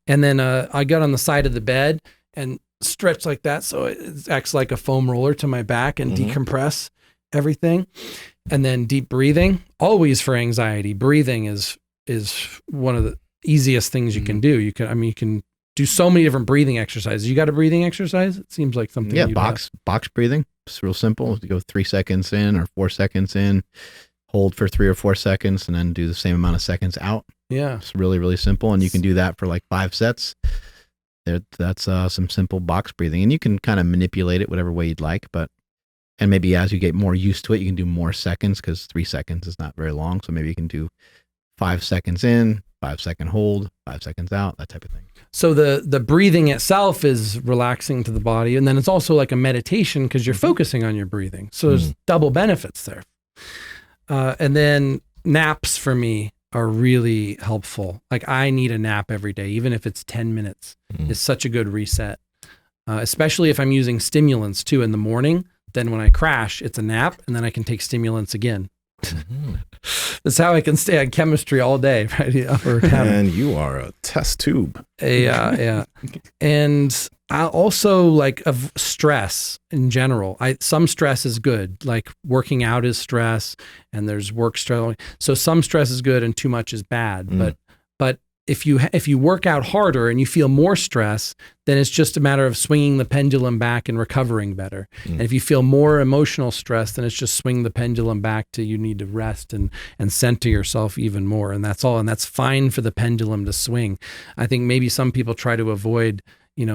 And then I got on the side of the bed and stretch like that, so it acts like a foam roller to my back and decompress everything. And then deep breathing, always for anxiety. Breathing is one of the easiest things you can do. You can do so many different breathing exercises. You got a breathing exercise? It seems like something. Yeah, box breathing. It's real simple. You go 3 seconds in or 4 seconds in, hold for 3 or 4 seconds, and then do the same amount of seconds out. Yeah, it's really, really simple, and you can do that for like 5 sets. That's some simple box breathing, and you can kind of manipulate it whatever way you'd like, and maybe as you get more used to it, you can do more seconds, because 3 seconds is not very long. So maybe you can do 5 seconds in, 5 second hold, 5 seconds out, that type of thing. So the breathing itself is relaxing to the body, and then it's also like a meditation because you're focusing on your breathing. So there's double benefits there. And then naps for me are really helpful. Like I need a nap every day, even if it's 10 minutes. It's such a good reset, especially if I'm using stimulants too in the morning. Then when I crash, it's a nap, and then I can take stimulants again. That's how I can stay on chemistry all day, right? And you are a test tube. Yeah. And I also like of stress in general. Some stress is good, like working out is stress, and there's work stress. So some stress is good, and too much is bad. But if you work out harder and you feel more stress, then it's just a matter of swinging the pendulum back and recovering better. And if you feel more emotional stress, then it's just swing the pendulum back to you need to rest and center yourself even more. And that's all. And that's fine for the pendulum to swing. I think maybe some people try to avoid,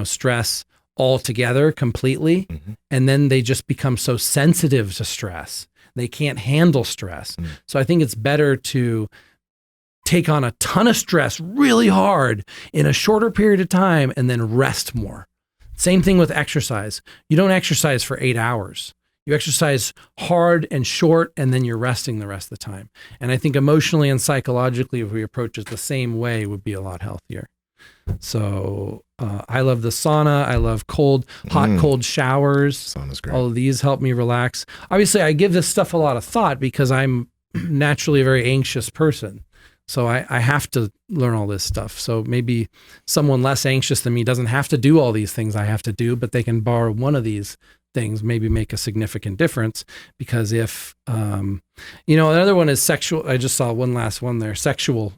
stress altogether completely. And then they just become so sensitive to stress. They can't handle stress. So I think it's better to take on a ton of stress really hard in a shorter period of time and then rest more. Same thing with exercise. You don't exercise for 8 hours. You exercise hard and short, and then you're resting the rest of the time. And I think emotionally and psychologically, if we approach it the same way, would be a lot healthier. So I love the sauna. I love hot, cold showers. Sauna's great. All of these help me relax. Obviously, I give this stuff a lot of thought because I'm naturally a very anxious person. So I have to learn all this stuff. So maybe someone less anxious than me doesn't have to do all these things I have to do, but they can borrow one of these things, maybe make a significant difference. Because if, another one is sexual. I just saw one last one there, sexual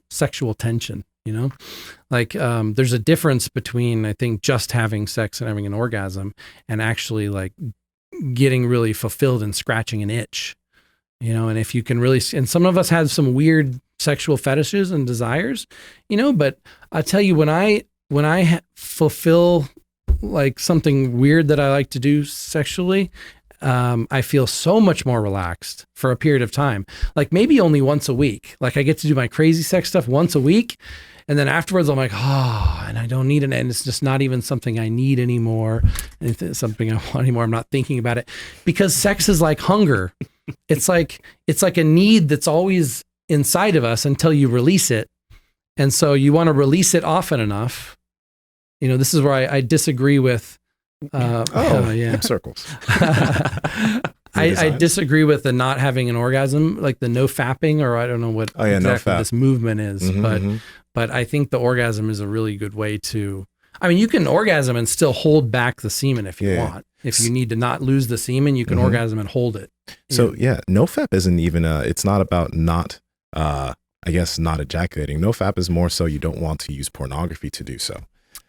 tension. you know? Like, there's a difference between, I think, just having sex and having an orgasm and actually like getting really fulfilled and scratching an itch, you know? And if you can really, and some of us have some weird sexual fetishes and desires, you know, but I tell you, when I fulfill like something weird that I like to do sexually, I feel so much more relaxed for a period of time, like maybe only once a week. Like I get to do my crazy sex stuff once a week. And then afterwards I'm like, and I don't need it. And it's just not even something I need anymore. It's something I want anymore. I'm not thinking about it, because sex is like hunger. It's like a need that's always inside of us until you release it. And so you want to release it often enough. You know, this is where I disagree with, hip circles. I disagree with the not having an orgasm, like the no fapping, or I don't know what exactly this movement is, but I think the orgasm is a really good way to, I mean, you can orgasm and still hold back the semen if you want. If you need to not lose the semen, you can orgasm and hold it. So no fap isn't even, it's not about not, I guess, not ejaculating. No fap is more so you don't want to use pornography to do so.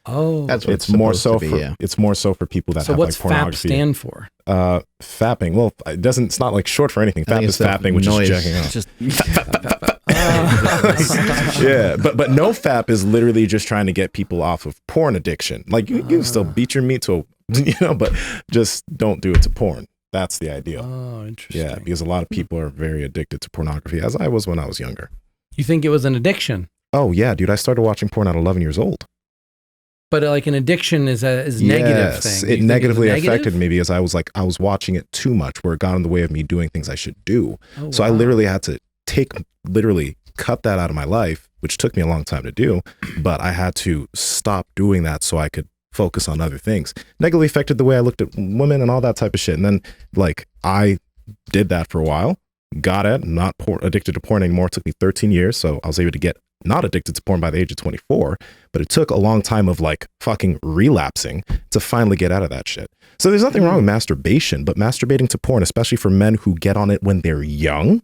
Oh, that's what it's more so for it's more so for people that have like pornography. So what's FAP stand for? Fapping. Well, it's not like short for anything. Fap is fapping, which is jacking off. Just yeah, but no fap is literally just trying to get people off of porn addiction. Like you can still beat your meat to, but just don't do it to porn. That's the ideal. Oh, interesting. Yeah, because a lot of people are very addicted to pornography, as I was when I was younger. You think it was an addiction? Oh yeah, dude. I started watching porn at 11 years old. But like an addiction is a negative thing. It negatively affected me because I was watching it too much, where it got in the way of me doing things I should do. Oh, so wow. I literally had to cut that out of my life, which took me a long time to do, but I had to stop doing that so I could focus on other things. Negatively affected the way I looked at women and all that type of shit. And then like I did that for a while, got it, not addicted to porn anymore. It took me 13 years. So I was able to get not addicted to porn by the age of 24, but it took a long time of like fucking relapsing to finally get out of that shit. So there's nothing wrong with masturbation, but masturbating to porn, especially for men who get on it when they're young,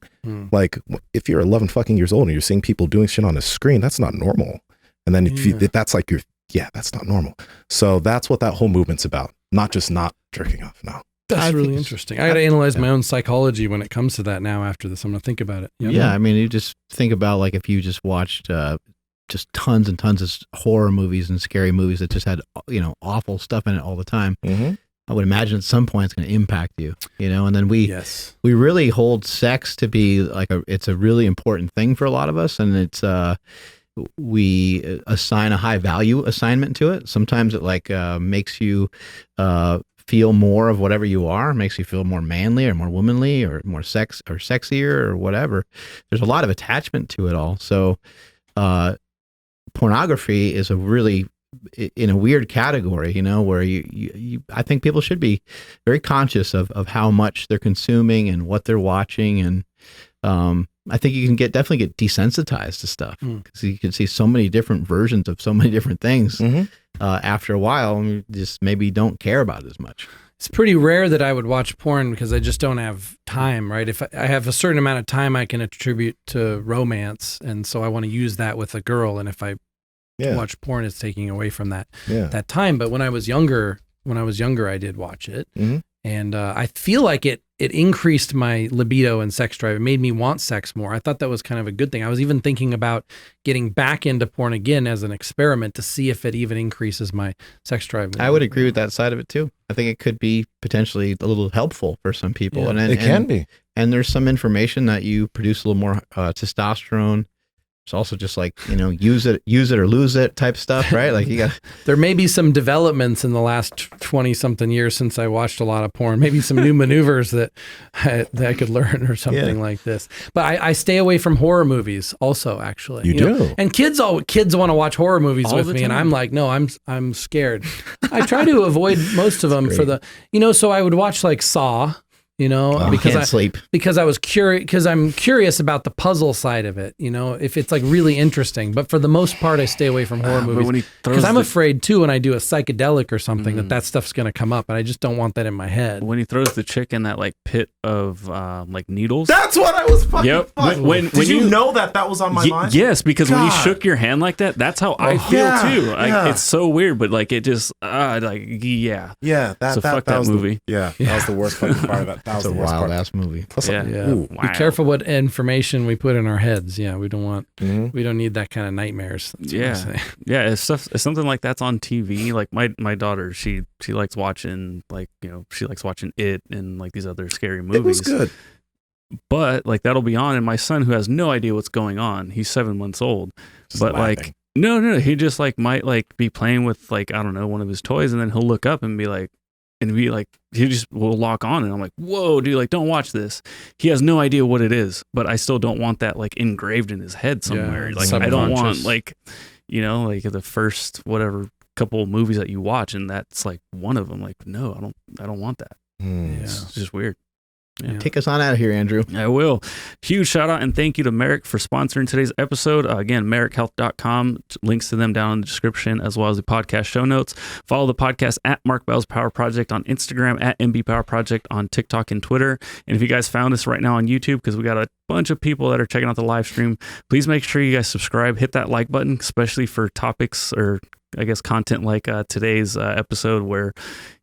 like if you're 11 fucking years old and you're seeing people doing shit on a screen, that's not normal. And then if that's like that's not normal. So that's what that whole movement's about. Not just not jerking off. No. That's really interesting. I got to analyze my own psychology when it comes to that now after this. I'm going to think about it. Yeah. I mean, you just think about like if you just watched just tons and tons of horror movies and scary movies that just had, awful stuff in it all the time. I would imagine at some point it's going to impact you, and then we really hold sex to be like it's a really important thing for a lot of us. And it's, we assign a high value assignment to it. Sometimes it like makes you feel more of whatever you are, makes you feel more manly or more womanly or more sexier or whatever. There's a lot of attachment to it all. So pornography is a really in a weird category, where you I think people should be very conscious of how much they're consuming and what they're watching. And I think you can definitely get desensitized to stuff because you can see so many different versions of so many different things. After a while, and you just maybe don't care about it as much. It's pretty rare that I would watch porn because I just don't have time, right? If I have a certain amount of time I can attribute to romance, and so I want to use that with a girl, and if I watch porn, it's taking away from that time. But when I was younger, I did watch it, and I feel like it increased my libido and sex drive. It made me want sex more. I thought that was kind of a good thing. I was even thinking about getting back into porn again as an experiment to see if it even increases my sex drive. I would agree with that side of it too. I think it could be potentially a little helpful for some people. And it can be. And there's some information that you produce a little more testosterone. It's also just like, use it or lose it type stuff, right? Like you got. There may be some developments in the last 20 something years since I watched a lot of porn. Maybe some new maneuvers that I could learn or something like this. But I stay away from horror movies also, actually. You do. And kids want to watch horror movies with me, and I'm like, no, I'm scared. I try to avoid most of them for the, so I would watch like Saw. you know, can't sleep. because I was curious, because I'm curious about the puzzle side of it, you know, if it's like really interesting. But for the most part, I stay away from horror movies because I'm afraid too when I do a psychedelic or something that stuff's going to come up, and I just don't want that in my head. When he throws the chick in that like pit of like needles. That's what I was fucking. Yep. Did you know that was on my mind? Yes, because when he shook your hand like that, that's how I feel too. Yeah. It's so weird, but like it just like Yeah, fuck that movie. That was the worst fucking part of it. That was It's a the worst wild part. ass movie. Be careful what information we put in our heads. Yeah, we don't want, we don't need that kind of nightmares. That's what I'm saying. If something like that's on TV, like my daughter, she likes watching like, you know, she likes watching It and like these other scary movies. It was good. But like that'll be on, and my son, who has no idea what's going on, he's 7 months old, but laughing. like no, he just like might like be playing with like, I don't know, one of his toys, and then he'll look up and be like, he just will lock on, and I'm like, whoa, dude, like don't watch this. He has no idea what it is, but I still don't want that like engraved in his head somewhere. Yeah, like I don't want like, you know, like the first whatever couple of movies that you watch, and that's like one of them. Like, no, I don't want that. It's just weird. Yeah. Take us on out of here, Andrew. I will. Huge shout out and thank you to Merrick for sponsoring today's episode. Again, merrickhealth.com. Links to them down in the description, as well as the podcast show notes. Follow the podcast at Mark Bell's Power Project on Instagram, at MB Power Project on TikTok and Twitter. And if you guys found us right now on YouTube, because we got a bunch of people that are checking out the live stream, please make sure you guys subscribe, hit that like button, especially for topics or I guess content like today's episode, where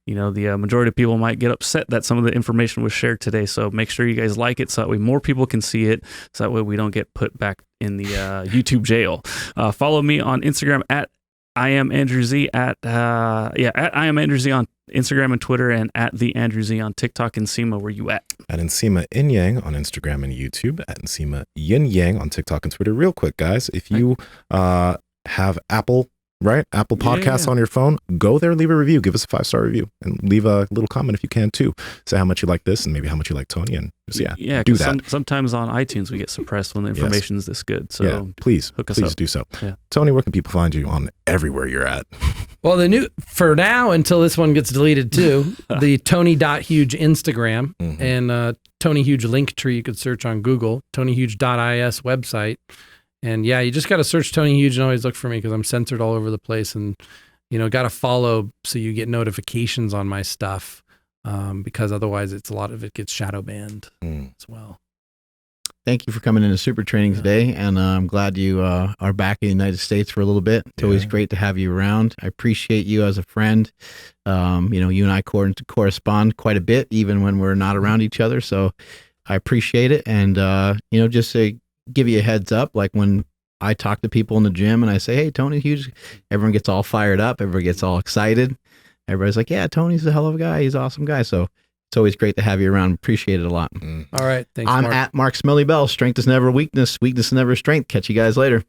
you know the majority of people might get upset that some of the information was shared today. So make sure you guys like it, so that way more people can see it, so that way we don't get put back in the YouTube jail. Follow me on Instagram at I am Andrew Z at I am Andrew Z on Instagram and Twitter, and at the Andrew Z on TikTok. And Nsima, where you at? At Nsima Inyang on Instagram and YouTube. At Nsima Yin Yang on TikTok and Twitter. Real quick, guys, if you have Apple Podcasts on your phone, go there, leave a review, give us a 5-star review, and leave a little comment if you can too. Say how much you like this and maybe how much you like Tony, and just do that. Sometimes on iTunes we get suppressed when the information is this good. So please hook us up. Do so. Yeah. Tony, where can people find you on everywhere you're at? Well, for now, until this one gets deleted too, the Tony.Huge Instagram and Tony Huge Linktree you could search on Google, TonyHuge.is website. And yeah, you just got to search Tony Huge and always look for me, because I'm censored all over the place, and you know, got to follow so you get notifications on my stuff, because otherwise a lot of it gets shadow banned as well. Thank you for coming into Super Training today, and I'm glad you are back in the United States for a little bit. It's always great to have you around. I appreciate you as a friend. You know, you and I correspond quite a bit, even when we're not around each other. So I appreciate it, and you know, just to give you a heads up, like when I talk to people in the gym and I say, hey, Tony Huge, everyone gets all fired up, everyone gets all excited. Everybody's like, yeah, Tony's a hell of a guy, he's an awesome guy. So it's always great to have you around. Appreciate it a lot. All right, thanks. I'm Mark. at Mark Smelly Bell. Strength is never weakness, weakness is never strength. Catch you guys later.